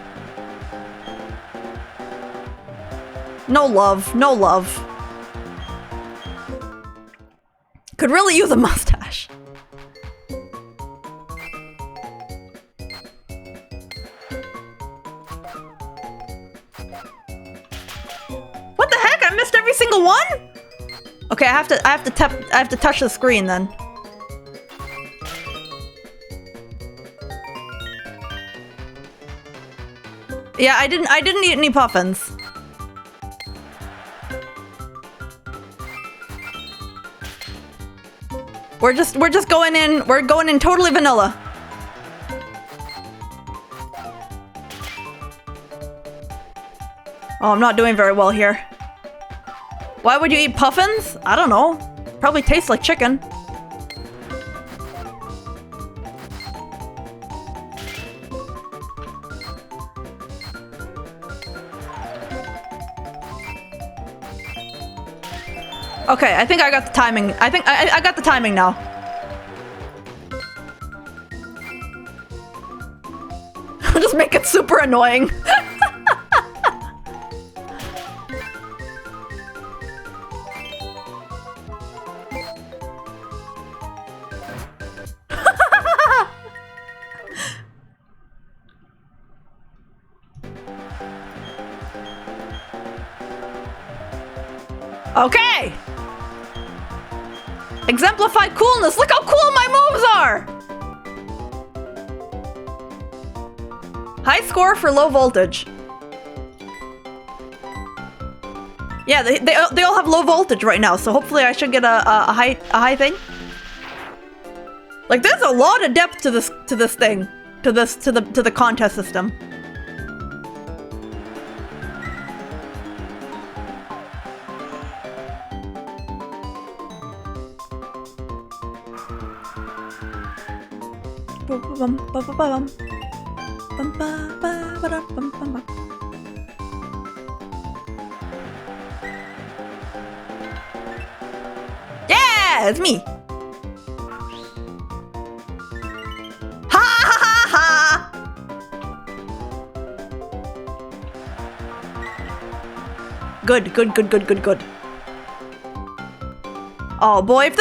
No love, no love. Could really use a mustache. What the heck? I missed every single one? Okay, I have to touch the screen then. Yeah, I didn't eat any puffins. We're just going in. We're going in totally vanilla. Oh, I'm not doing very well here. Why would you eat puffins? I don't know. Probably tastes like chicken. Okay, I think I got the timing. I think I got the timing now. I'll just make it super annoying. Okay! Exemplify coolness! Look how cool my moves are! High score for low voltage. Yeah, they all have low voltage right now, so hopefully I should get a high thing. Like, there's a lot of depth to this thing, to the contest system. Yeah, it's me. Ha ha ha ha. Good. Oh boy, if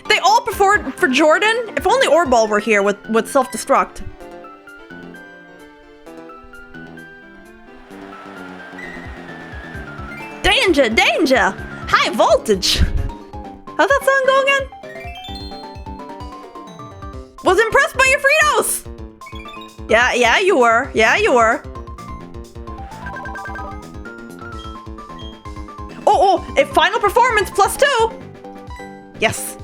they all preferred for Jordan, if only Orball were here with self-destruct. Danger, danger! High voltage! How's that song go again? Was impressed by your Fritos! Yeah, you were. Yeah, you were. Oh, a final performance +2! Yes.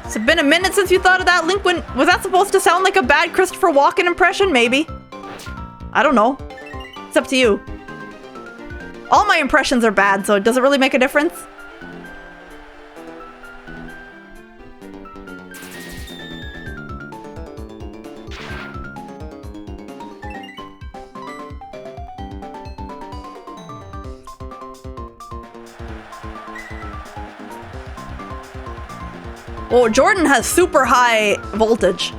It's been a minute since you thought of that, Link. Was that supposed to sound like a bad Christopher Walken impression? Maybe. I don't know. It's up to you. All my impressions are bad, so does it really make a difference? Oh, Jordan has super high voltage.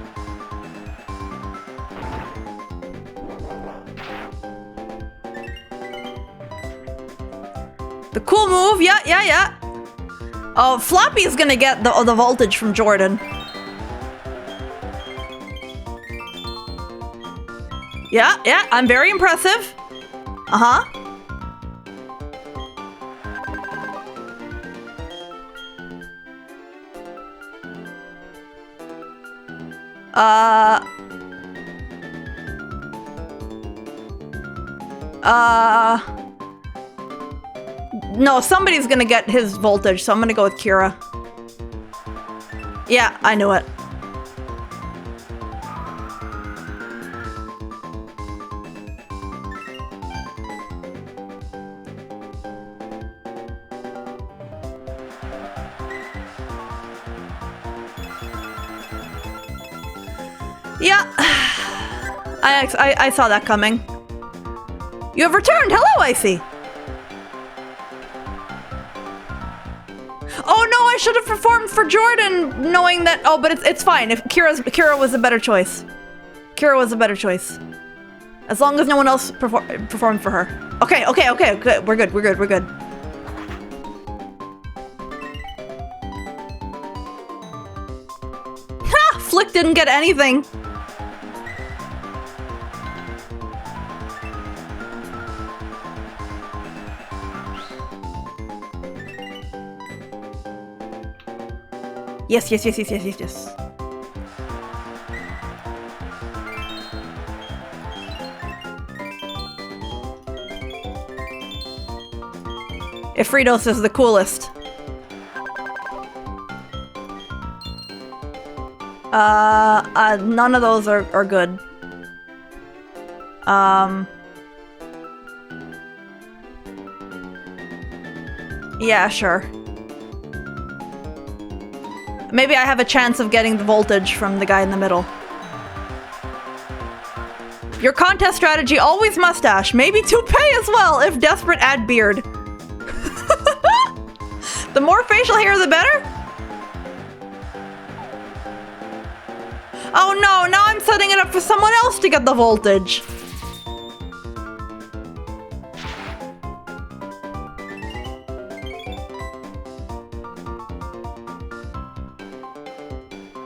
The cool move, yeah. Oh, Floppy is gonna get the voltage from Jordan. Yeah, I'm very impressive. Uh-huh. No, somebody's gonna get his voltage, so I'm gonna go with Kira. Yeah, I knew it. Yeah, I saw that coming. You have returned. Hello, Icy. Oh no, I should have performed for Jordan, knowing that. Oh, but it's fine. If Kira was a better choice. Kira was a better choice. As long as no one else performed for her. Okay, good. We're good. Ha! Flick didn't get anything. Yes. Ifritos is the coolest. None of those are good. Yeah, sure. Maybe I have a chance of getting the voltage from the guy in the middle. Your contest strategy, always mustache. Maybe toupee as well, if desperate, add beard. The more facial hair, the better? Oh no, now I'm setting it up for someone else to get the voltage.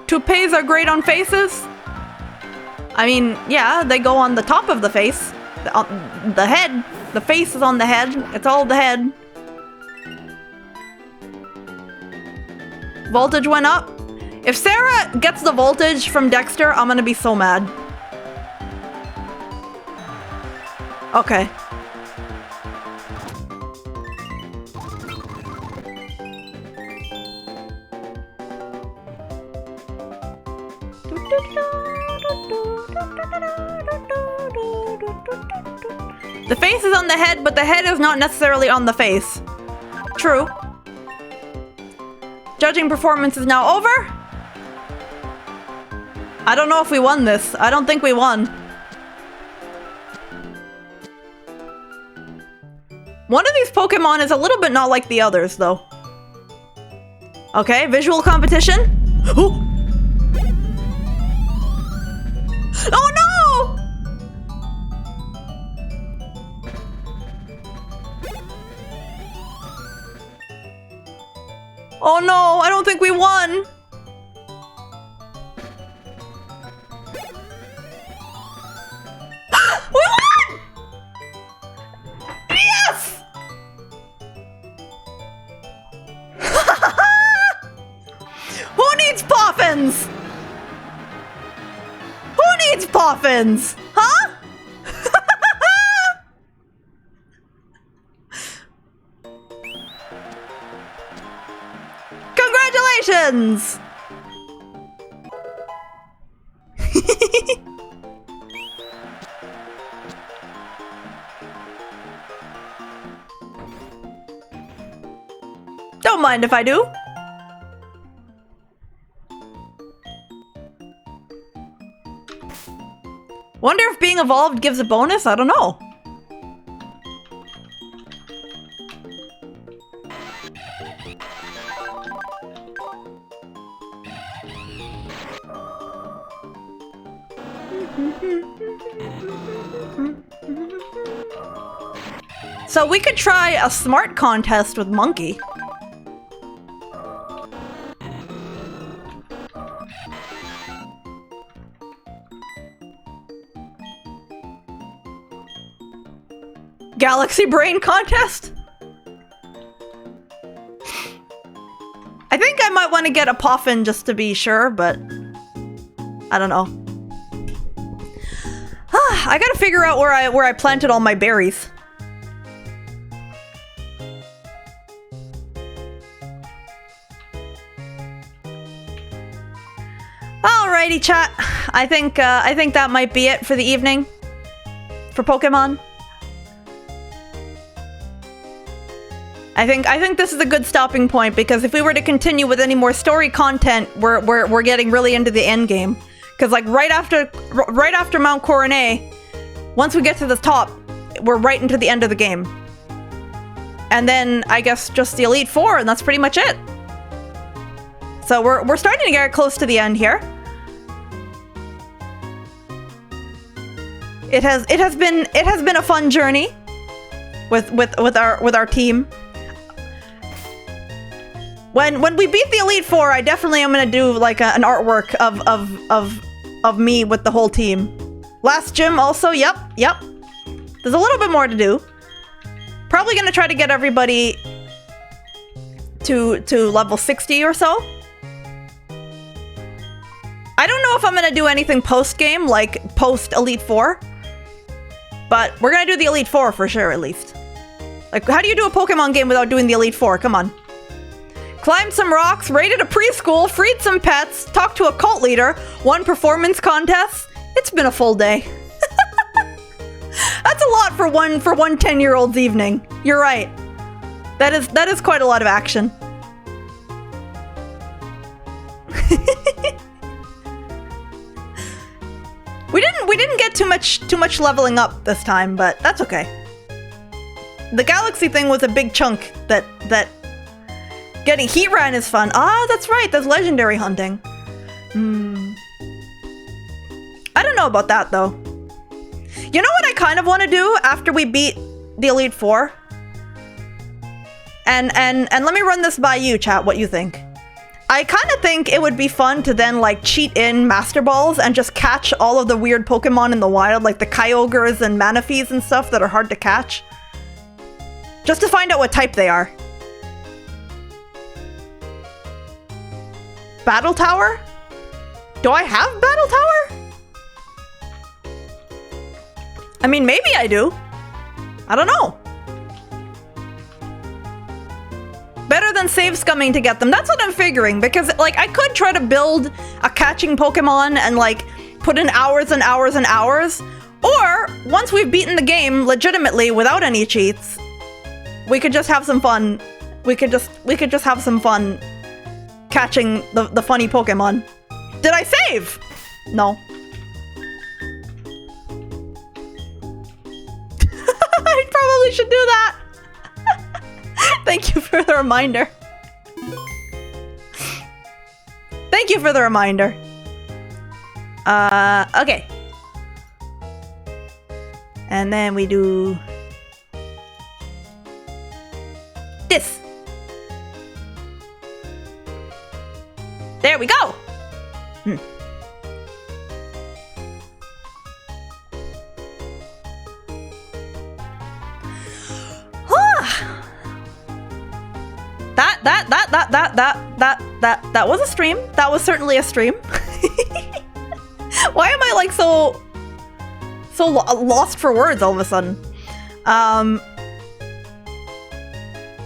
Toupees are great on faces. I mean, yeah, they go on the top of the face. The head. The face is on the head. It's all the head. Voltage went up. If Sarah gets the voltage from Dexter, I'm gonna be so mad. Okay. The face is on the head, but the head is not necessarily on the face. True. Judging performance is now over. I don't know if we won this. I don't think we won. One of these Pokemon is a little bit not like the others, though. Okay, visual competition. Ooh. Oh no! Oh no, I don't think we won. We won! Yes! Who needs poffins? Who needs poffins? Huh? Congratulations! Don't mind if I do. Wonder if being evolved gives a bonus? I don't know. So we could try a smart contest with Monkey. Galaxy Brain contest? I think I might want to get a Poffin just to be sure, but I don't know. I gotta figure out where I planted all my berries. Alrighty, chat. I think that might be it for the evening for Pokemon. I think this is a good stopping point, because if we were to continue with any more story content, we're getting really into the end game. Because like right after Mount Coronet, once we get to the top, we're right into the end of the game. And then I guess just the Elite Four, and that's pretty much it. So we're starting to get close to the end here. It has been a fun journey with our team. When we beat the Elite Four, I definitely am gonna do like an artwork of me with the whole team. Last gym also, yep. There's a little bit more to do. Probably gonna try to get everybody to level 60 or so. I don't know if I'm gonna do anything post-game, like post-Elite Four. But we're gonna do the Elite Four for sure, at least. Like, how do you do a Pokemon game without doing the Elite Four? Come on. Climbed some rocks, raided a preschool, freed some pets, talked to a cult leader, won performance contests. It's been a full day. That's a lot for one 10-year-old's evening. You're right. That is quite a lot of action. We didn't get too much leveling up this time, but that's okay. The Galaxy thing was a big chunk that getting Heatran is fun. Ah, that's right. That's legendary hunting. I don't know about that though. You know what I kind of want to do after we beat the Elite Four? And let me run this by you, chat, what you think. I kind of think it would be fun to then like cheat in Master Balls and just catch all of the weird Pokemon in the wild, like the Kyogres and Manaphy's and stuff that are hard to catch. Just to find out what type they are. Battle Tower? Do I have Battle Tower? I mean, maybe I do. I don't know. Better than save scumming to get them. That's what I'm figuring, because like I could try to build a catching Pokemon and like put in hours and hours and hours. Or once we've beaten the game legitimately without any cheats, we could just have some fun. We could just have some fun catching the funny Pokemon. Did I save? No. I probably should do that. Thank you for the reminder. Thank you for the reminder. Okay. And then we do this. There we go. That was a stream. That was certainly a stream. Why am I like so lost for words all of a sudden?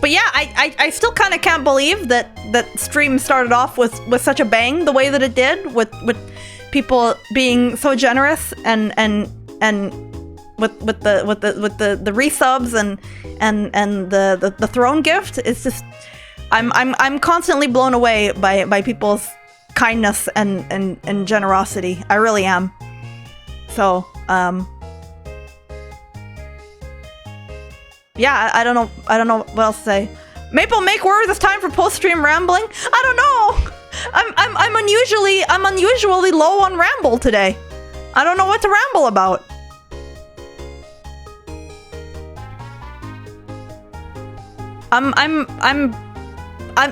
But yeah, I still kind of can't believe that stream started off with such a bang the way that it did, with people being so generous and with the resubs and the throne gift. It's just I'm constantly blown away by people's kindness and generosity. I really am. So yeah, I don't know what else to say. Maple, make words. It's time for post-stream rambling. I don't know. I'm unusually low on ramble today. I don't know what to ramble about.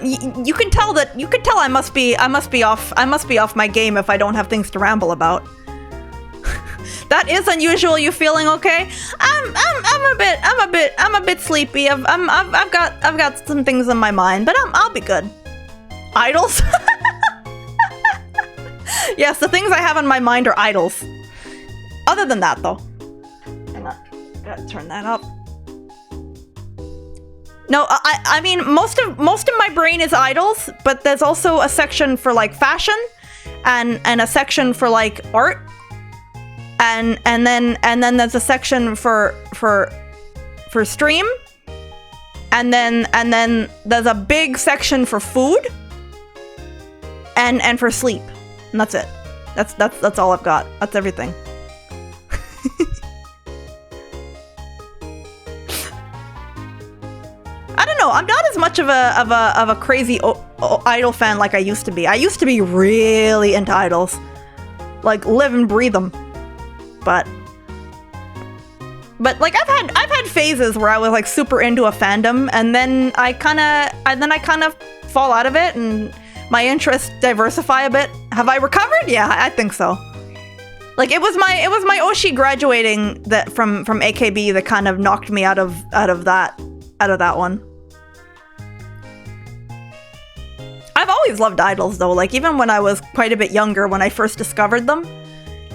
You can tell I must be off my game if I don't have things to ramble about. That is unusual. You feeling okay? I'm a bit sleepy. I've got some things in my mind, but I'll be good. Idols? Yes, the things I have in my mind are idols. Other than that, though, hang on, gotta turn that up. No, I mean most of my brain is idols, but there's also a section for like fashion, and a section for like art. And then there's a section for stream, and then there's a big section for food, and for sleep, and that's it. That's all I've got. That's everything. I don't know. I'm not as much of a crazy idol fan like I used to be. I used to be really into idols, like live and breathe them. But like I've had phases where I was like super into a fandom, and then I kind of fall out of it, and my interests diversify a bit. Have I recovered? Yeah, I think so. Like it was my Oshi graduating that from AKB that kind of knocked me out of that one. I've always loved idols though. Like even when I was quite a bit younger, when I first discovered them.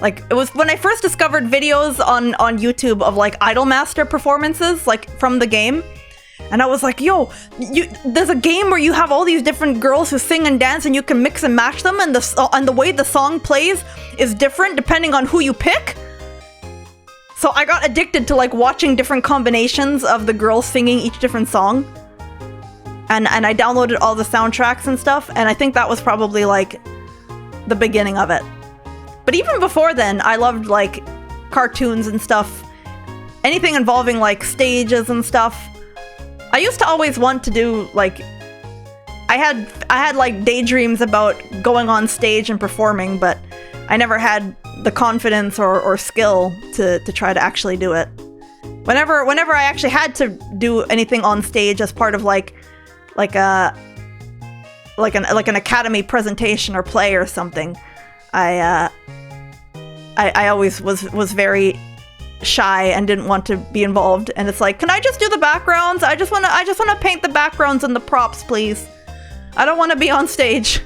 Like, it was when I first discovered videos on YouTube of, like, Idolmaster performances, like, from the game. And I was like, yo, there's a game where you have all these different girls who sing and dance, and you can mix and match them, and the way the song plays is different depending on who you pick. So I got addicted to, like, watching different combinations of the girls singing each different song. And I downloaded all the soundtracks and stuff, and I think that was probably, like, the beginning of it. But even before then, I loved, like, cartoons and stuff. Anything involving, like, stages and stuff. I used to always want to do, like... I had like, daydreams about going on stage and performing, but I never had the confidence or skill to try to actually do it. Whenever I actually had to do anything on stage as part of, like an academy presentation or play or something, I always was very shy and didn't want to be involved. And it's like, can I just do the backgrounds? I just wanna paint the backgrounds and the props, please. I don't want to be on stage.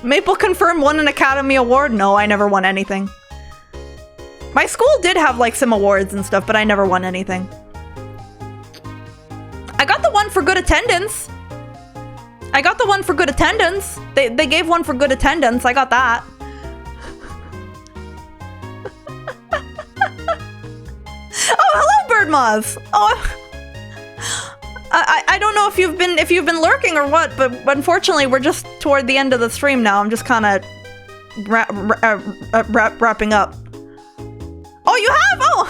Maple confirmed won an Academy Award. No, I never won anything. My school did have like some awards and stuff, but I never won anything. I got the one for good attendance. They gave one for good attendance. I got that. Oh, hello, Birdmoth. Oh, I don't know if you've been lurking or what, but unfortunately we're just toward the end of the stream now. I'm just kind of wrapping up. Oh, you have? Oh,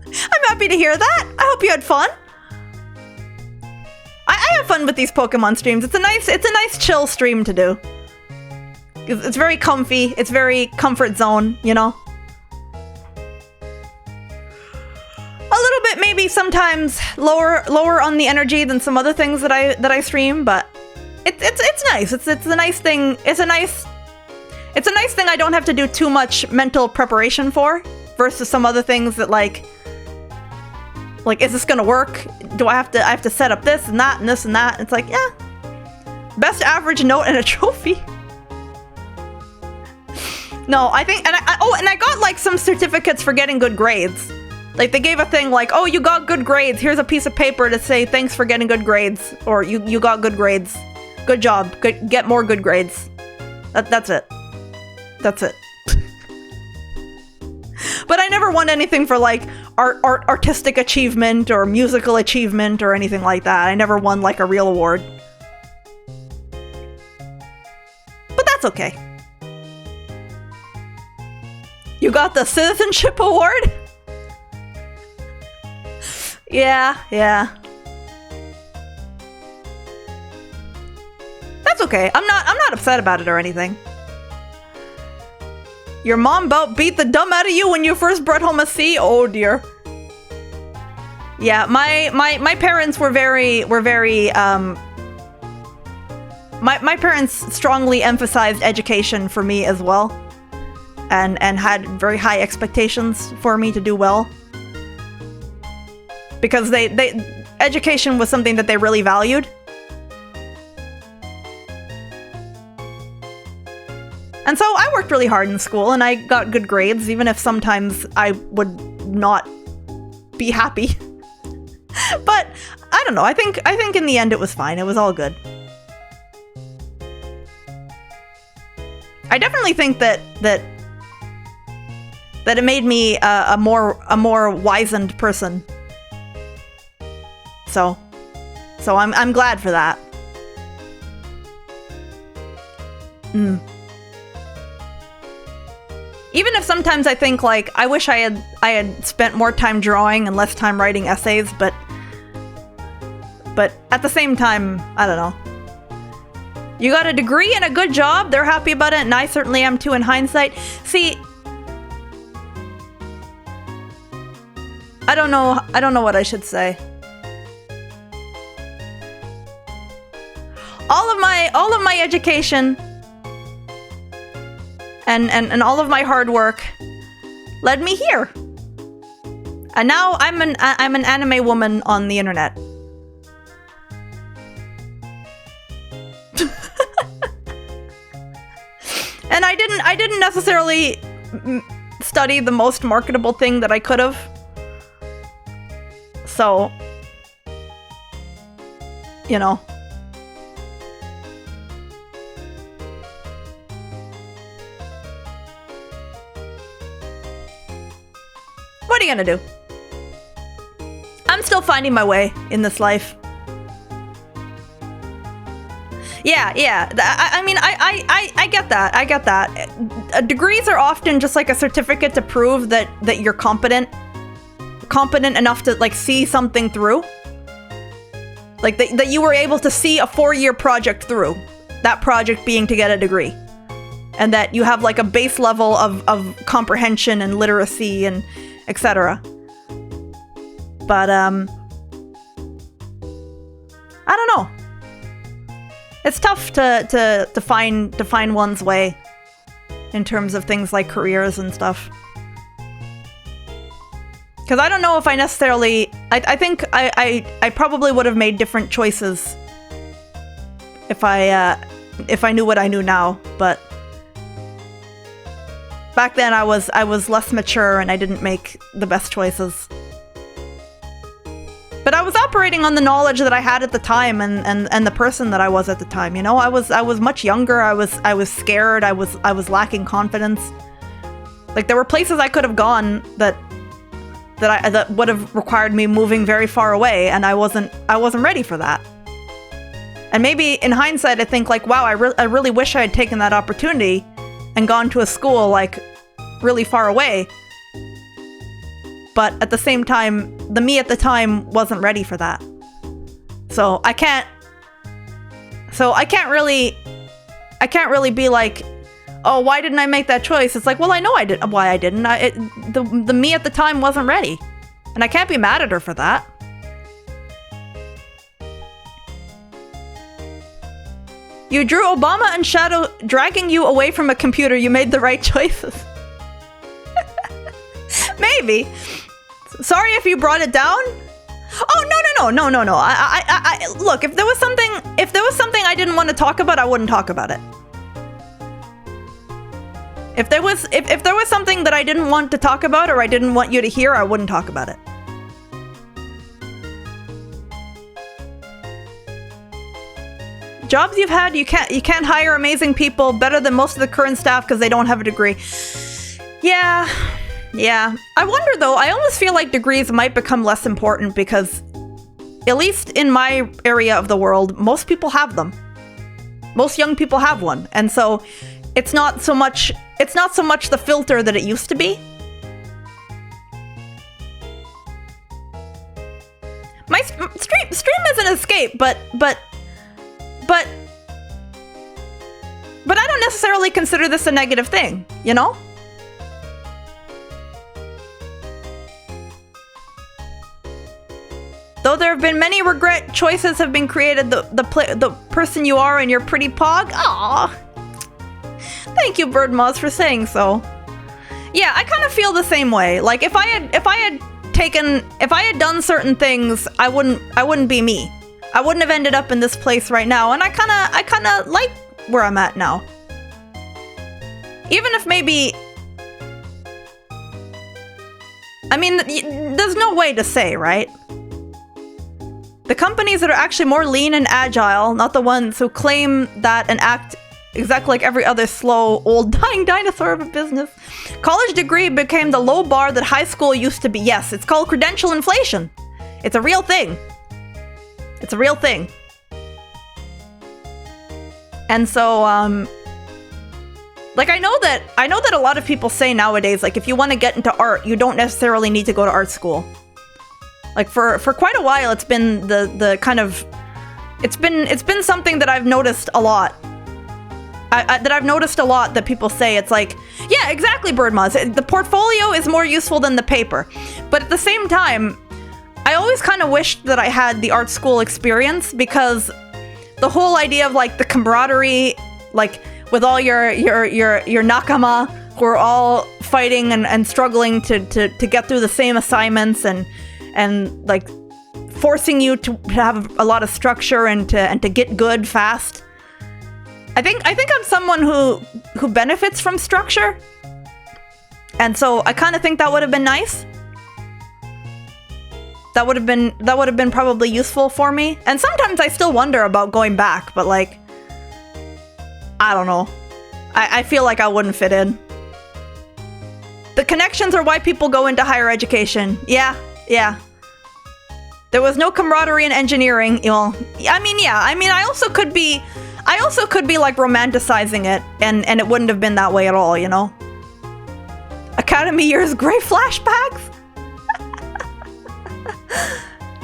I'm happy to hear that. I hope you had fun. I have fun with these Pokemon streams. It's a nice chill stream to do. It's very comfy. It's very comfort zone, you know? A little bit maybe sometimes lower on the energy than some other things that I stream, but it's nice. It's a nice thing. It's a nice thing I don't have to do too much mental preparation for, versus some other things that like is this gonna work? Do I have to set up this and that and this and that? It's like, yeah. Best average note and a trophy. No, I think, and I got like some certificates for getting good grades. Like they gave a thing like, oh, you got good grades. Here's a piece of paper to say thanks for getting good grades, or you got good grades. Good job. Get more good grades. That's it. That's it. But I never won anything for like artistic achievement or musical achievement or anything like that. I never won like a real award. But that's okay. You got the citizenship award? Yeah. That's okay. I'm not upset about it or anything. Your mom about beat the dumb out of you when you first brought home a C? Oh dear. Yeah, my parents were very my parents strongly emphasized education for me as well. And had very high expectations for me to do well. Because education was something that they really valued. And so I worked really hard in school and I got good grades, even if sometimes I would not be happy. But I don't know, I think in the end it was fine. It was all good. I definitely think that it made me a more wizened person. So I'm glad for that. Even if sometimes I think like I wish I had spent more time drawing and less time writing essays, but at the same time, I don't know. You got a degree and a good job, they're happy about it, and I certainly am too in hindsight. See, I don't know what I should say. All of my education and all of my hard work led me here. And now I'm an anime woman on the internet. And I didn't necessarily study the most marketable thing that I could have. So, you know. What are you gonna do? I'm still finding my way in this life. Yeah. I mean, I get that. I get that. Degrees are often just like a certificate to prove that you're competent enough to like see something through. Like that you were able to see a 4-year project through. That project being to get a degree. And that you have like a base level of comprehension and literacy and etc. But I don't know. It's tough to find one's way in terms of things like careers and stuff. Because I don't know if I necessarily... I think I probably would have made different choices if I knew what I knew now, but back then I was less mature and I didn't make the best choices. But I was operating on the knowledge that I had at the time and the person that I was at the time, you know? I was much younger, I was scared, I was lacking confidence. Like there were places I could have gone that would have required me moving very far away, and I wasn't ready for that. And maybe in hindsight I think like, wow, I really wish I had taken that opportunity and gone to a school like really far away. But at the same time, the me at the time wasn't ready for that. So I can't really be like, oh, why didn't I make that choice? It's like, well, I know why I didn't. The me at the time wasn't ready. And I can't be mad at her for that. You drew Obama and Shadow dragging you away from a computer. You made the right choices. Maybe. Sorry if you brought it down. Oh, no. I look, if there was something I didn't want to talk about, I wouldn't talk about it. If there was something that I didn't want to talk about or I didn't want you to hear, I wouldn't talk about it. Jobs you've had, you can't hire amazing people better than most of the current staff because they don't have a degree. Yeah. I wonder though, I almost feel like degrees might become less important because, at least in my area of the world, most people have them. Most young people have one. And so it's not so much the filter that it used to be. My stream is an escape, but I don't necessarily consider this a negative thing, you know? Though there have been many regret choices have been created, the person you are and your pretty pog. Aww. Thank you, Birdmoz, for saying so. Yeah, I kind of feel the same way. Like if I had done certain things, I wouldn't be me. I wouldn't have ended up in this place right now, and I kind of like where I'm at now. Even if maybe, I mean, there's no way to say, right? The companies that are actually more lean and agile, not the ones who claim that and act exactly like every other slow, old, dying dinosaur of a business. College degree became the low bar that high school used to be. Yes, it's called credential inflation. It's a real thing. It's a real thing. And so, like, I know that a lot of people say nowadays, like, if you want to get into art, you don't necessarily need to go to art school. Like, for quite a while, it's been the kind of, it's been something that I've noticed a lot. That people say. It's like, yeah, exactly, Birdmoz. The portfolio is more useful than the paper. But at the same time, I always kind of wished that I had the art school experience, because the whole idea of like the camaraderie, like with all your nakama who are all fighting and struggling to get through the same assignments and like forcing you to have a lot of structure and to get good fast. I think I'm someone who benefits from structure. And so I kind of think that would have been nice. That would have been probably useful for me. And sometimes I still wonder about going back, but like, I don't know. I feel like I wouldn't fit in. The connections are why people go into higher education. Yeah. There was no camaraderie in engineering. Well, I also could be like romanticizing it, and it wouldn't have been that way at all, you know? Academy years, great flashbacks.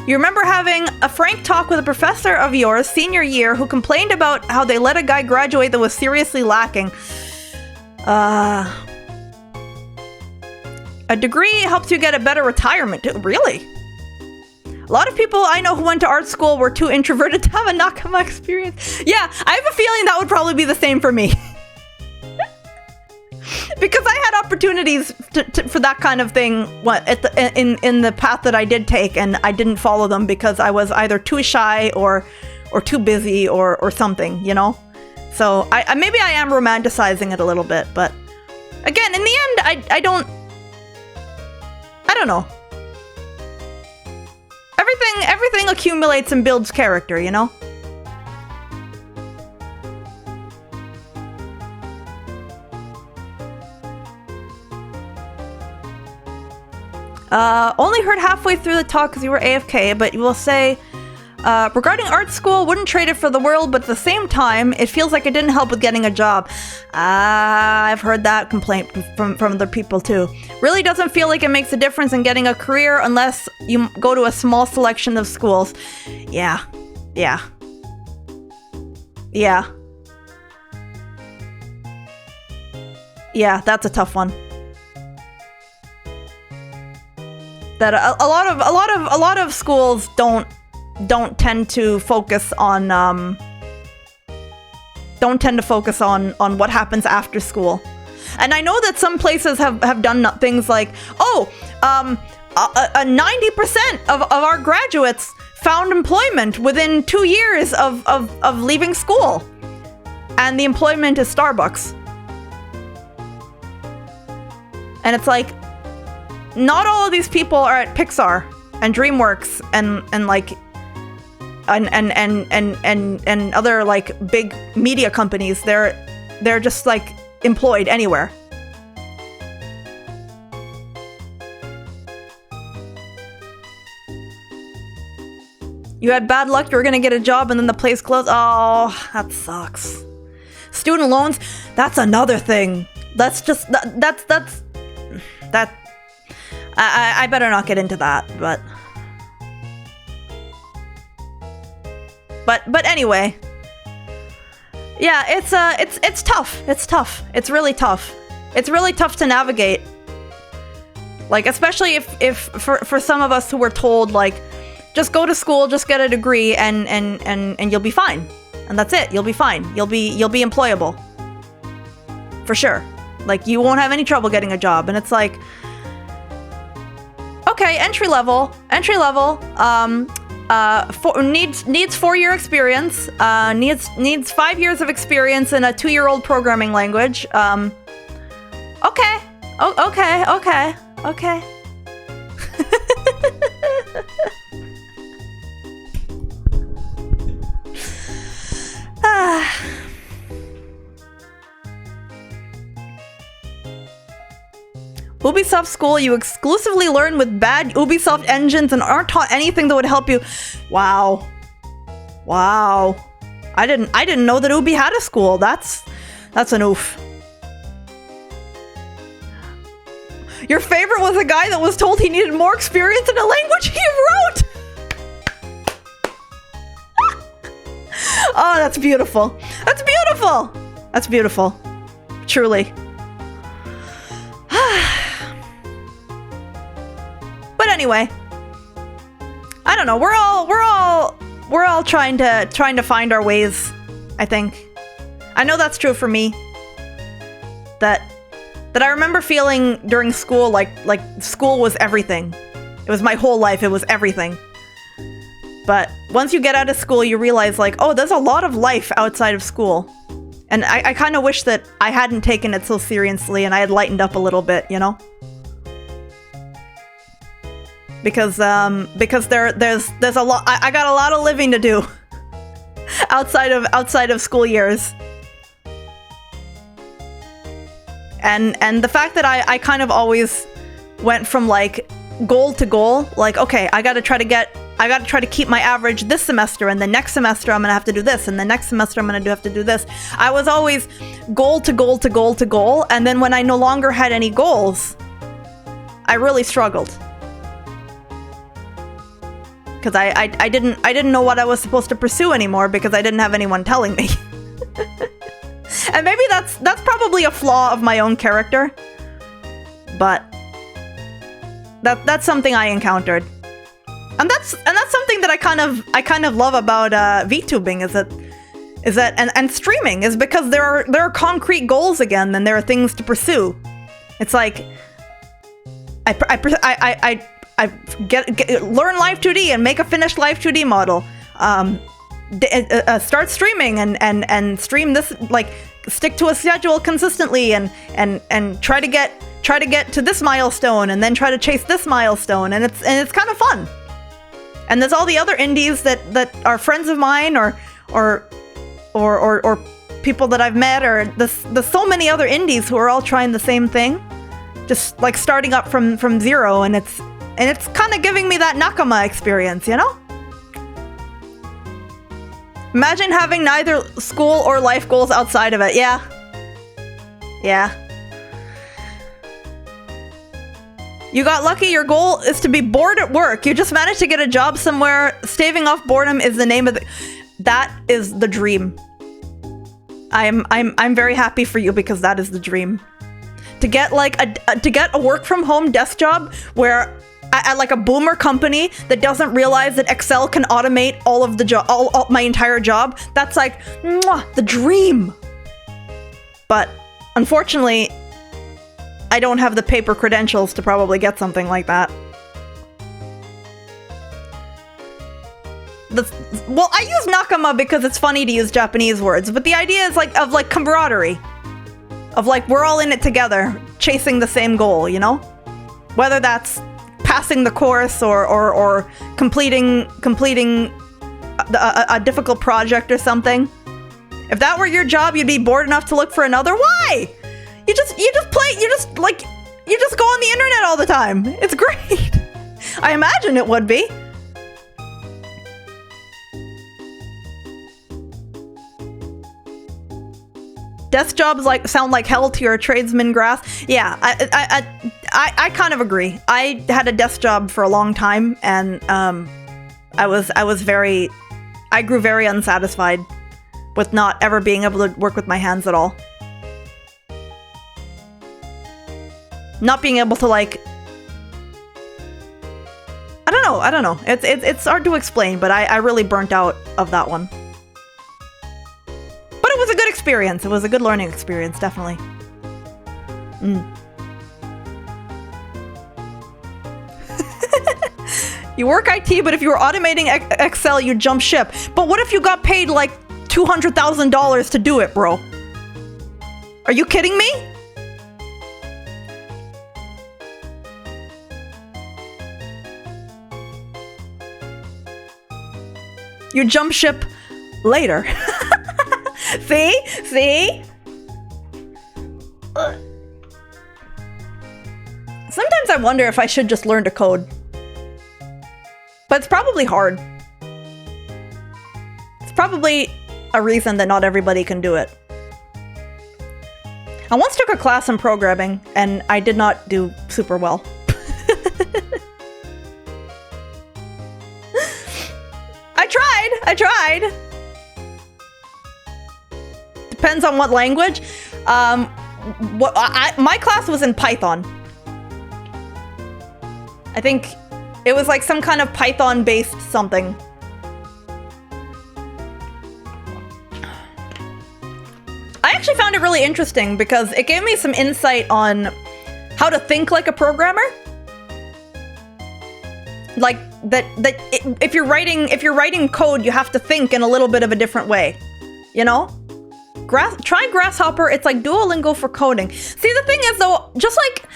You remember having a frank talk with a professor of yours senior year who complained about how they let a guy graduate that was seriously lacking. A degree helps you get a better retirement. Really? A lot of people I know who went to art school were too introverted to have a nakama experience. Yeah, I have a feeling that would probably be the same for me. Because I had opportunities for that kind of thing in the path that I did take, and I didn't follow them because I was either too shy or too busy or something, you know? So maybe I am romanticizing it a little bit, but again, in the end, I don't know. Everything accumulates and builds character, you know? Only heard halfway through the talk because you were AFK, but you will say, regarding art school, wouldn't trade it for the world, but at the same time, it feels like it didn't help with getting a job. I've heard that complaint from other people too. Really doesn't feel like it makes a difference in getting a career unless you go to a small selection of schools. Yeah. Yeah, that's a tough one. That a lot of schools don't tend to focus on what happens after school. And I know that some places have done things like, 90% of our graduates found employment within 2 years of leaving school. And the employment is Starbucks. And it's like, not all of these people are at Pixar and DreamWorks and other like big media companies. They're just like employed anywhere. You had bad luck, you were gonna get a job and then the place closed. Oh, that sucks. Student loans, that's another thing. That's just, I better not get into that, but anyway. Yeah, it's tough. It's tough. It's really tough. It's really tough to navigate. Like, especially if for some of us who were told, like, just go to school, just get a degree and you'll be fine. And that's it. You'll be fine. You'll be employable. For sure. Like, you won't have any trouble getting a job. And it's like, okay, entry level, needs 4-year experience, needs 5 years of experience in a 2-year-old programming language. Okay. Ubisoft School, you exclusively learn with bad Ubisoft engines and aren't taught anything that would help you. Wow. I didn't know that Ubi had a school. That's an oof. Your favorite was a guy that was told he needed more experience in a language he wrote. Oh, that's beautiful. That's beautiful. Truly. But anyway, I don't know. We're all trying to find our ways, I think. I know that's true for me. That I remember feeling during school like school was everything. It was my whole life. It was everything. But once you get out of school, you realize, like, oh, there's a lot of life outside of school. And I kind of wish that I hadn't taken it so seriously and I had lightened up a little bit, you know? Because there's a lot. I got a lot of living to do outside of school years. And the fact that I kind of always went from like goal to goal, like, okay, I gotta try to keep my average this semester, and the next semester I'm gonna have to do this, and the next semester I'm gonna have to do this. I was always goal to goal to goal to goal, and then when I no longer had any goals, I really struggled. Because I didn't know what I was supposed to pursue anymore because I didn't have anyone telling me. And maybe that's probably a flaw of my own character. But that's something I encountered. And that's something that I kind of love about VTubing is that and streaming is because there are concrete goals again, and there are things to pursue. It's like I learn Live 2D and make a finished Live 2D model. Start streaming and stream this, like, stick to a schedule consistently and try to get to this milestone and then try to chase this milestone, and it's kind of fun. And there's all the other indies that are friends of mine or people that I've met, or there's so many other indies who are all trying the same thing, just like starting up from zero, and it's kind of giving me that Nakama experience, you know? Imagine having neither school or life goals outside of it. Yeah. You got lucky. Your goal is to be bored at work. You just managed to get a job somewhere. Staving off boredom is the name of the... That is the dream. I'm very happy for you because that is the dream. to get like a work from home desk job where at like a boomer company that doesn't realize that Excel can automate all of the job, all my entire job. That's like mwah, the dream. But unfortunately, I don't have the paper credentials to probably get something like that. Well, I use nakama because it's funny to use Japanese words, but the idea is like of like camaraderie, of like we're all in it together, chasing the same goal, you know? Whether that's passing the course or completing a difficult project or something. If that were your job, you'd be bored enough to look for another. Why? You just go on the internet all the time. It's great. I imagine it would be. Desk jobs like sound like hell to your tradesman grass. Yeah, I kind of agree. I had a desk job for a long time, and I grew very unsatisfied with not ever being able to work with my hands at all. Not being able to like, I don't know. It's hard to explain, but I really burnt out of that one. But it was a good experience. It was a good learning experience, definitely. You work IT, but if you were automating Excel, you'd jump ship. But what if you got paid like $200,000 to do it, bro? Are you kidding me? You jump ship later. See? Sometimes I wonder if I should just learn to code. But it's probably hard. It's probably a reason that not everybody can do it. I once took a class in programming, and I did not do super well. I tried. Depends on what language. My class was in Python. I think it was like some kind of Python-based something. I actually found it really interesting because it gave me some insight on how to think like a programmer. Like if you're writing code, you have to think in a little bit of a different way, you know? Try Grasshopper. It's like Duolingo for coding. See, the thing is though, just like,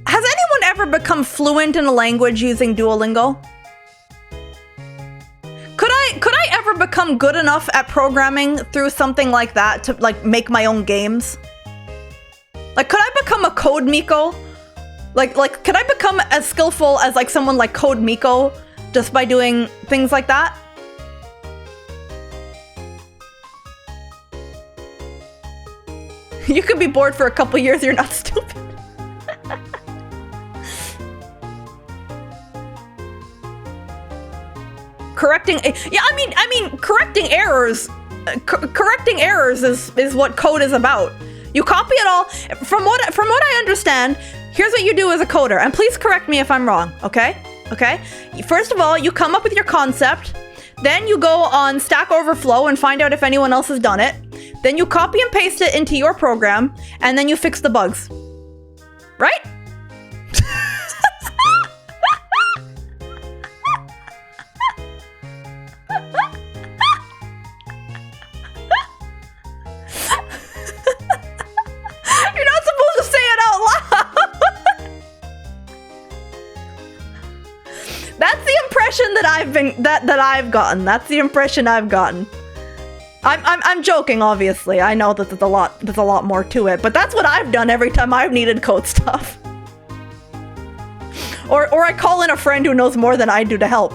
has anyone ever become fluent in a language using Duolingo? Could I ever become good enough at programming through something like that to like make my own games? Like, could I become a Code Miko? Like, could I become as skillful as like someone like Code Miko just by doing things like that? You could be bored for a couple years, you're not stupid. Correcting errors is what code is about. You copy it all. From what I understand, here's what you do as a coder, and please correct me if I'm wrong, okay? Okay? First of all, you come up with your concept, then you go on Stack Overflow and find out if anyone else has done it. Then you copy and paste it into your program, and then you fix the bugs. Right? That I've gotten. That's the impression I've gotten. I'm joking, obviously. I know that there's a lot more to it, but that's what I've done every time I've needed code stuff. Or I call in a friend who knows more than I do to help.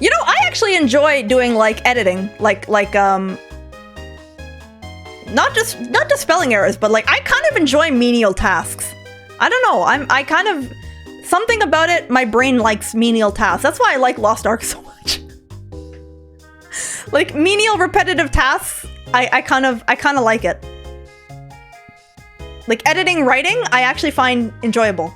You know, I actually enjoy doing like editing, like not just spelling errors, but like I kind of enjoy menial tasks. I don't know. I kind of, something about it, my brain likes menial tasks. That's why I like Lost Ark so much. Like menial repetitive tasks, I kind of like it. Like editing, writing, I actually find enjoyable.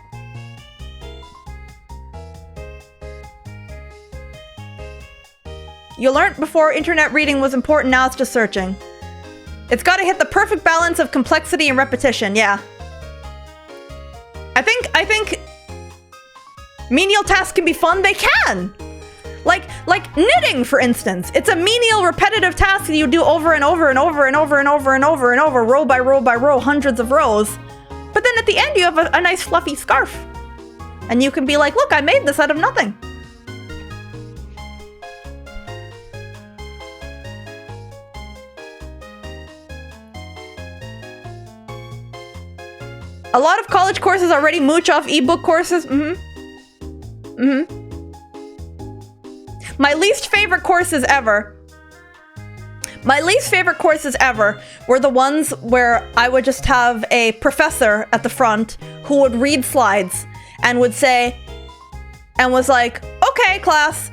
You learned before internet reading was important, now it's just searching. It's got to hit the perfect balance of complexity and repetition, yeah. I think menial tasks can be fun, they can! Like knitting, for instance. It's a menial repetitive task that you do over and over and over and over and over and over and over, row by row by row, hundreds of rows. But then at the end you have a nice fluffy scarf. And you can be like, look, I made this out of nothing. A lot of college courses already mooch off ebook courses. My least favorite courses ever were the ones where I would just have a professor at the front who would read slides and would say, and was like, okay, class,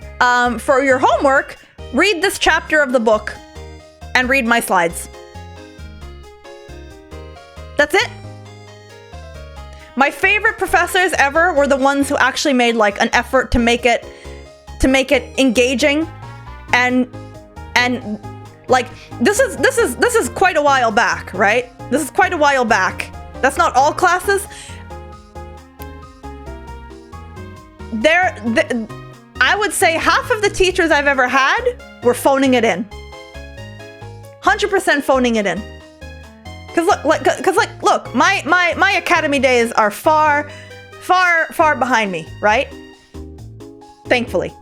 for your homework, read this chapter of the book and read my slides. That's it. My favorite professors ever were the ones who actually made like an effort to make it engaging, and like this is quite a while back, right? This is quite a while back. That's not all classes. I would say half of the teachers I've ever had were phoning it in. 100% phoning it in. Look, my academy days are far behind me, right? Thankfully.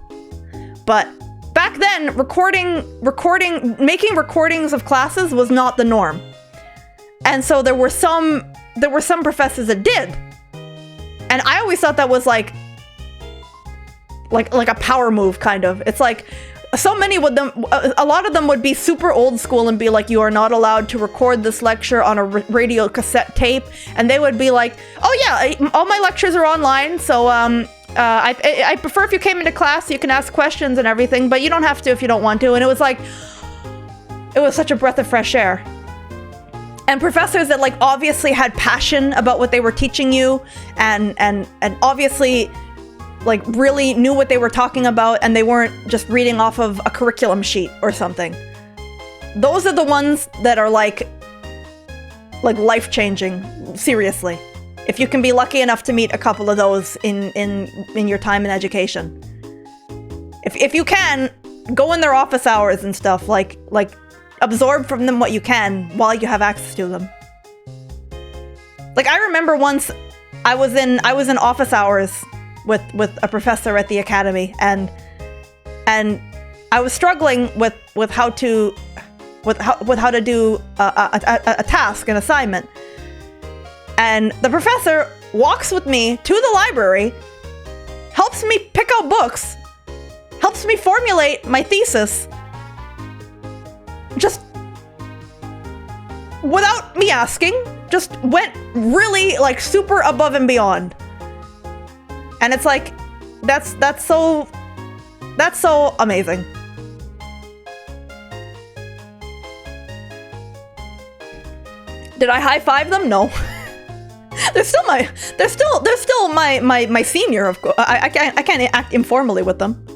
But back then, making recordings of classes was not the norm. And so there were some professors that did. And I always thought that was like a power move, kind of. It's like, so many of them, a lot of them would be super old school and be like, you are not allowed to record this lecture on a radio cassette tape. And they would be like, oh yeah, all my lectures are online. So I prefer if you came into class, you can ask questions and everything, but you don't have to if you don't want to. And it was like, it was such a breath of fresh air. And professors that like obviously had passion about what they were teaching you and obviously like really knew what they were talking about, and they weren't just reading off of a curriculum sheet or something. Those are the ones that are like life-changing, seriously. If you can be lucky enough to meet a couple of those in your time in education. If you can, go in their office hours and stuff, like absorb from them what you can while you have access to them. Like I remember once I was in office hours with a professor at the academy, and I was struggling with how to do a task, an assignment. And the professor walks with me to the library, helps me pick out books, helps me formulate my thesis, just without me asking, just went really like super above and beyond. And it's like, that's so amazing. Did I high five them? No. They're still my senior, of course. I can't act informally with them.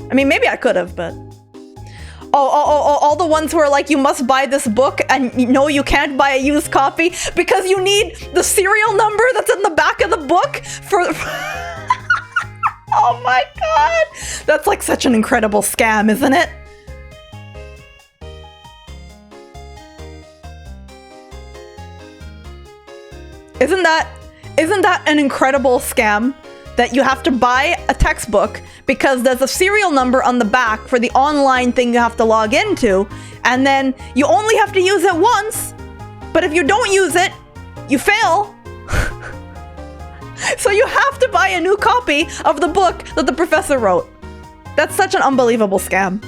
I mean, maybe I could have, but all the ones who are like, you must buy this book, and no, you can't buy a used copy because you need the serial number that's in the back of the book for oh my god, that's like such an incredible scam, isn't it? Isn't that an incredible scam? That you have to buy a textbook because there's a serial number on the back for the online thing you have to log into, and then you only have to use it once, but if you don't use it, you fail. So you have to buy a new copy of the book that the professor wrote. That's such an unbelievable scam.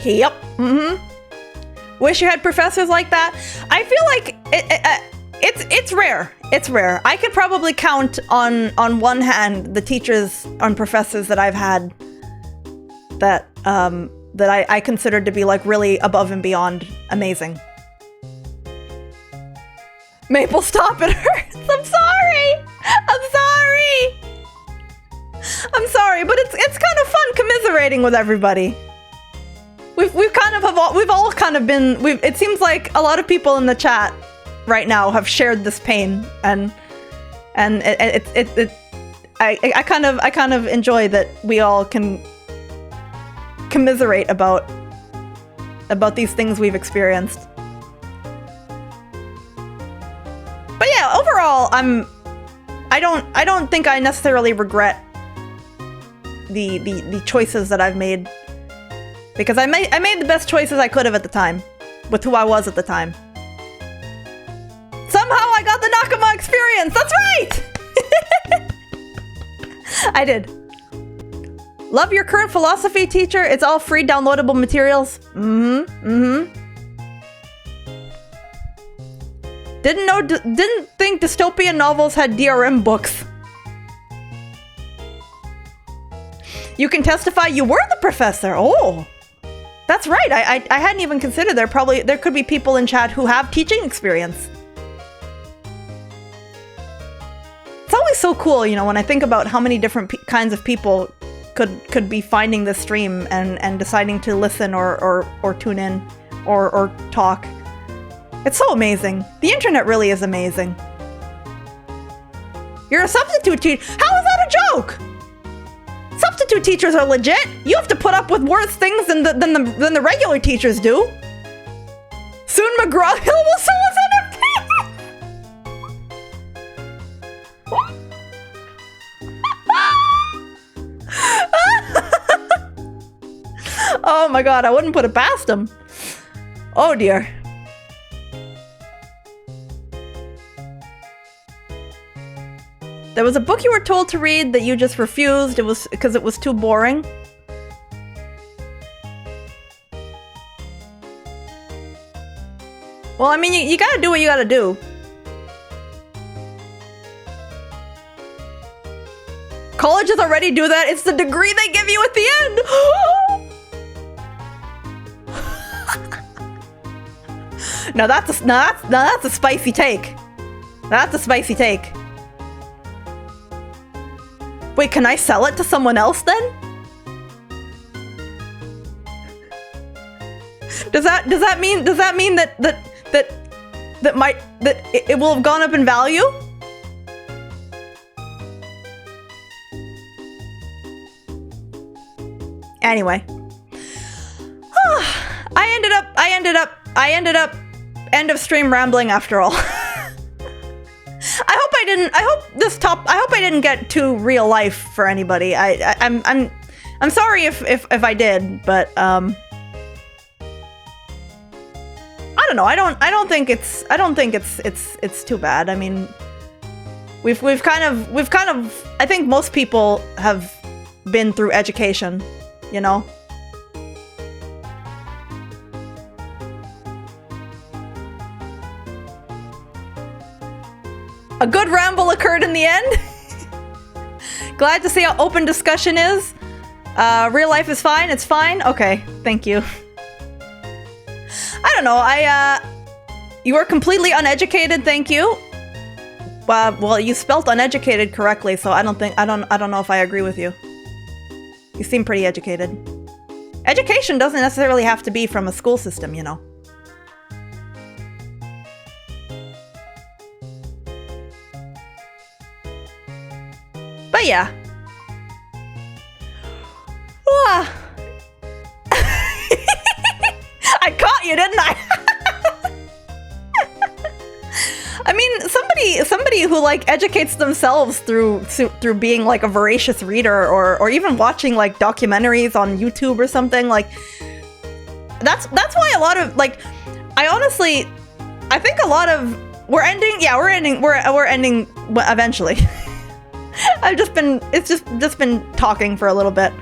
Yep. Wish you had professors like that. I feel like it's rare. It's rare. I could probably count on one hand the teachers and professors that I've had that I considered to be like really above and beyond amazing. Maple, stop, it hurts. I'm sorry. I'm sorry, but it's kind of fun commiserating with everybody. We've all kind of been, it seems like a lot of people in the chat right now have shared this pain, and I kind of enjoy that we all can commiserate about these things we've experienced. But yeah, overall, I don't think I necessarily regret the choices that I've made, because I made the best choices I could have at the time, with who I was at the time. Somehow I got the Nakama experience. That's right. I did. Love your current philosophy teacher. It's all free downloadable materials. Didn't think dystopian novels had DRM books. You can testify you were the professor. Oh, that's right. I hadn't even considered there could be people in chat who have teaching experience. It's always so cool, you know, when I think about how many different kinds of people could be finding this stream and deciding to listen or tune in or talk. It's so amazing. The internet really is amazing. You're a substitute teacher. How is that a joke? Substitute teachers are legit. You have to put up with worse things than the regular teachers do. Soon McGraw-Hill will sell us NFT. Oh my god, I wouldn't put it past him. Oh dear. There was a book you were told to read that you just refused. It was because it was too boring. Well, I mean, you gotta do what you gotta do. Colleges already do that. It's the degree they give you at the end. Now that's a spicy take. That's a spicy take. Wait, can I sell it to someone else then? Does that mean that it will have gone up in value? Anyway. I ended up end of stream rambling after all. I hope I didn't get too real life for anybody. I'm sorry if I did, but I don't know. I don't think it's too bad. I mean, we've kind of I think most people have been through education, you know? A good ramble occurred in the end. Glad to see how open discussion is. Real life is fine. It's fine. Okay, thank you. I don't know. You are completely uneducated. Thank you. Well, you spelt uneducated correctly, so I don't know if I agree with you. You seem pretty educated. Education doesn't necessarily have to be from a school system, you know. But yeah. I caught you, didn't I? I mean, somebody who like educates themselves through being like a voracious reader or even watching like documentaries on YouTube or something, like that's why a lot of like I think a lot of we're ending eventually. It's just been talking for a little bit.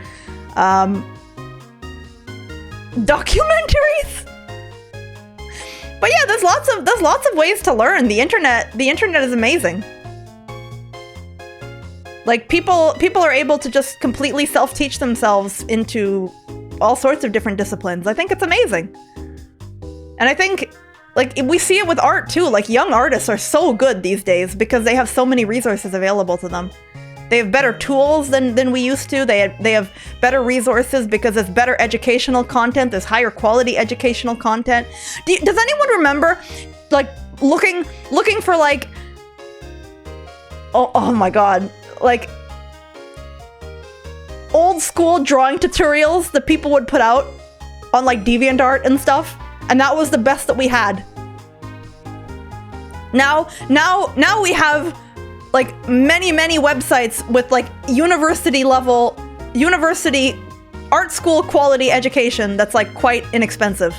Documentaries? But yeah, there's lots of ways to learn. The internet is amazing. Like people are able to just completely self-teach themselves into all sorts of different disciplines. I think it's amazing. And I think, like, we see it with art too. Like, young artists are so good these days because they have so many resources available to them. They have better tools than we used to. They have better resources because there's better educational content. There's higher quality educational content. Does anyone remember, like, looking for, like, oh my god, like, old school drawing tutorials that people would put out on, like, DeviantArt and stuff, and that was the best that we had. Now we have, like, many websites with, like, university art school quality education that's, like, quite inexpensive.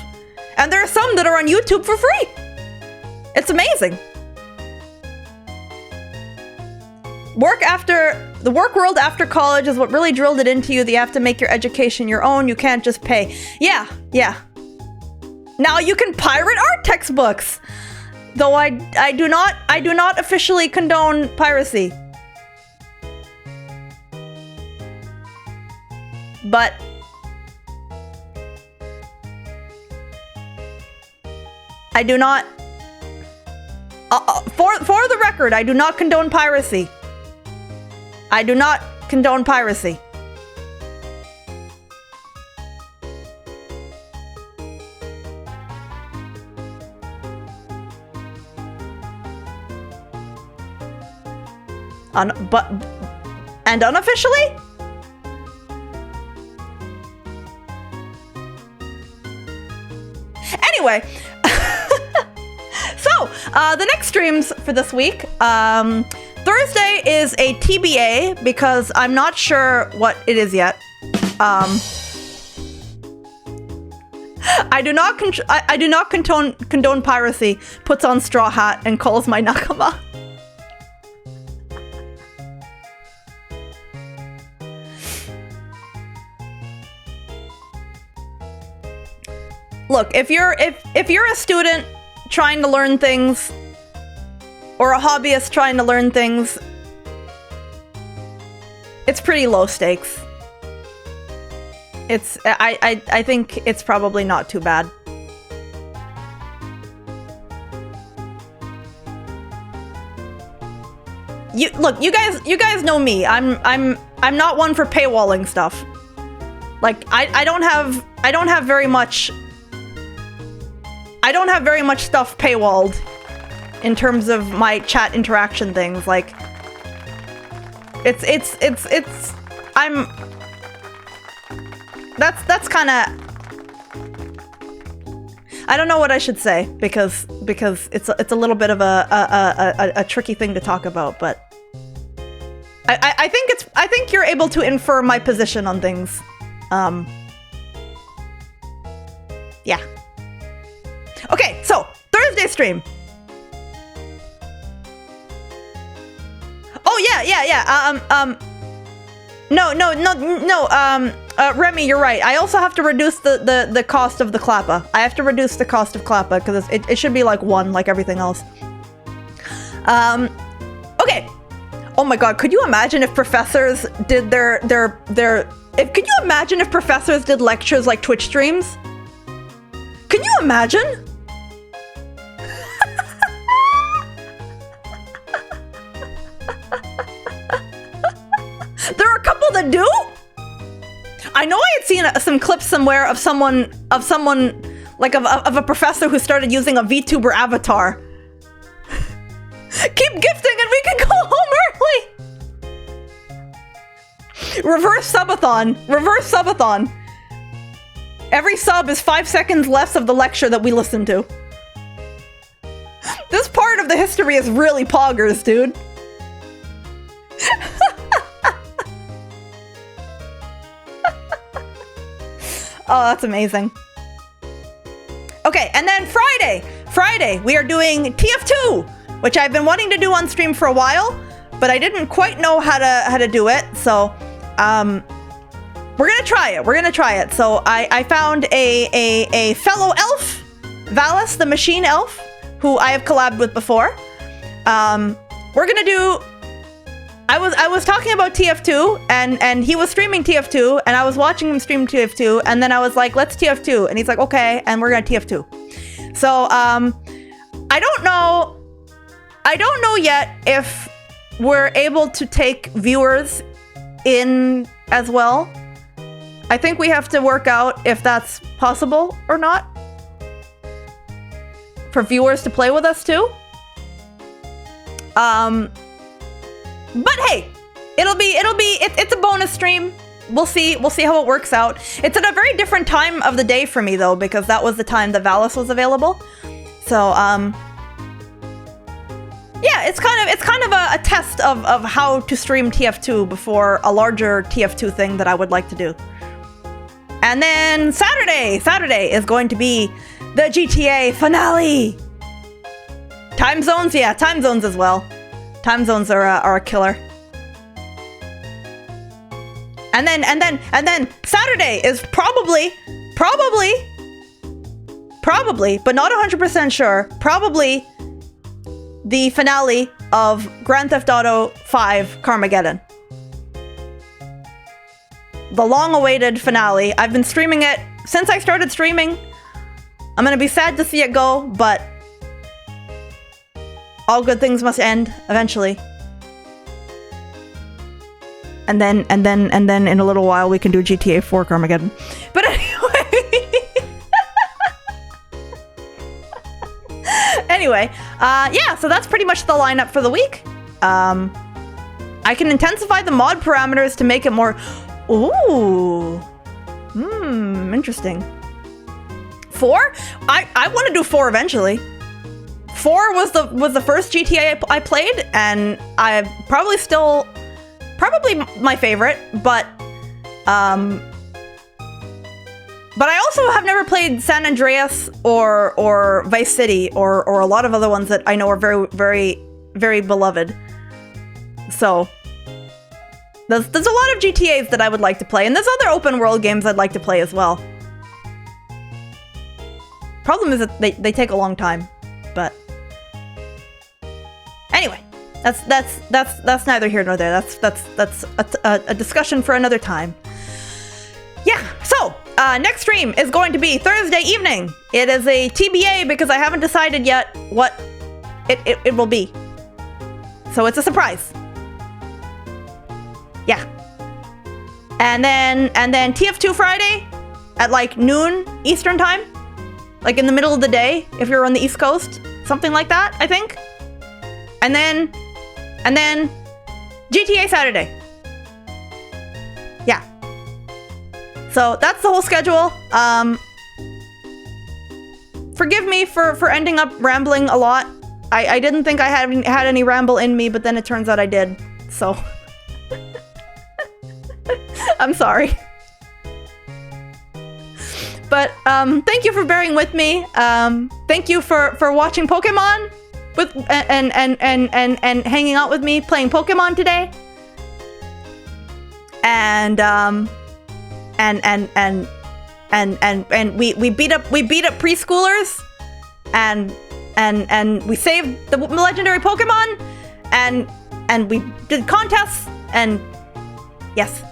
And there are some that are on YouTube for free. It's amazing. The work world after college is what really drilled it into you that you have to make your education your own. You can't just pay. Yeah. Now you can pirate art textbooks. Though I do not officially condone piracy. But I do not, for the record, I do not condone piracy. I do not condone piracy. And unofficially? Anyway, so the next streams for this week, Thursday is a TBA because I'm not sure what it is yet. I do not condone piracy. Puts on straw hat and calls my nakama. Look, if you're a student trying to learn things, or a hobbyist trying to learn things, it's pretty low stakes. I think it's probably not too bad. You guys know me. I'm not one for paywalling stuff. Like, I don't have very much stuff paywalled in terms of my chat interaction things. Like, that's kind of, I don't know what I should say because it's a little bit of a tricky thing to talk about, but I think you're able to infer my position on things. Yeah. Okay, so Thursday stream. Oh yeah. No. Remy, you're right. I also have to reduce the cost of the Klappa. I have to reduce the cost of Klappa because it should be like 1, like everything else. Okay. Oh my god, could you imagine if professors did could you imagine if professors did lectures like Twitch streams? Can you imagine? There are a couple that do. I know I had seen some clips somewhere of someone like of a professor who started using a VTuber avatar. Keep gifting and we can go home early. Reverse subathon. Every sub is 5 seconds less of the lecture that we listen to. This part of the history is really poggers, dude. Oh, that's amazing. Okay, and then Friday, we are doing TF2, which I've been wanting to do on stream for a while, but I didn't quite know how to do it. So, we're gonna try it. So I found a fellow elf, Valis, the machine elf, who I have collabed with before. We're gonna do I was talking about TF2 and he was streaming TF2 and I was watching him stream TF2 and then I was like, let's TF2, and he's like, okay, and we're gonna TF2. So I don't know yet if we're able to take viewers in as well. I think we have to work out if that's possible or not for viewers to play with us too. But hey, it's a bonus stream. We'll see how it works out. It's at a very different time of the day for me though, because that was the time that Valis was available. So yeah, it's kind of a test of how to stream TF2 before a larger TF2 thing that I would like to do. And then Saturday is going to be the GTA finale. Time zones, yeah, time zones as well. Time zones are a killer. And then Saturday is probably, but not 100% sure, probably the finale of Grand Theft Auto 5 Carmageddon. The long-awaited finale. I've been streaming it since I started streaming. I'm gonna be sad to see it go, but all good things must end eventually. And then in a little while we can do GTA 4 Carmageddon. But anyway, yeah, so that's pretty much the lineup for the week. I can intensify the mod parameters to make it more... Ooh. Interesting. 4? I want to do 4 eventually. 4 was the first GTA I played, and I probably my favorite, but I also have never played San Andreas or Vice City or a lot of other ones that I know are very, very, very beloved. So there's a lot of GTAs that I would like to play, and there's other open world games I'd like to play as well. Problem is that they take a long time, but anyway, that's neither here nor there. That's a discussion for another time. Yeah, so next stream is going to be Thursday evening. It is a TBA because I haven't decided yet what it will be. So it's a surprise. Yeah. And then TF2 Friday at like noon Eastern time. Like in the middle of the day if you're on the East Coast. Something like that, I think. And then GTA Saturday. Yeah. So that's the whole schedule. Forgive me for ending up rambling a lot. I didn't think I had any ramble in me, but then it turns out I did. So I'm sorry. But thank you for bearing with me. Thank you for watching Pokemon with and hanging out with me playing Pokemon today. And we beat up preschoolers and we saved the legendary Pokemon and we did contests and yes.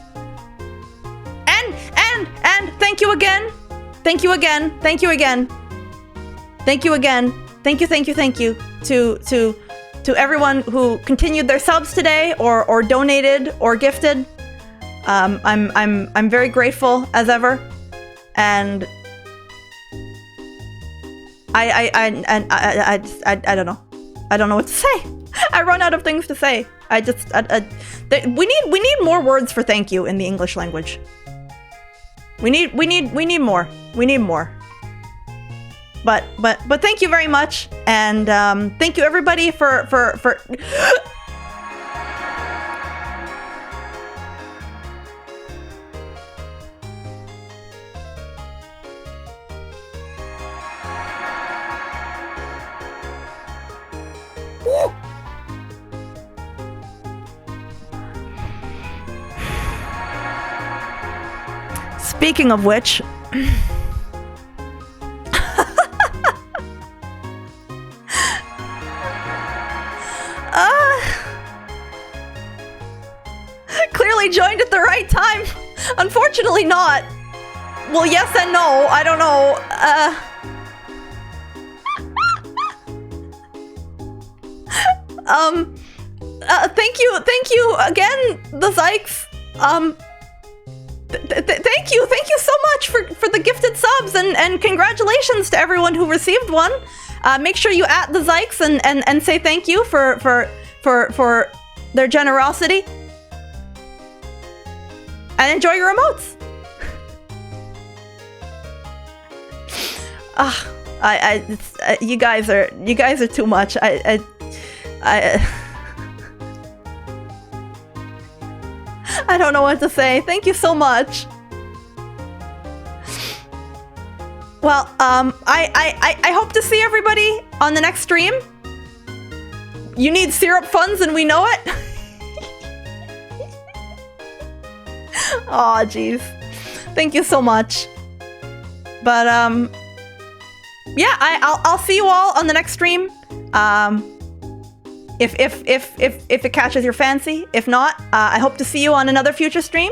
And thank you again. Thank you again. Thank you again. Thank you again. Thank you to everyone who continued their subs today or donated or gifted. I'm very grateful as ever, and I don't know. I don't know what to say. I run out of things to say. We need more words for thank you in the English language. We need more. We need more. But thank you very much, and thank you everybody for Speaking of which, Unfortunately not. Well, yes and no. I don't know. Thank you again, the Zykes. Thank you so much for the gifted subs, and congratulations to everyone who received one. Make sure you at the Zykes and say thank you for their generosity. And enjoy your emotes. You guys are too much. I don't know what to say. Thank you so much. Well, I hope to see everybody on the next stream. You need syrup funds and we know it. Aw, jeez. Thank you so much. But, yeah, I'll see you all on the next stream. If it catches your fancy. If not, I hope to see you on another future stream.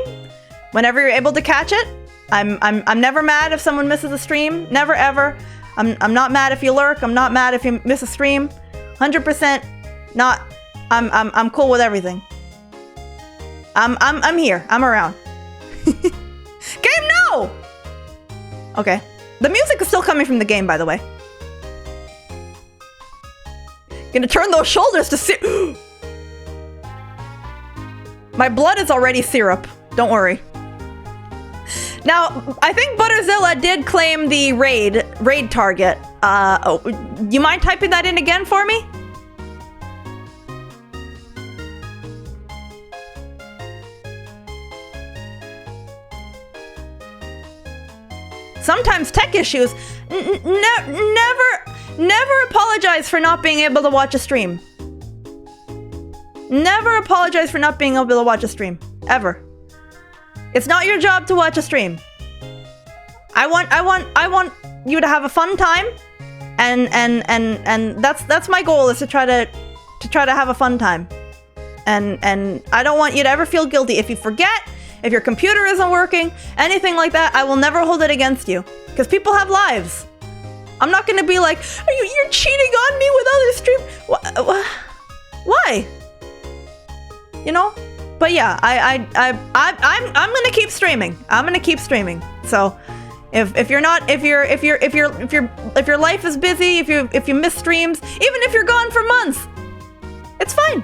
Whenever you're able to catch it. I'm never mad if someone misses a stream. Never ever. I'm not mad if you lurk. I'm not mad if you miss a stream. 100% not. I'm cool with everything. I'm here. I'm around. Game, no! Okay. The music is still coming from the game, by the way. Gonna turn those shoulders to My blood is already syrup. Don't worry. Now, I think Butterzilla did claim the raid target. You mind typing that in again for me? Sometimes tech issues. Never apologize for not being able to watch a stream. Never apologize for not being able to watch a stream. Ever. It's not your job to watch a stream. I want you to have a fun time, and that's my goal, is to try to have a fun time. And I don't want you to ever feel guilty if you forget. If your computer isn't working, anything like that, I will never hold it against you. Because people have lives. I'm not gonna be like, you're cheating on me with other stream. Why? You know? But yeah, I'm gonna keep streaming. I'm gonna keep streaming. So, if your life is busy, if you miss streams, even if you're gone for months, it's fine.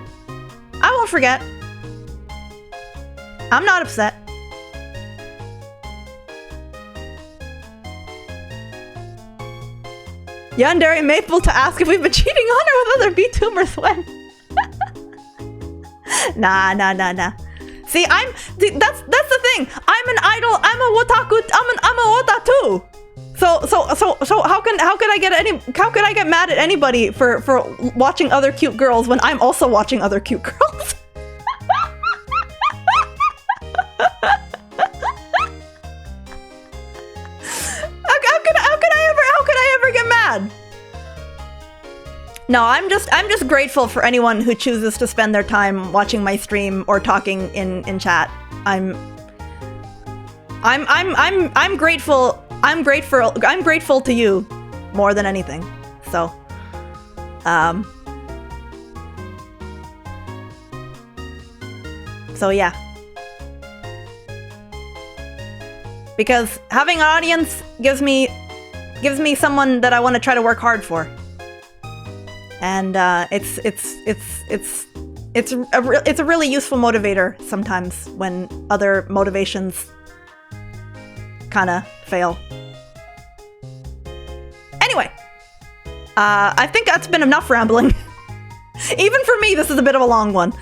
I won't forget. I'm not upset. Yandere Maple to ask if we've been cheating on her with other VTubers when. Nah. See, that's the thing. I'm an idol. I'm a wataku. I'm a wota too. So how could I get mad at anybody for watching other cute girls when I'm also watching other cute girls? How could I ever get mad? No, I'm just grateful for anyone who chooses to spend their time watching my stream or talking in chat. I'm grateful. I'm grateful to you more than anything. So, yeah. Because having an audience gives me someone that I want to try to work hard for. And it's a really useful motivator sometimes when other motivations kind of fail. Anyway, I think that's been enough rambling. Even for me, this is a bit of a long one.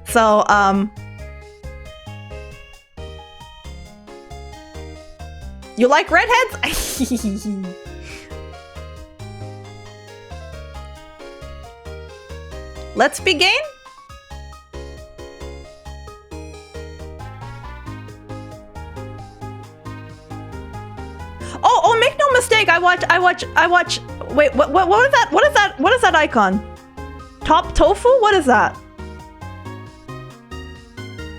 So, you like redheads? Let's begin. Oh, make no mistake. I watch. Wait, what is that? What is that icon? Top tofu? What is that?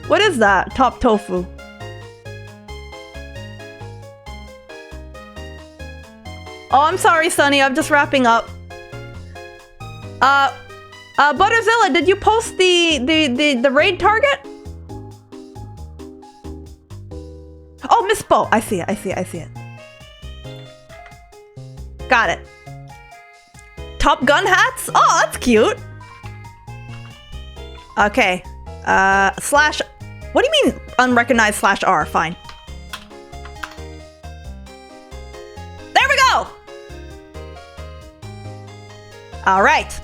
What is that? Top tofu. Oh, I'm sorry, Sunny. I'm just wrapping up. Butterzilla, did you post the raid target? Oh, Miss Bo. I see it. Got it. Top Gun hats? Oh, that's cute. Okay. Slash... What do you mean unrecognized /R? Fine. There we go! Alright.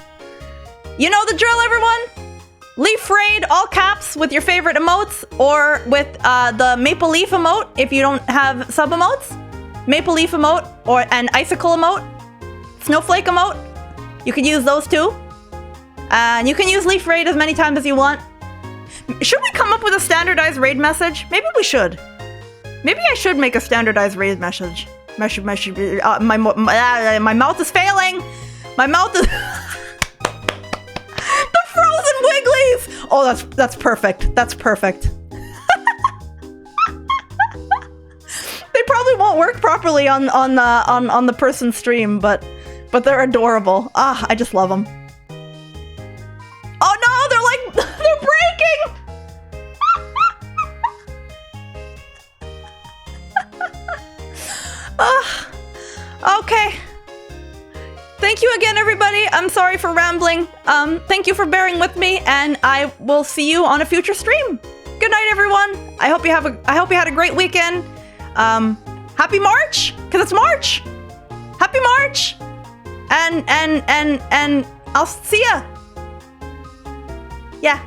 You know the drill, everyone? Leaf raid, all caps, with your favorite emotes, or with the maple leaf emote if you don't have sub emotes. Maple leaf emote, or an icicle emote. Snowflake emote. You can use those too. And you can use leaf raid as many times as you want. Should we come up with a standardized raid message? Maybe we should. Maybe I should make a standardized raid message. My mouth is failing. My mouth is... The frozen wigglies! Oh, that's perfect. That's perfect. They probably won't work properly on the person's stream, but they're adorable. Ah, I just love them. Oh no, they're breaking! Okay. Thank you again, everybody. I'm sorry for rambling. Thank you for bearing with me, and I will see you on a future stream. Good night, everyone. I hope you had a great weekend. Happy March, because it's March. Happy March. And I'll see ya. Yeah.